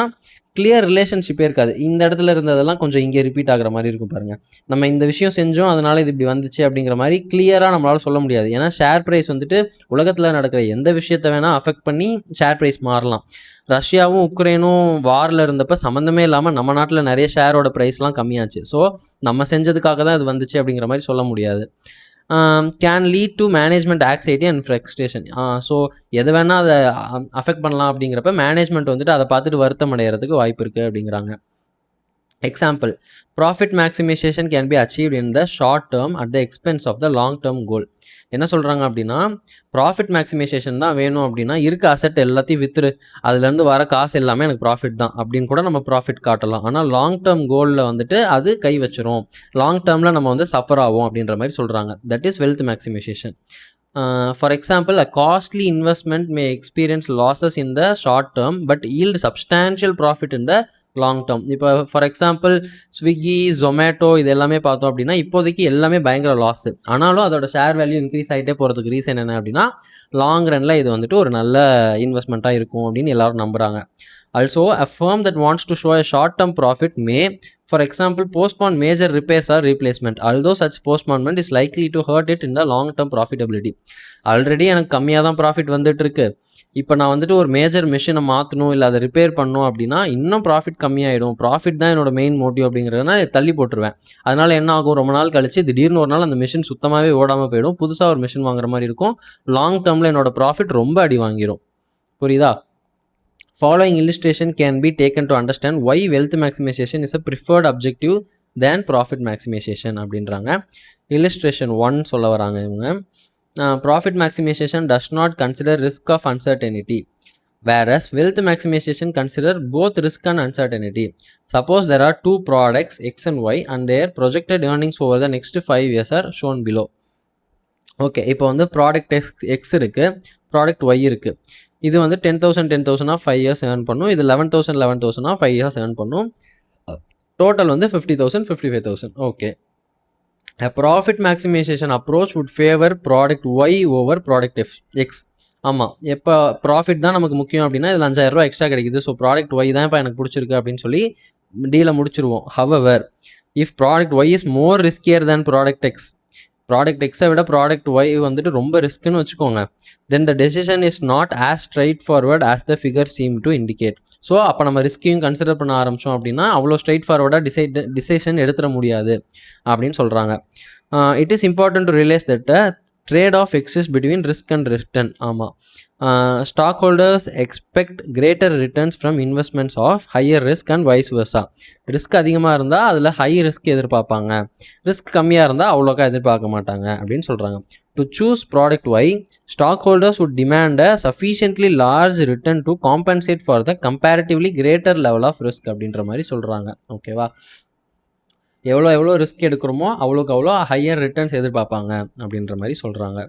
கிளியர் ரிலேஷன்ஷிப்பே இருக்காது. இந்த இடத்துல இருந்ததெல்லாம் கொஞ்சம் இங்கே ரிப்பீட் ஆகிற மாதிரி இருக்கும் பாருங்கள். நம்ம இந்த விஷயம் செஞ்சோம், அதனால இது இப்படி வந்துச்சு அப்படிங்கிற மாதிரி கிளியராக நம்மளால் சொல்ல முடியாது. ஏன்னா ஷேர் ப்ரைஸ் வந்துட்டு உலகத்தில் நடக்கிற எந்த விஷயத்தை வேணால் அஃபெக்ட் பண்ணி ஷேர் ப்ரைஸ் மாறலாம். ரஷ்யாவும் உக்ரைனும் வாரில் இருந்தப்போ சம்மந்தமே இல்லாமல் நம்ம நாட்டில் நிறைய ஷேரோட ப்ரைஸ்லாம் கம்மியாச்சு. ஸோ நம்ம செஞ்சதுக்காக தான் இது வந்துச்சு அப்படிங்கிற மாதிரி சொல்ல முடியாது. Can lead to management anxiety and frustration. So எது வேணால் அதை அஃபெக்ட் பண்ணலாம் அப்படிங்கிறப்ப மேனேஜ்மெண்ட் வந்துட்டு அதை பார்த்துட்டு வருத்தம் அடைகிறதுக்கு வாய்ப்பு இருக்குது அப்படிங்கிறாங்க. Example, profit maximisation can be achieved in the short term at the expense of the long term goal. என்ன சொல்கிறாங்க அப்படின்னா, ப்ராஃபிட் மேக்ஸிமைசேஷன் தான் வேணும் அப்படின்னா இருக்க அசெட் எல்லாத்தையும் வித்துரு, அதுலேருந்து வர காசு எல்லாமே எனக்கு ப்ராஃபிட் தான் அப்படின்னு கூட நம்ம ப்ராஃபிட் காட்டலாம். ஆனால் லாங் டேர்ம் கோலில் வந்துட்டு அது கை வச்சிரும், லாங் டேர்மில் நம்ம வந்து சஃபர் ஆகும் அப்படின்ற மாதிரி சொல்கிறாங்க. That is wealth maximisation. For example, a costly investment May experience losses in the short term but yield substantial profit in the long term. இப்போ ஃபார் எக்ஸாம்பிள் ஸ்விக்கி, ஜொமேட்டோ இது எல்லாமே பார்த்தோம் அப்படின்னா இப்போதைக்கு எல்லாமே பயங்கர லாஸு, ஆனாலும் அதோட ஷேர் வேல்யூ இன்க்ரீஸ் ஆகிட்டே போகிறதுக்கு ரீசன் என்ன அப்படின்னா லாங் ரனில் இது வந்துட்டு ஒரு நல்ல இன்வெஸ்ட்மெண்ட்டாக இருக்கும் அப்படின்னு எல்லாரும் நம்புகிறாங்க. Also a firm that wants to show a short term profit may for example postpone major repairs or replacement, although such postponement is likely to hurt it in the long term profitability. Already எனக்கு கம்மியாக தான் profit வந்துட்டு இருக்கு, இப்போ நான் வந்துட்டு ஒரு major மிஷினை மாற்றணும் இல்லை அதை ரிப்பேர் பண்ணணும் அப்படின்னா இன்னும் ப்ராஃபிட் கம்மியாயிடும், ப்ராஃபிட் தான் என்னோட மெயின் மோட்டிவ் அப்படிங்கிறதுனால தள்ளி போட்டுருவேன். அதனால் என்ன ஆகும், ரொம்ப நாள் கழிச்சு திடீர்னு ஒரு நாள் அந்த மிஷின் சுத்தமாகவே ஓடாமல் போயிடும், புதுசாக ஒரு மிஷின் வாங்குற மாதிரி இருக்கும், லாங் டேர்மில் என்னோட ப்ராஃபிட் ரொம்ப அடி வாங்கிடும். புரியுதா? Following illustration can be taken to understand why wealth maximization is a preferred objective than profit maximization அப்படின்றாங்க. illustration 1 சொல்ல வராங்க இவங்க. Profit maximization does not consider risk of uncertainty, whereas wealth maximization consider both risk and uncertainty. Suppose there are two products X and Y and their projected earnings over the next 5 years are shown below. Okay, இப்போ வந்து product X இருக்குது, product Y இருக்குது. இது வந்து 10,000 of 5 years earn பண்ணும், இது 11,000 of 5 years earn பண்ணும். Total வந்து 50,000 55,000. Okay, profit maximisation approach would favour product Y over product X. ஆமாம், எப்போ ப்ராஃபிட் தான் நமக்கு முக்கியம் அப்படின்னா இதில் 5,000 ரூபா எக்ஸ்ட்ரா கிடைக்குது, ஸோ ப்ராடக்ட் ஒய் தான் இப்போ எனக்கு பிடிச்சிருக்கு அப்படின்னு சொல்லி டீலை முடிச்சிருவோம். However, if product Y is more riskier than product X, product எக்ஸை விட ப்ராடக்ட் ஒய் வந்துட்டு ரொம்ப ரிஸ்க்குன்னு வச்சுக்கோங்க, then the decision is not as straight forward as the figure seem to indicate. So அப்போ நம்ம ரிஸ்கையும் கன்சிடர் பண்ண ஆரம்பித்தோம் அப்படின்னா அவ்வளோ ஸ்ட்ரைட் ஃபார்வர்டாக டிசிஷன் எடுத்துட முடியாது அப்படின்னு சொல்கிறாங்க. It is important to realise that trade off exist between risk and return. ஆமாம், stock holders expect greater returns from investments of higher risk and vice versa. Risk அதிகமாக இருந்தால் அதில் ஹை ரிஸ்க் எதிர்பார்ப்பாங்க, risk கம்மியாக இருந்தால் அவ்வளோக்கா எதிர்பார்க்க மாட்டாங்க அப்படின்னு சொல்கிறாங்க. To choose product Y, stock holders would demand a sufficiently large return to compensate for the comparatively greater level of risk அப்படின்ற மாதிரி சொல்கிறாங்க. ஓகேவா, எவ்வளோ ரிஸ்க் எடுக்கிறோமோ அவ்வளோக்கு அவ்வளோ ஹையர் ரிட்டர்ன்ஸ் எதிர்பார்ப்பாங்க அப்படின்ற மாதிரி சொல்கிறாங்க.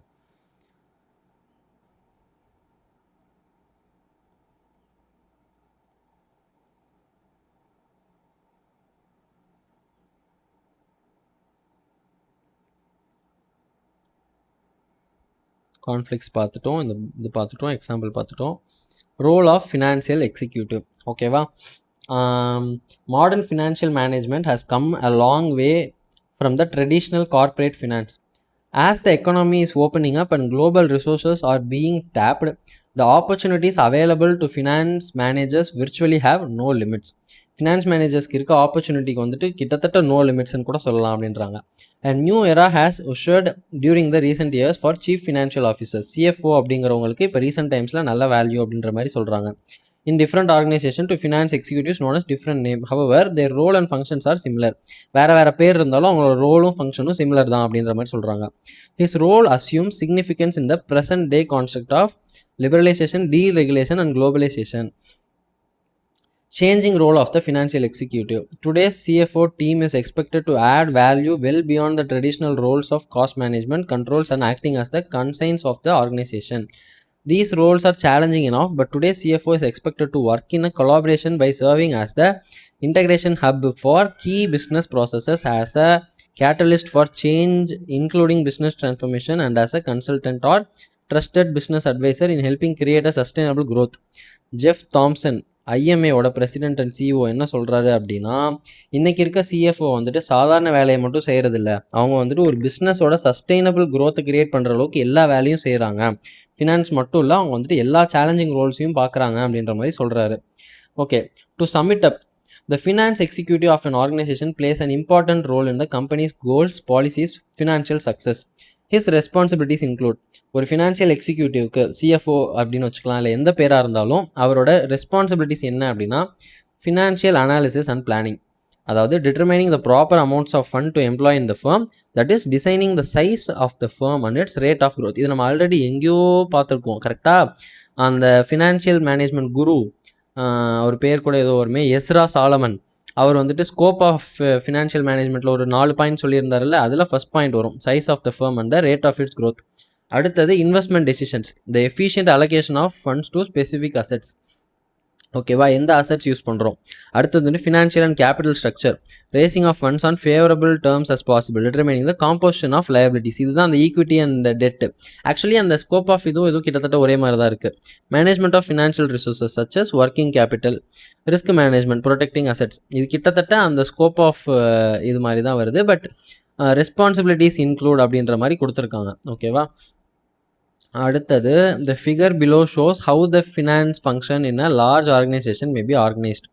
கான்ஃப்ளிக்ஸ் பார்த்துட்டோம், இது பார்த்துட்டோம், எக்ஸாம்பிள் பார்த்துட்டோம். Role of financial executive. ஓகேவா, modern financial management has come a long way from the traditional corporate finance. As the economy is opening up and global resources are being tapped, the opportunities available to finance managers virtually have no limits. Finance மேனேஜர்ஸ்க்கு இருக்க ஆப்பர்ச்சுனிட்டிக்கு வந்துட்டு கிட்டத்தட்ட no லிமிட்ஸ்னு கூட சொல்லலாம் அப்படின்றாங்க. And new era has ushered during the recent years for chief financial officer. CFO அப்படிங்கிறவங்களுக்கு இப்போ ரீசெண்ட் டைம்ஸில் நல்ல வேல்யூ அப்படின்ற மாதிரி சொல்கிறாங்க. In different organization to finance executives known as different name. However, their role and functions are similar. வேற பேர் இருந்தாலும் அவங்களோட ரோலும் ஃபங்க்ஷனும் சிமிலர் தான் அப்படின்ற மாதிரி சொல்கிறாங்க. His role assumes significance in the present day concept of liberalization, deregulation and globalization. Changing role of the financial executive. Today's CFO team is expected to add value well beyond the traditional roles of cost management, controls and acting as the conscience of the organization. These roles are challenging enough, but today's CFO is expected to work in a collaboration by serving as the integration hub for key business processes, as a catalyst for change, including business transformation, and as a consultant or trusted business advisor in helping create a sustainable growth. Jeff Thompson, ஐஎம்ஏவோட president and CEO என்ன சொல்கிறாரு அப்படின்னா, இன்றைக்கி இருக்க CFO வந்துட்டு சாதாரண வேலையை மட்டும் செய்கிறதில்ல, அவங்க வந்துட்டு ஒரு பிஸ்னஸோட சஸ்டெயினபிள் க்ரோத்தை கிரியேட் பண்ணுற அளவுக்கு எல்லா வேலையும் செய்கிறாங்க. ஃபினான்ஸ் மட்டும் இல்லை, அவங்க வந்துட்டு எல்லா சேலஞ்சிங் ரோல்ஸையும் பார்க்குறாங்க அப்படின்ற மாதிரி சொல்கிறாரு. Okay, to sum it up, the finance executive of an organization plays an important role in the company's goals, policies, financial success. His responsibilities include, ஒரு ஃபினான்ஷியல் எக்ஸிக்யூட்டிவ்க்கு சிஎஃப்ஓ அப்படின்னு வச்சுக்கலாம், இல்லை எந்த பேராக இருந்தாலும் அவரோட ரெஸ்பான்சிபிலிட்டிஸ் என்ன அப்படின்னா, ஃபினான்ஷியல் அனாலிசிஸ் அண்ட் பிளானிங், அதாவது determining the proper amounts of fund to employ in the firm, that is designing the size of the firm and its rate of growth. இது நம்ம ஆல்ரெடி எங்கேயோ பார்த்துருக்கோம் கரெக்டாக. அந்த ஃபினான்ஷியல் மேனேஜ்மெண்ட் குரு, அவர் பேர் கூட ஏதோ வருமே, எஸ்ரா சாலமன், அவர் வந்துட்டு ஸ்கோப் ஆஃப் ஃபினான்ஷியல் மேனேஜ்மெண்ட்டில் ஒரு 4 பாயிண்ட் சொல்லியிருந்தார்ல, அதில் ஃபஸ்ட் பாயிண்ட் வரும் size of the firm and the rate of its growth. அடுத்தது investment decisions, the efficient allocation of funds to specific assets. ஓகேவா, எந்த அசெட்ஸ் யூஸ் பண்ணுறோம். அடுத்தது வந்து financial and capital structure, raising of funds on favourable terms as possible, determining the composition of liabilities. இதுதான் அந்த equity and debt. Actually அந்த scope of இதுவும் கிட்டத்தட்ட ஒரே மாதிரி தான் இருக்குது. Management of financial resources such as working capital, risk management, protecting assets. இது கிட்டத்தட்ட அந்த ஸ்கோப் ஆஃப் இது மாதிரி தான் வருது. பட் ரெஸ்பான்சிபிலிட்டிஸ் இன்க்ளூட் அப்படின்ற மாதிரி கொடுத்துருக்காங்க. ஓகேவா, அடுத்தது the figure below shows how the finance function in a large organization may be organized.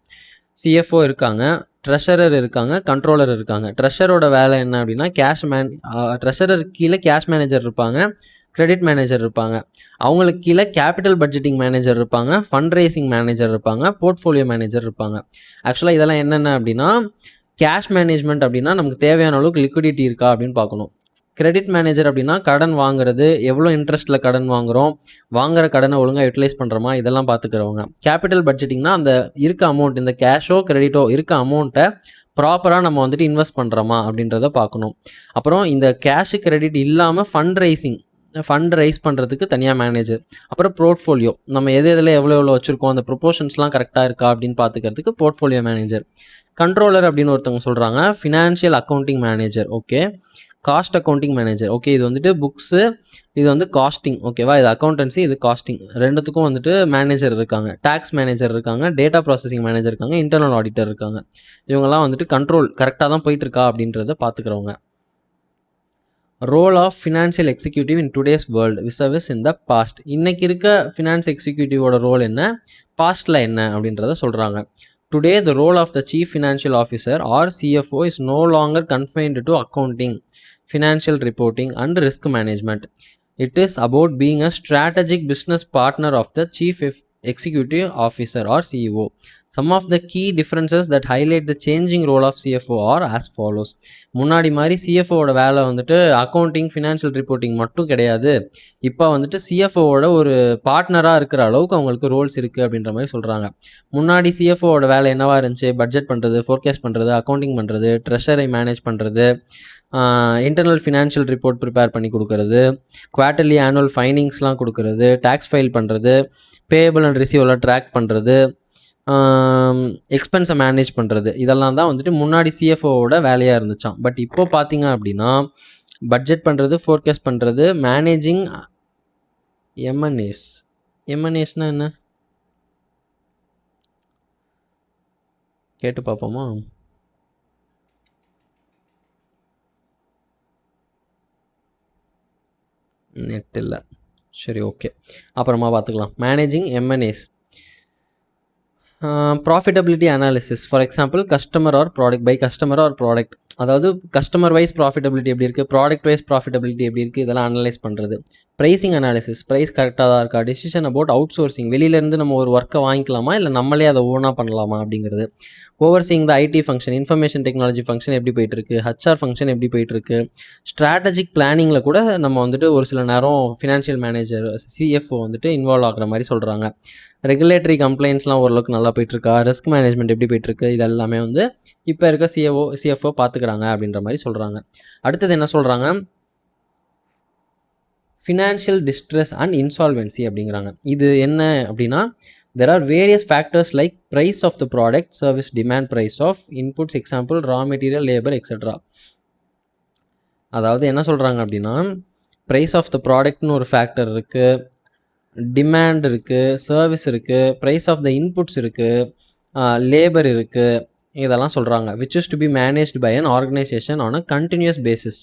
CFO இருக்காங்க, ட்ரெஷரர் இருக்காங்க, கண்ட்ரோலர் இருக்காங்க. ட்ரெஷரோட வேலை என்ன அப்படின்னா ட்ரெஷரர் கீழே கேஷ் மேனேஜர் இருப்பாங்க, கிரெடிட் மேனேஜர் இருப்பாங்க. அவங்களுக்கு கீழே கேபிட்டல் பட்ஜெட்டிங் மேனேஜர் இருப்பாங்க, ஃபண்ட் ரைசிங் மேனேஜர் இருப்பாங்க, போர்ட்ஃபோலியோ மேனேஜர் இருப்பாங்க. ஆக்சுவலாக இதெல்லாம் என்னென்ன அப்படின்னா, கேஷ் மேனேஜ்மெண்ட் அப்படின்னா நமக்கு தேவையான அளவுக்கு லிக்விடிட்டி இருக்கா அப்படின்னு பார்க்கணும். கிரெடிட் மேனேஜர் அப்படின்னா கடன் வாங்குறது, எவ்வளோ இன்ட்ரெஸ்ட்டில் கடன் வாங்குகிறோம், வாங்குற கடனை ஒழுங்காக யூட்டிலைஸ் பண்ணுறோமா, இதெல்லாம் பார்த்துக்கிறவங்க. கேபிட்டல் பட்ஜெட்டிங்னா அந்த இருக்க அமௌண்ட், இந்த கேஷோ கிரெடிட்டோ இருக்க அமௌண்ட்டை ப்ராப்பராக நம்ம வந்துட்டு இன்வெஸ்ட் பண்ணுறோமா அப்படின்றத பார்க்கணும். அப்புறம் இந்த கேஷு கிரெடிட் இல்லாமல் ஃபண்ட் ரைஸ் பண்ணுறதுக்கு தனியாக மேனேஜர். அப்புறம் போர்ட்ஃபோலியோ, நம்ம எதில் எவ்வளோ வச்சுருக்கோம், அந்த ப்ரொபோர்ஷன்ஸ்லாம் கரெக்டாக இருக்கா அப்படின்னு பார்த்துக்கிறதுக்கு போர்ட்ஃபோலியோ மேனேஜர். கண்ட்ரோலர் அப்படின்னு ஒருத்தவங்க சொல்கிறாங்க, financial accounting manager. Okay, cost accounting manager. Okay, இது வந்துட்டு புக்ஸு, இது வந்து காஸ்டிங். ஓகேவா, இது அக்கௌண்டன்சி, இது காஸ்டிங். ரெண்டுத்துக்கும் வந்துட்டு மேனேஜர் இருக்காங்க. டேக்ஸ் மேனேஜர் இருக்காங்க, டேட்டா ப்ராசஸிங் மேனேஜர் இருக்காங்க, இன்டர்னல் ஆடிட்டர் இருக்காங்க. இவங்கெல்லாம் வந்துட்டு கண்ட்ரோல் கரெக்டாக தான் போயிட்டுருக்கா அப்படின்றத பார்த்துக்கிறவங்க. Role of financial executive in today's world விசர்விஸ் இன் த பாஸ்ட். இன்றைக்கி இருக்க ஃபினான்ஸ் எக்ஸிக்யூட்டிவோட ரோல் என்ன, பாஸ்ட்டில் என்ன அப்படின்றத சொல்கிறாங்க. Today, the role of the Chief Financial Officer or CFO is no longer confined to accounting, financial reporting and risk management. It is about being a strategic business partner of the Chief Executive Officer or CEO. Some of the key differences that highlight the changing role of CFO are as follows. முன்னாடி மாதிரி சிஎஃப்ஓட வேலை வந்துட்டு accounting, financial reporting மட்டும் கிடையாது. இப்போ வந்துட்டு சிஎஃப்ஓட ஒரு பார்ட்னராக இருக்கிற அளவுக்கு அவங்களுக்கு ரோல்ஸ் இருக்குது அப்படின்ற மாதிரி சொல்கிறாங்க. முன்னாடி சிஎஃப்ஓட வேலை என்னவாக இருந்துச்சு, பட்ஜெட் பண்ணுறது, ஃபோர்காஸ்ட் பண்ணுறது, அக்கௌண்டிங் பண்ணுறது, ட்ரெஷரை மேனேஜ் பண்ணுறது, இன்டர்னல் ஃபினான்ஷியல் ரிப்போர்ட் ப்ரிப்பேர் பண்ணி கொடுக்குறது, குவார்ட்டர்லி ஆனுவல் ஃபைனிங்ஸ்லாம் கொடுக்குறது, டேக்ஸ் ஃபைல் பண்ணுறது, பேயபிள் அண்ட் ரிசீவெல்லாம் ட்ராக் பண்ணுறது, எக்ஸ்பென்ஸை மேனேஜ் பண்ணுறது, இதெல்லாம் தான் வந்துட்டு முன்னாடி சிஎஃப்ஓவோட வேலையாக இருந்துச்சான். பட் இப்போ பார்த்தீங்க அப்படின்னா பட்ஜெட் பண்ணுறது, ஃபோர்காஸ்ட் பண்ணுறது, மேனேஜிங் எம்என்ஏஸ்னால் என்ன கேட்டு பார்ப்போமா. நெட் இல்லை, சரி ஓகே அப்புறமா பார்த்துக்கலாம். Managing M and As, profitability analysis for example customer or product by customer or product, அதாவது கஸ்டமர் வைஸ் ப்ராஃபிட்டபிலிட்டி எப்படி இருக்குது, ப்ராடக்ட் வைஸ் ப்ராஃபிட்டபிலிட்டி எப்படி இருக்குது, இதெல்லாம் அனலைஸ் பண்ணுறது. ப்ரைஸிங் அனாலிசிஸ், ப்ரைஸ் கரெக்டாக தான் இருக்கா. டெசிஷன் அபவுட் அவுட் சோர்சிங், வெளியிலேருந்து நம்ம ஒரு ஒர்க்கை வாங்கிக்கலாமா இல்லை நம்மளே அதை ஓனாக பண்ணலாமா அப்படிங்கிறது. Overseeing the IT function, information technology function எப்படி போயிட்டுருக்கு, ஹச்ஆர் ஃபங்க்ஷன் எப்படி போயிட்டுருக்கு. ஸ்ட்ராட்டஜிக் பிளானிங்கில் கூட நம்ம வந்துட்டு ஒரு சில நேரம் ஃபினான்ஷியல் மேனேஜர் சிஎஃப்ஓ வந்துட்டு இன்வால்வ் ஆகிற மாதிரி சொல்கிறாங்க. ரெகுலேட்டரி கம்ப்ளைண்ட்ஸ்லாம் ஓரளவுக்கு நல்லா போயிட்டுருக்கா, ரிஸ்க் மேனேஜ்மெண்ட் எப்படி போயிட்டுருக்கு, இது எல்லாமே வந்து இப்போ இருக்க சிஎஃப்ஓ பார்த்துக்கிறாங்க அப்படின்ற மாதிரி சொல்கிறாங்க. அடுத்தது என்ன சொல்கிறாங்க, ஃபினான்ஷியல் டிஸ்ட்ரெஸ் அண்ட் இன்சால்வென்சி அப்படிங்கிறாங்க. இது என்ன அப்படின்னா, there are various factors like price of the product, service, demand, price of inputs, example raw material, labor, etc. அதாவது என்ன சொல்கிறாங்க அப்படின்னா, ப்ரைஸ் ஆஃப் த ப்ராடக்ட்னு ஒரு ஃபேக்டர் இருக்குது, டிமாண்ட் இருக்குது, சர்வீஸ் இருக்குது, ப்ரைஸ் ஆஃப் த இன்புட்ஸ் இருக்குது, லேபர் இருக்குது, இதெல்லாம் சொல்கிறாங்க. which is to be managed by an organization on a continuous basis.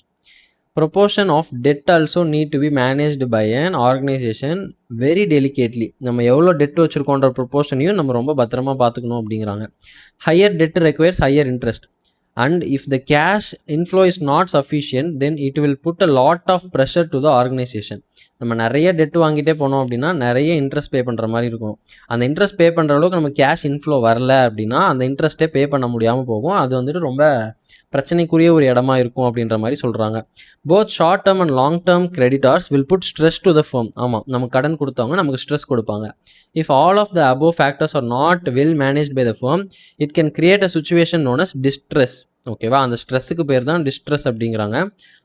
Proportion of debt also need to be managed by an organization very delicately. நம்ம எவ்வளோ dead வச்சுருக்கோன்ற ப்ரொப்போர்ஷனையும் நம்ம ரொம்ப பத்திரமா பார்த்துக்கணும் அப்படிங்கிறாங்க. Higher debt requires higher interest, and if the cash inflow is not sufficient then it will put a lot of pressure to the organization. நம்ம நிறைய dead வாங்கிட்டே போனோம் அப்படின்னா நிறைய இன்ட்ரெஸ்ட் பே பண்ணுற மாதிரி இருக்கும். அந்த இன்ட்ரெஸ்ட் பே பண்ணுற அளவுக்கு நம்ம கேஷ் இன்ஃப்ளோ வரல அப்படின்னா அந்த இன்ட்ரெஸ்ட்டே பே பண்ண முடியாமல் போகும். அது வந்துட்டு ரொம்ப பிரச்சனைக்குரிய ஒரு இடமா இருக்கும் அப்படின்ற மாதிரி சொல்கிறாங்க. Both short term and long term creditors will put stress to the firm. ஆமாம், நமக்கு கடன் கொடுத்தவங்க நமக்கு ஸ்ட்ரெஸ் கொடுப்பாங்க. If all of the above factors are not well managed by the firm it can create a situation known as distress. ஓகேவா, அந்த ஸ்ட்ரெஸ்ஸுக்கு பேர் தான் டிஸ்ட்ரெஸ் அப்படிங்கிறாங்க.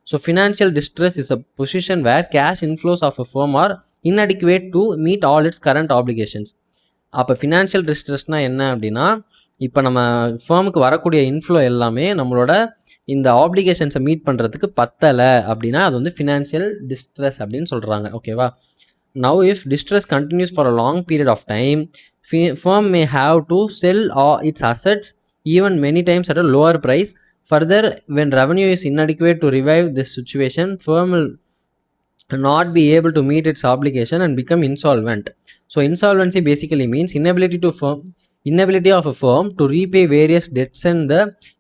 So financial distress is a position where cash inflows of a firm are inadequate to meet all it's current applications. அப்போ financial டிஸ்ட்ரெஸ்னால் என்ன அப்படின்னா, இப்போ நம்ம ஃபேமுக்கு வரக்கூடிய இன்ஃப்ளோ எல்லாமே நம்மளோட இந்த ஆப்ளிகேஷன்ஸை மீட் பண்ணுறதுக்கு பத்தலை அப்படின்னா அது வந்து ஃபினான்ஷியல் டிஸ்ட்ரெஸ் அப்படின்னு சொல்கிறாங்க. ஓகேவா, now if distress continues for a long period of time firm may have to sell its assets even many times at a lower price. Further, when revenue is inadequate to revive this situation, firm will not be able to meet its obligation and become insolvent. So insolvency basically means inability of a firm to repay various debts and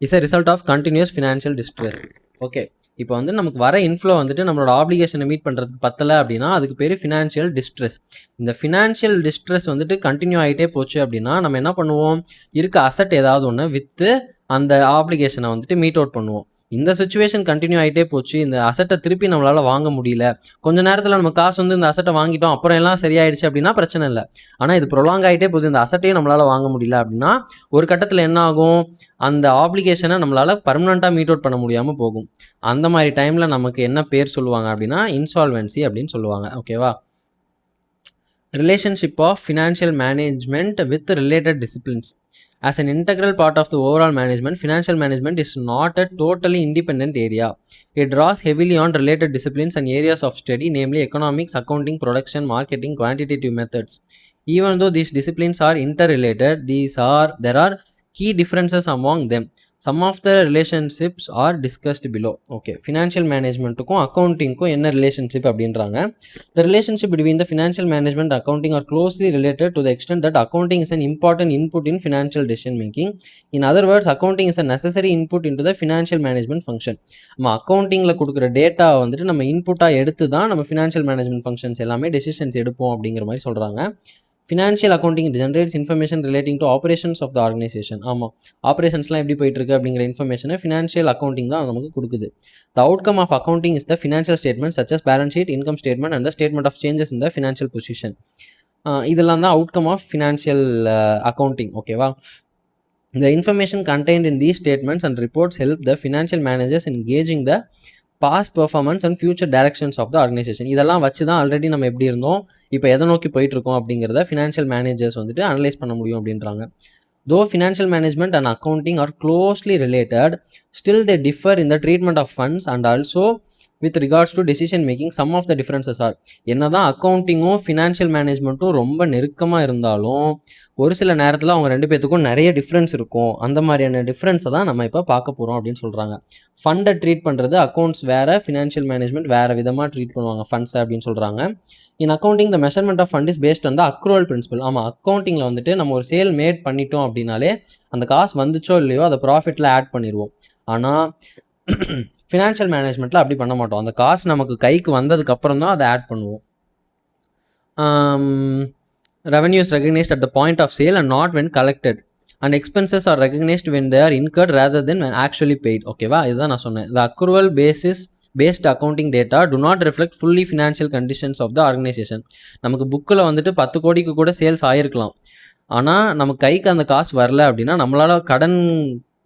is a result of continuous financial distress. Okay, இப்போ வந்து நமக்கு வர inflow வந்துட்டு நம்மளோட ஆப்ளிகேஷனை meet பண்ணுறதுக்கு பத்தலை அப்படின்னா அதுக்கு பேர் ஃபினான்ஷியல் டிஸ்ட்ரெஸ். இந்த ஃபினான்ஷியல் டிஸ்ட்ரெஸ் வந்துட்டு கண்டினியூ ஆகிட்டே போச்சு அப்படின்னா நம்ம என்ன பண்ணுவோம், இருக்க அசட் ஏதாவது ஒன்று விற்று அந்த ஆப்ளிகேஷனை வந்துட்டு மீட் அவுட் பண்ணுவோம். இந்த சுச்சுவேஷன் கண்டினியூ ஆகிட்டே போச்சு, இந்த அசட்டை திருப்பி நம்மளால் வாங்க முடியல, கொஞ்ச நேரத்தில் நம்ம காசு வந்து இந்த அசட்டை வாங்கிட்டோம் அப்புறம் எல்லாம் சரியாயிடுச்சு அப்படின்னா பிரச்சனை இல்லை. ஆனால் இது ப்ரொலாங் ஆகிட்டே போகுது, இந்த அசட்டையும் நம்மளால் வாங்க முடியல அப்படின்னா ஒரு கட்டத்தில் என்ன ஆகும், அந்த ஆப்ளிகேஷனை நம்மளால் பர்மனெண்ட்டாக மீட் அவுட் பண்ண முடியாமல் போகும். அந்த மாதிரி டைமில் நமக்கு என்ன பேர் சொல்லுவாங்க அப்படின்னா இன்சால்வென்சி அப்படின்னு சொல்லுவாங்க. ஓகேவா, relationship of financial management with related disciplines. As an integral part of the overall management, financial management is not a totally independent area. It draws heavily on related disciplines and areas of study, namely economics, accounting, production, marketing, quantitative methods. Even though these disciplines are interrelated, there are key differences among them. Some of the relationships are discussed below. Okay, financial management க்கும் accounting-க்கும் என்ன relationship அப்படின்றாங்க. The relationship between the financial management and accounting are closely related to the extent that accounting is an important input in financial decision making. In other words, accounting is a necessary input into the financial management function. நம்ம அக்கௌண்டிங்கில் கொடுக்குற data வந்துட்டு நம்ம இன்புட்டாக எடுத்து தான் நம்ம financial management functions எல்லாமே decisions எடுப்போம் அப்படிங்கிற மாதிரி சொல்கிறாங்க. Financial accounting generates information relating to operations of the organisation. ஆமாம், ஆப்ரேஷன்ஸ்லாம் எப்படி போயிட்டுருக்கு அப்படிங்கிற இன்ஃபர்மேஷனை ஃபினான்ஷியல் அக்கௌண்டிங் தான் நமக்கு கொடுக்குது. The outcome of accounting is the financial statement such as balance sheet, income statement and the statement of changes in the financial position. இதெல்லாம் தான் அவுட்கம் ஆஃப் ஃபினான்ஷியல் அக்கௌண்டிங். ஓகேவா, the information contained in these statements and reports help the financial managers in gauging the past performance and future directions of the organization. இதெல்லாம் வச்சு தான் already நம்ம எப்படி இருந்தோம், இப்போ எதை நோக்கி போயிட்டுருக்கோம் அப்படிங்கிறத ஃபினான்ஷியல் மேனேஜர்ஸ் வந்துட்டு அனலைஸ் பண்ண முடியும் அப்படின்றாங்க. Though financial management and accounting are closely related, still they differ in the treatment of funds and also with regards to decision making, some of the differences are, என்னதான் அக்கௌண்டிங்கும் financial மேனேஜ்மெண்ட்டும் ரொம்ப நெருக்கமாக இருந்தாலும் ஒரு சில நேரத்தில் அவங்க ரெண்டு பேத்துக்கும் நிறைய டிஃப்ரென்ஸ் இருக்கும். அந்த மாதிரியான டிஃப்ரென்ஸை தான் நம்ம இப்போ பார்க்க போகிறோம் அப்படின்னு சொல்கிறாங்க. ஃபண்டை ட்ரீட் பண்ணுறது அக்கௌண்ட்ஸ் வேறு, ஃபினான்ஷியல் மேனேஜ்மெண்ட் வேறு விதமாக ட்ரீட் பண்ணுவாங்க ஃபண்ட்ஸை அப்படின்னு சொல்கிறாங்க. In accounting the measurement of fund is based on the accrual principle. ஆமாம், அக்கௌண்டிங்கில் வந்துட்டு நம்ம ஒரு சேல் மேட் பண்ணிட்டோம் அப்படின்னாலே அந்த காசு வந்துச்சோ இல்லையோ அதை ப்ராஃபிட்டில் ஆட் பண்ணிடுவோம். ஆனால் ஃபினான்ஷியல் மேனேஜ்மெண்ட்டில் அப்படி பண்ண மாட்டோம். அந்த காசு நமக்கு கைக்கு வந்ததுக்கு அப்புறம் தான் அதை ஆட் பண்ணுவோம். Revenue is recognised at the point of sale and not when collected, and expenses are recognised when they are incurred rather than when actually paid. ஓகேவா, இதுதான் நான் சொன்னேன். The accrual based accounting data do not reflect fully financial conditions of the organisation. நமக்கு புக்கில் வந்துட்டு 10 கோடிக்கு கூட sales ஆகிருக்கலாம். ஆனால் நம்ம கைக்கு அந்த காசு வரல அப்படின்னா நம்மளால் கடன்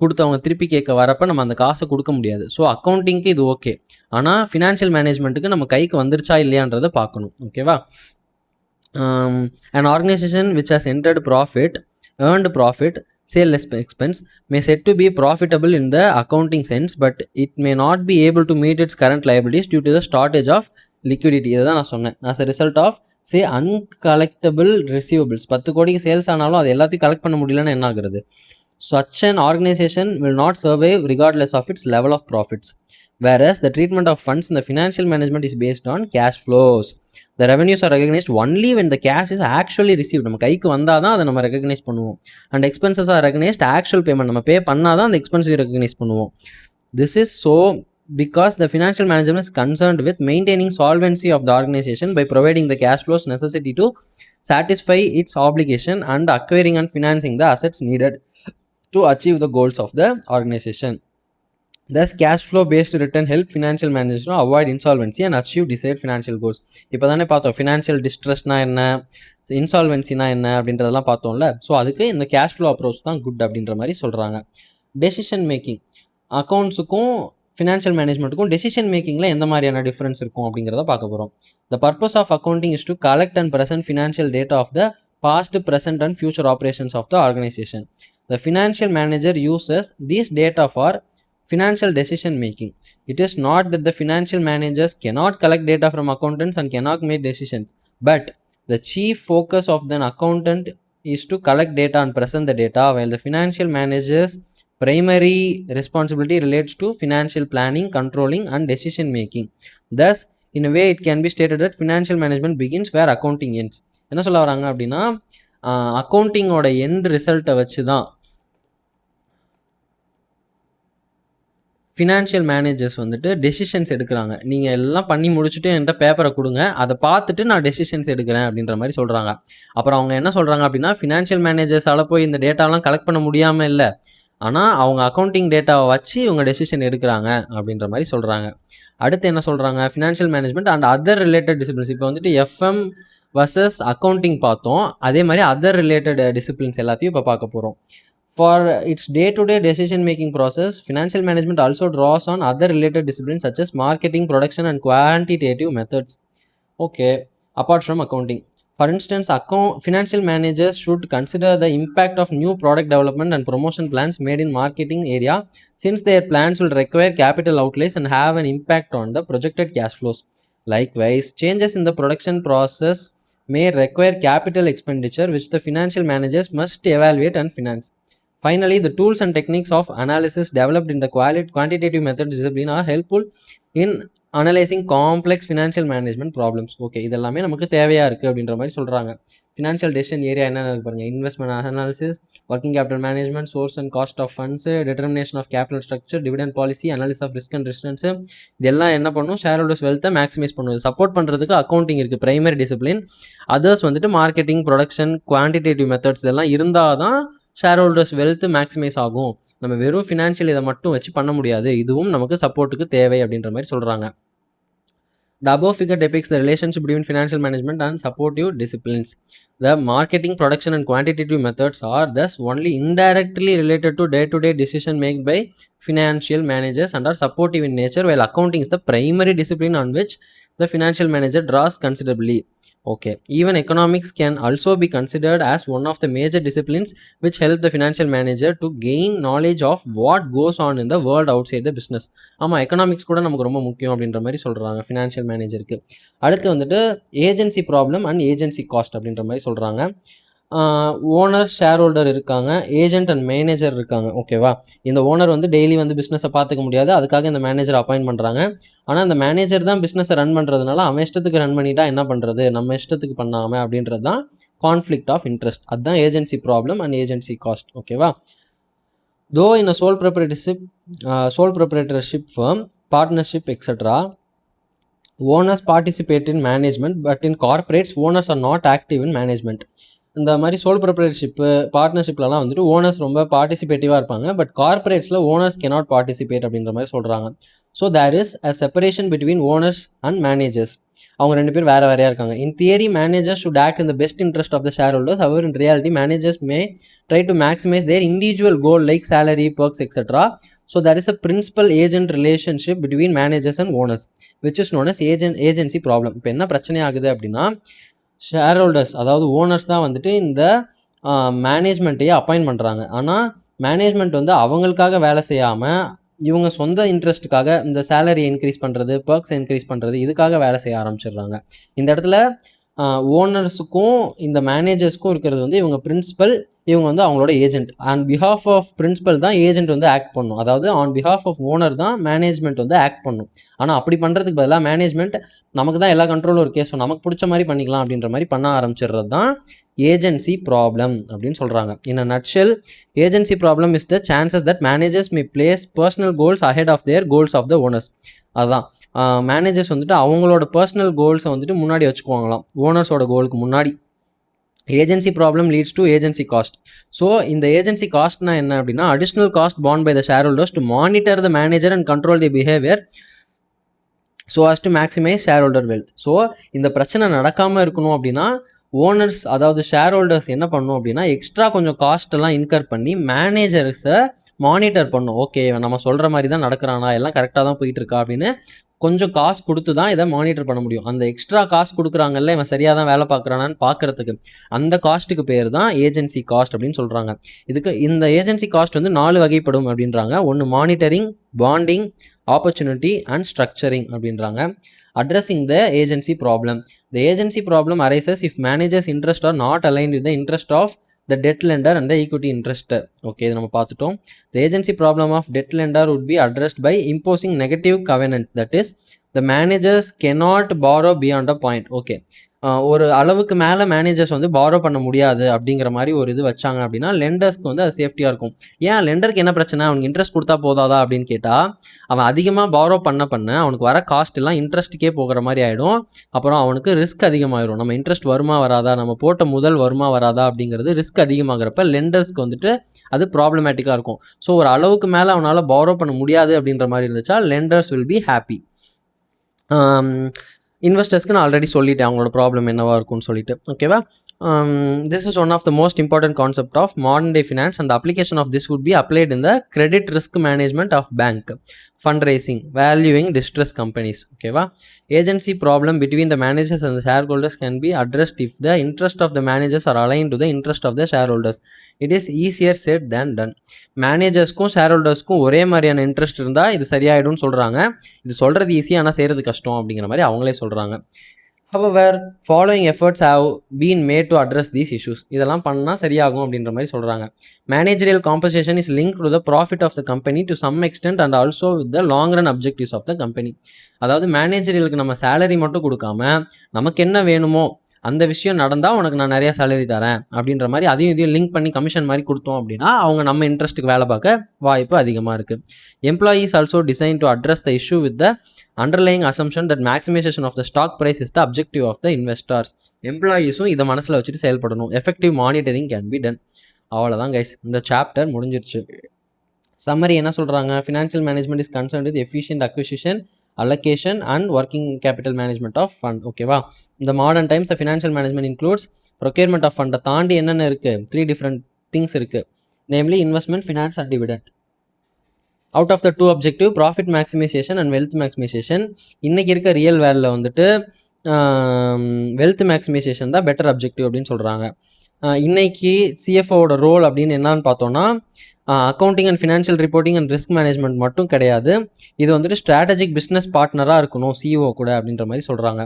கொடுத்தவங்க திருப்பி கேட்க வரப்போ நம்ம அந்த காசை கொடுக்க முடியாது. ஸோ அக்கௌண்டிங்க்கு இது ஓகே. ஆனால் ஃபினான்ஷியல் மேனேஜ்மெண்ட்டுக்கு நம்ம கைக்கு வந்துருச்சா இல்லையான்றதை பார்க்கணும். ஓகேவா, an organization which has earned profit, sale less expense, may said to be profitable in the accounting sense, but it may not be able to meet its current liabilities due to the shortage of liquidity. இதுதான் நான் சொன்னேன். as a result of say uncollectible receivables. 10 கோடிக்கு sales ஆனாலும் அது எல்லாத்தையும் collect பண்ண முடியலன்னா என்ன ஆகுறது? Such an organization will not survive regardless of its level of profits, whereas the treatment of funds in the financial management is based on cash flows. The revenues are recognized only when the cash is actually received. நம்ம கைக்கு வந்தால் தான் அதை நம்ம recognise பண்ணுவோம். And expenses are recognised actual payment, நம்ம பே பண்ணால் தான் அந்த எக்ஸ்பென்சிவ் ரெகக்னைஸ் பண்ணுவோம். This is so because the financial management is concerned with maintaining solvency of the organization by providing the cash flows necessary to satisfy its obligation and acquiring and financing the assets needed to achieve the goals of the organization. Thus, cash flow based return help financial managers to avoid insolvency and achieve desired financial goals. இப்போ தானே பார்த்தோம் financial டிஸ்ட்ரெஸ்னா என்ன, இன்சால்வென்சினா என்ன அப்படின்றதெல்லாம் பார்த்தோம்ல. So அதுக்கு இந்த cash flow approach தான் குட் அப்படின்ற மாதிரி சொல்கிறாங்க. டெசிஷன் மேக்கிங், அக்கௌண்ட்ஸுக்கும் ஃபினான்ஷியல் மேனேஜ்மெண்ட்டுக்கும் டெசிஷன் மேக்கிங்கில் எந்த மாதிரியான டிஃப்ரென்ஸ் இருக்கும் அப்படிங்கிறத பார்க்க போகிறோம். The purpose of accounting is to collect and present financial data of the past, present and future operations of the organization. The financial manager uses these data for financial decision making. It is not that the financial managers cannot collect data from accountants and cannot make decisions, but the chief focus of the accountant is to collect data and present the data, while the financial manager's primary responsibility relates to financial planning, controlling and decision making. Thus, in a way, it can be stated that financial management begins where accounting ends. என்ன சொல்ல வராங்க அப்படின்னா, அக்கௌண்டிங்கோட end ரிசல்ட்டை வச்சு தான் financial managers வந்துட்டு decisions எடுக்கிறாங்க. நீங்கள் எல்லாம் பண்ணி முடிச்சுட்டு என்கிட்ட பேப்பரை கொடுங்க, அதை பார்த்துட்டு நான் டெசிஷன்ஸ் எடுக்கிறேன் அப்படின்ற மாதிரி சொல்கிறாங்க. அப்புறம் அவங்க என்ன சொல்கிறாங்க அப்படின்னா, ஃபினான்ஷியல் மேனேஜர்ஸால் போய் இந்த டேட்டாலாம் கலெக்ட் பண்ண முடியாமல் இல்லை, ஆனால் அவங்க அக்கௌண்டிங் டேட்டாவை வச்சு இவங்க டெசிஷன் எடுக்கிறாங்க அப்படின்ற மாதிரி சொல்கிறாங்க. அடுத்து என்ன சொல்கிறாங்க, financial management and other related disciplines. இப்போ வந்துட்டு எஃப்எம் வர்சஸ் அக்கௌண்டிங் பார்த்தோம், அதே மாதிரி அதர் ரிலேட்டட் டிசிப்ளின்ஸ் எல்லாத்தையும் இப்போ பார்க்க போகிறோம். For its day-to-day decision-making process, financial management also draws on other related disciplines such as marketing, production, and quantitative methods. Okay, apart from accounting. For instance, financial managers should consider the impact of new product development and promotion plans made in marketing area, since their plans will require capital outlays and have an impact on the projected cash flows. Likewise, changes in the production process may require capital expenditure, which the financial managers must evaluate and finance. Finally, the tools and techniques of analysis developed in the quantitative method discipline are helpful in analyzing complex financial management problems. Okay, இதெல்லாமே நமக்கு தேவையாக இருக்குது அப்படின்ற மாதிரி சொல்கிறாங்க. Financial decision area என்னென்ன இருக்கு பாருங்கள், investment analysis, working capital management, source and cost of funds, determination of capital structure, dividend policy, analysis of risk and returns. இதெல்லாம் என்ன பண்ணும், ஷேர் ஹோல்டர்ஸ் வெல்த்தை மேக்ஸிமைஸ் பண்ணுவது. சப்போர்ட் பண்ணுறதுக்கு அக்கௌண்டிங் இருக்குது, பிரைமரி டிசிப்ளின். அதர்ஸ் வந்துட்டு மார்க்கெட்டிங், ப்ரொடக்ஷன், குவான்டிடேட்டிவ் மெத்தட்ஸ் இதெல்லாம் இருந்தால் தான் ஷேர் ஹோல்டர்ஸ் வெல்த் மேக்ஸிமைஸ் ஆகும். நம்ம வெறும் ஃபினான்ஷியல் இதை மட்டும் வச்சு பண்ண முடியாது, இதுவும் நமக்கு சப்போர்ட்டுக்கு தேவை அப்படின்ற மாதிரி சொல்கிறாங்க. The above figure depicts the relationship between financial management and supportive disciplines. The marketing, production and quantitative methods are thus only indirectly related to day-to-day decision made by financial managers and are supportive in nature, while accounting is the primary discipline on which the financial manager draws considerably. Okay. Even economics can also be considered as one of the major disciplines which help the financial manager to gain knowledge of what goes on in the world outside the business. ஆமாம், economics கூட நமக்கு ரொம்ப முக்கியம் அப்படின்ற மாதிரி சொல்கிறாங்க financial மேனேஜருக்கு. அடுத்து வந்துட்டு agency problem and agency cost அப்படின்ற மாதிரி சொல்கிறாங்க. ஓனர், ஷேர் ஹோல்டர் இருக்காங்க, ஏஜென்ட் அண்ட் மேனேஜர் இருக்காங்க. ஓகேவா? இந்த ஓனர் வந்து டெய்லி வந்து பிஸ்னஸை பார்த்துக்க முடியாது, அதுக்காக இந்த மேனேஜர் அப்பாயின்ட் பண்ணுறாங்க. ஆனால் இந்த மேனேஜர் தான் பிஸ்னஸை ரன் பண்ணுறதுனால அவன் இஷ்டத்துக்கு ரன் பண்ணிட்டா என்ன பண்ணுறது, நம்ம இஷ்டத்துக்கு பண்ணாமல் அப்படின்றது தான் கான்ஃப்ளிக்ட் ஆஃப் இன்ட்ரெஸ்ட். அதுதான் agency problem and agency cost. ஓகேவா? Though in a sole proprietorship firm, partnership, etc., owners participate in management, but in corporates owners are not active in management. இந்த மாதிரி சோல் ப்ரொப்ரைட்டர்ஷிப்பு, பார்ட்னர்ஷிப்லலாம் வந்துட்டு ஓனர்ஸ் ரொம்ப பார்ட்டிசிபேட்டிவாக இருப்பாங்க, but கார்பரேட்ஸில் owners cannot participate அப்படின்ற மாதிரி சொல்கிறாங்க. So there is a separation between owners and managers. அவங்க ரெண்டு பேர் வேறு வேறையாக இருக்காங்க. In theory managers should act in the best interest of the share holders. However in reality managers may try to maximise their individual goal like salary, perks, etc. So there is a principal agent relationship between managers and owners, which is known as agency problem. இப்போ என்ன பிரச்சனை ஆகுது அப்படின்னா, share holders அதாவது owners தான் வந்துட்டு இந்த மேனேஜ்மெண்ட்டையே appoint பண்ணுறாங்க. ஆனால் மேனேஜ்மெண்ட் வந்து அவங்களுக்காக வேலை செய்யாமல் இவங்க சொந்த இன்ட்ரெஸ்ட்டுக்காக இந்த சேலரி இன்க்ரீஸ் பண்ணுறது, பர்க்ஸ் இன்க்ரீஸ் பண்ணுறது, இதுக்காக வேலை செய்ய ஆரம்பிச்சிடுறாங்க. இந்த இடத்துல ஓனர்ஸுக்கும் இந்த மேனேஜர்ஸ்க்கும் இருக்கிறது வந்து இவங்க பிரின்சிபல், இவங்க வந்து அவங்களோட agent. On behalf of principal தான் ஏஜென்ட் வந்து ஆக்ட் பண்ணும். அதாவது ஆன் பிஹாஃப் ஆஃப் ஓனர் தான் மேனேஜ்மெண்ட் வந்து ஆக்ட் பண்ணும். ஆனால் அப்படி பண்ணுறதுக்கு பதிலாக மேனேஜ்மெண்ட் நமக்கு தான் எல்லா கண்ட்ரோலும் இருக்கே, ஸோ நமக்கு பிடிச்ச மாதிரி பண்ணிக்கலாம் அப்படின்ற மாதிரி பண்ண ஆரம்பிச்சிடுறது தான் ஏஜென்சி ப்ராப்ளம் அப்படின்னு சொல்கிறாங்க. In a nutshell, agency problem is the chances that managers may place personal goals ahead of their goals of the owners. அதுதான் மேனேஜர்ஸ் வந்துட்டு அவங்களோட பர்சனல் கோல்ஸை வந்துட்டு முன்னாடி வச்சுக்குவாங்களாம், ஓனர்ஸோட கோலுக்கு முன்னாடி. Agency problem leads to agency cost. So இந்த ஏஜென்சி காஸ்ட்னா என்ன அப்படின்னா, additional cost borne by the share holders to monitor the manager and control the behaviour so as to maximise share holder wealth. So இந்த பிரச்சனை நடக்காமல் இருக்கணும் அப்படின்னா owners அதாவது ஷேர் ஹோல்டர்ஸ் என்ன பண்ணணும் அப்படின்னா, எக்ஸ்ட்ரா கொஞ்சம் காஸ்ட்டெல்லாம் இன்கர் பண்ணி மேனேஜர்ஸை மானிட்டர் பண்ணும். ஓகே, நம்ம சொல்கிற மாதிரி தான் நடக்கிறானா, எல்லாம் கரெக்டாக தான் போயிட்டு இருக்கா அப்படின்னு கொஞ்சம் காசு கொடுத்து தான் இதை மானிட்டர் பண்ண முடியும். அந்த எக்ஸ்ட்ரா காசு கொடுக்குறாங்கல்ல, இவன் சரியாக தான் வேலை பார்க்குறானான்னு பார்க்குறதுக்கு, அந்த காஸ்ட்டுக்கு பேர் தான் ஏஜென்சி காஸ்ட் அப்படின்னு சொல்கிறாங்க. இதுக்கு இந்த ஏஜென்சி காஸ்ட் வந்து 4 வகைப்படும் அப்படின்றாங்க. ஒன்று monitoring, bonding, opportunity and structuring அப்படின்றாங்க. Addressing the agency problem. The agency problem arises if managers' interests are not aligned with the interest of the debt lender and the equity investor. Okay, இது நம்ம பார்த்துட்டோம். The agency problem of debt lender would be addressed by imposing negative covenant. That is, the managers cannot borrow beyond a point. Okay, ஒரு அளவுக்கு மேலே managers வந்து borrow பண்ண முடியாது அப்படிங்கிற மாதிரி ஒரு இது வச்சாங்க அப்படின்னா லெண்டர்ஸ்க்கு வந்து அது சேஃப்டியாக இருக்கும். ஏன் லெண்டருக்கு என்ன பிரச்சனை, அவனுக்கு இன்ட்ரெஸ்ட் கொடுத்தா போதாதா அப்படின்னு கேட்டால், அவன் அதிகமாக பாரோ பண்ண அவனுக்கு வர காஸ்ட் எல்லாம் இன்ட்ரெஸ்ட்டுக்கே போகிற மாதிரி ஆகிடும். அப்புறம் அவனுக்கு ரிஸ்க் அதிகமாகிடும். நம்ம இன்ட்ரெஸ்ட் வருமா வராதா, நம்ம போட்ட முதல் வருமா வராதா அப்படிங்கிறது ரிஸ்க் அதிகமாகிறப்ப லெண்டர்ஸ்க்கு வந்துட்டு அது ப்ராப்ளமேட்டிக்காக இருக்கும். ஸோ ஒரு அளவுக்கு மேலே அவனால் பாரோ பண்ண முடியாது அப்படின்ற மாதிரி இருந்துச்சா லெண்டர்ஸ் வில் பி ஹாப்பி. இன்வெஸ்டர்ஸ்க்கு நான் ஆல்ரெடி சொல்லிட்டேன் அவங்களோட ப்ராப்ளம் என்னவாக இருக்கும்னு சொல்லிட்டு. ஓகேவா? This is one of the most important concept of modern day finance, and the application of this would be applied in the credit risk management of bank, fundraising, valuing distressed companies. ஓகேவா? Agency problem between the managers and the shareholders can be addressed if the interest of the managers are aligned to the interest of the shareholders. It is easier said than done. மேனேஜர்ஸ்க்கும் ஷேர்ஹோல்டர்ஸ்க்கும் ஒரே மாதிரியான interest இருந்தால் இது சரியாயிடும்னு சொல்கிறாங்க. இது சொல்கிறது easy, ஆனால் செய்கிறது கஷ்டம் அப்படிங்கிற மாதிரி அவங்களே சொல்கிறாங்க. However, following efforts have been made to address these issues. இதெல்லாம் பண்ணால் சரியாகும் அப்படின்ற மாதிரி சொல்கிறாங்க. Managerial compensation is linked to the profit of the company to some extent and also with the long run objectives of the company. அதாவது மேனேஜரியலுக்கு நம்ம salary மட்டும் கொடுக்காம நமக்கு என்ன வேணுமோ அந்த விஷயம் நடந்தால் உனக்கு நான் நிறையா சேலரி தரேன் அப்படின்ற மாதிரி அதையும் இதையும் லிங்க் பண்ணி கமிஷன் மாதிரி கொடுத்தோம் அப்படின்னா அவங்க நம்ம இன்ட்ரெஸ்ட்டுக்கு வேலை பார்க்க வாய்ப்பு அதிகமாக இருக்குது. Employees also design to address the issue with the underlying assumption that maximization of the stock price is the objective of the investors. எம்ப்ளாயீஸும் இதை மனசில் வச்சுட்டு செயல்படணும். Effective monitoring can be done. அவ்வளோதான் கைஸ், இந்த சாப்டர் முடிஞ்சிருச்சு. சம்மரி என்ன சொல்கிறாங்க? Financial management is concerned with efficient acquisition, allocation and working capital management of fund. ஓகேவா? இந்த modern times the financial management includes procurement of ஃபண்டை தாண்டி என்னென்ன இருக்குது? 3 டிஃப்ரெண்ட் திங்ஸ் இருக்குது. Namely investment, finance and dividend. Out of the 2 objective, profit maximisation and wealth maximisation. இன்றைக்கி இருக்க real வேலில் வந்துட்டு வெல்த் மேக்ஸிமைசேஷன் தான் பெட்டர் அப்ஜெக்டிவ் அப்படின்னு சொல்கிறாங்க. இன்னைக்கு சிஎஃப்ஓட ரோல் அப்படின்னு என்னன்னு பார்த்தோன்னா accounting and financial reporting and risk management மட்டும் கிடையாது. இது வந்துட்டு ஸ்ட்ராட்டஜிக் பிஸ்னஸ் பார்ட்னராக இருக்கணும் சிஇஓ கூட அப்படின்ற மாதிரி சொல்கிறாங்க.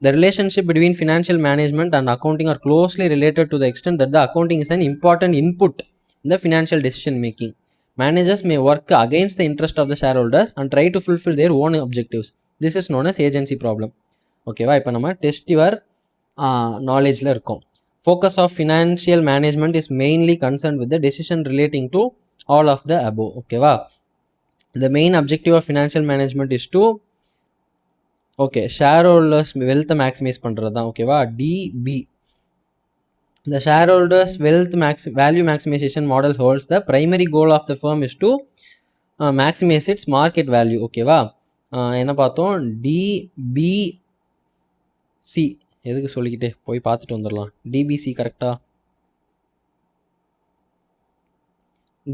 The relationship between financial management and accounting are closely related to the extent that the accounting is an important input in the financial decision making. Managers may work against the interest of the shareholders and try to fulfill their own objectives. This is known as agency problem. ஓகேவா, இப்போ நம்ம test your நாலேஜில் இருக்கோம். Focus of financial management is mainly concern with the decision relating to all of the above. ஓகேவா, the main objective of financial management is to share holders வெல்த்தை maximise பண்ணுறது தான். ஓகேவா, D B. The shareholders value maximization model holds the primary goal of the firm is to maximize its market value. ஓகேவா, என்ன பார்த்தோம், DPC. எதுக்கு சொல்லிக்கிட்டே போய் பார்த்துட்டு வந்துடலாம். டிபிசி கரெக்டா?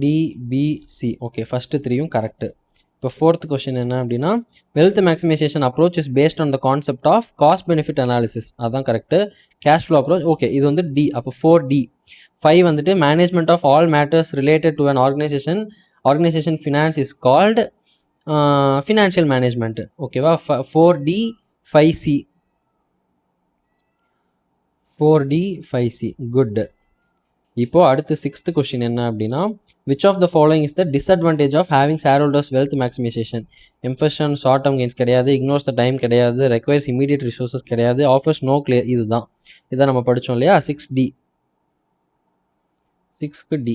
டிபிசி. ஓகே, ஃபஸ்ட்டு 3யும் கரெக்டு. இப்போ 4th கொஸ்டின் என்ன அப்படின்னா, wealth maximisation approach is based on the concept of cost benefit analysis. அதுதான் correct. Cash flow approach. Okay, இது வந்து டி. அப்போ 4D. 5 வந்துட்டு management of all matters related to an organisation finance is called financial management. ஓகேவா, 4D 5C. 4D 5C. Good. இப்போ அடுத்து 6th question என்ன அப்படின்னா, which of the following is the disadvantage of having shareholders wealth maximization? Emphasis short term gains கிடையாது, ignores the time கிடையாது, requires immediate resources கிடையாது, offers no clear. இதுதான் இதை நம்ம படித்தோம் இல்லையா, 6D. 6க்கு D.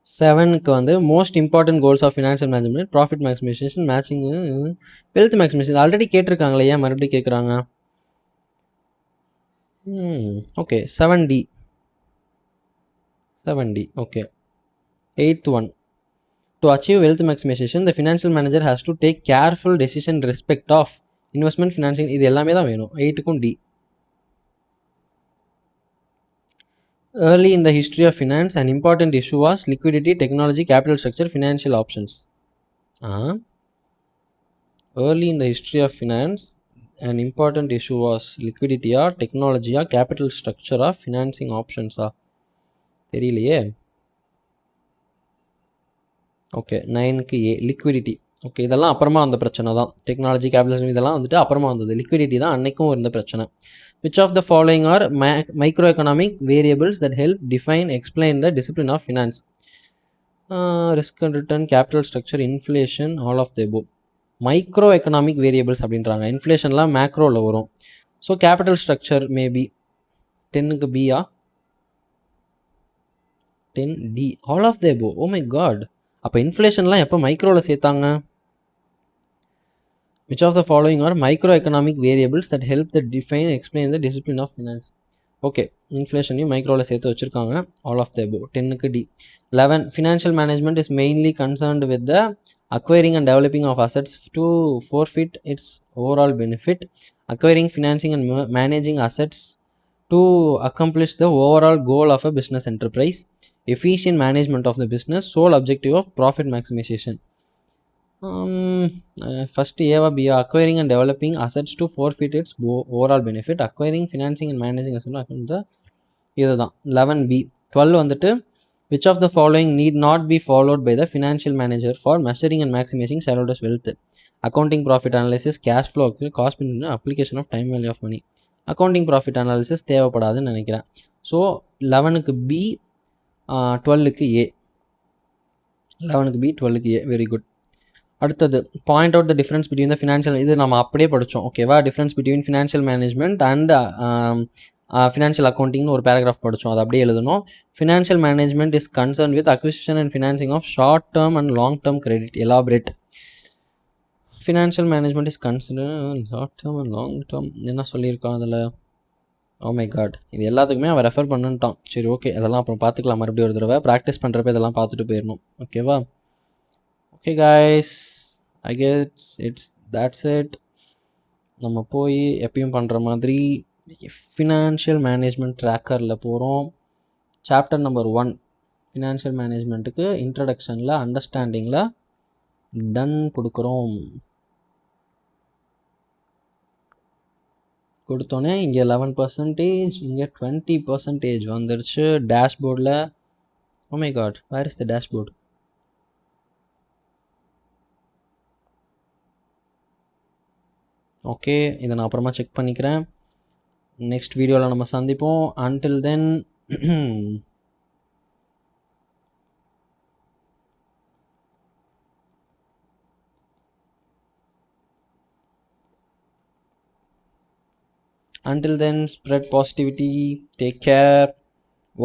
7க்கு வந்து most important goals of financial management, profit maximization, matching, wealth maximization. Already கேட்டிருக்காங்களே, ஏன் மறுபடியும் கேட்குறாங்க? Okay, 7D. Okay. 8th one. To achieve wealth maximization, the financial manager has to take careful decision in respect of investment, financing. இது எல்லாமே தான் வேணும். 8க்கும் D. Early in the history of finance, an important issue was liquidity, technology, capital structure, financial options. Early in the history of finance, an important issue was liquidity or technology or capital structure or financing options. தெரியலையே. Okay, 9க்கு A, liquidity. Okay, இதெல்லாம் அப்புறமா வந்த பிரச்சனை தான். Technology, capitalism இதெல்லாம் வந்துட்டு அப்புறமா வந்தது. லிக்விடிட்டி தான் அன்னைக்கும் இருந்த பிரச்சனை. Which of the following are micro economic variables that help define explain the discipline of finance? Risk and return, capital structure, inflation, all of the above. Micro economic variables அப்படின்றாங்க. இன்ஃப்ளேஷன்லாம் மேக்ரோவில் வரும். So capital structure maybe. 10க்கு பியா? 10D, all of the above. Oh my god, அப்போ இன்ஃப்ளேஷன்லாம் எப்போ மைக்ரோவில் சேர்த்தாங்க? Which of the following are micro economic variables that help the define explain the discipline of finance? Okay, இன்ஃப்ளேஷனையும் மைக்ரோவில் சேர்த்து வச்சுருக்காங்க. All of the above. 10க்கு D. 11, financial management is mainly concerned with the acquiring and developing of assets to forfeit its overall benefit. Acquiring, financing and managing assets to accomplish the overall goal of a business enterprise. Efficient management of the business, sole objective of profit maximization. First A or B, acquiring and developing assets to forfeit its overall benefit. Acquiring, financing and managing assets. இதுதான் 11B. 12 வந்துட்டு, which of the following need not be followed by the financial manager for measuring and maximizing shareholders wealth? Accounting, profit analysis, cash flow, cost, application of time value of money. Accounting, profit analysis தேவைப்படாதுன்னு நினைக்கிறேன். So 11க்கு B, 12க்கு A. 11க்கு B, 12க்கு A. Very good. அடுத்தது, point out the difference between the financial. இது நம்ம அப்படியே படித்தோம். ஓகேவா, difference between financial management and financial அக்கௌண்டிங்னு ஒரு பேராகிராஃப் படித்தோம். அது அப்படியே எழுதணும். Financial management is concern with acquisition and financing of short term and long term credit. Elaborate. Financial management is concern short term and long term. என்ன சொல்லியிருக்கான் அதில்? ஓ my God, இது எல்லாத்துக்குமே அவன் ரெஃபர் பண்ணிட்டான். சரி, ஓகே, அதெல்லாம் அப்புறம் பார்த்துக்கலாம். மறுபடியும் ஒரு தடவை ப்ராக்டிஸ் பண்ணுறப்ப இதெல்லாம் பார்த்துட்டு போயிடணும். ஓகேவா? Okay guys, I guess that's it. நம்ம போய் எப்பயும் பண்ணுற மாதிரி ஃபினான்ஷியல் மேனேஜ்மெண்ட் ட்ராக்கரில் போகிறோம். சாப்டர் நம்பர் 1 ஃபினான்ஷியல் மேனேஜ்மெண்ட்டுக்கு இன்ட்ரடக்ஷனில் அண்டர்ஸ்டாண்டிங்கில் டன் கொடுக்குறோம். கொடுத்தோன்னே இங்கே 11%, இங்கே 20% வந்துருச்சு டேஷ்போர்டில். Oh my god, where is the dashboard? Okay, இதை நான் அப்புறமா செக் பண்ணிக்கிறேன். நெக்ஸ்ட் வீடியோவில் நம்ம சந்திப்போம். Until then until then spread positivity, take care.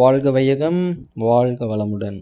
வாழ்க வையகம், வாழ்க வளமுடன்.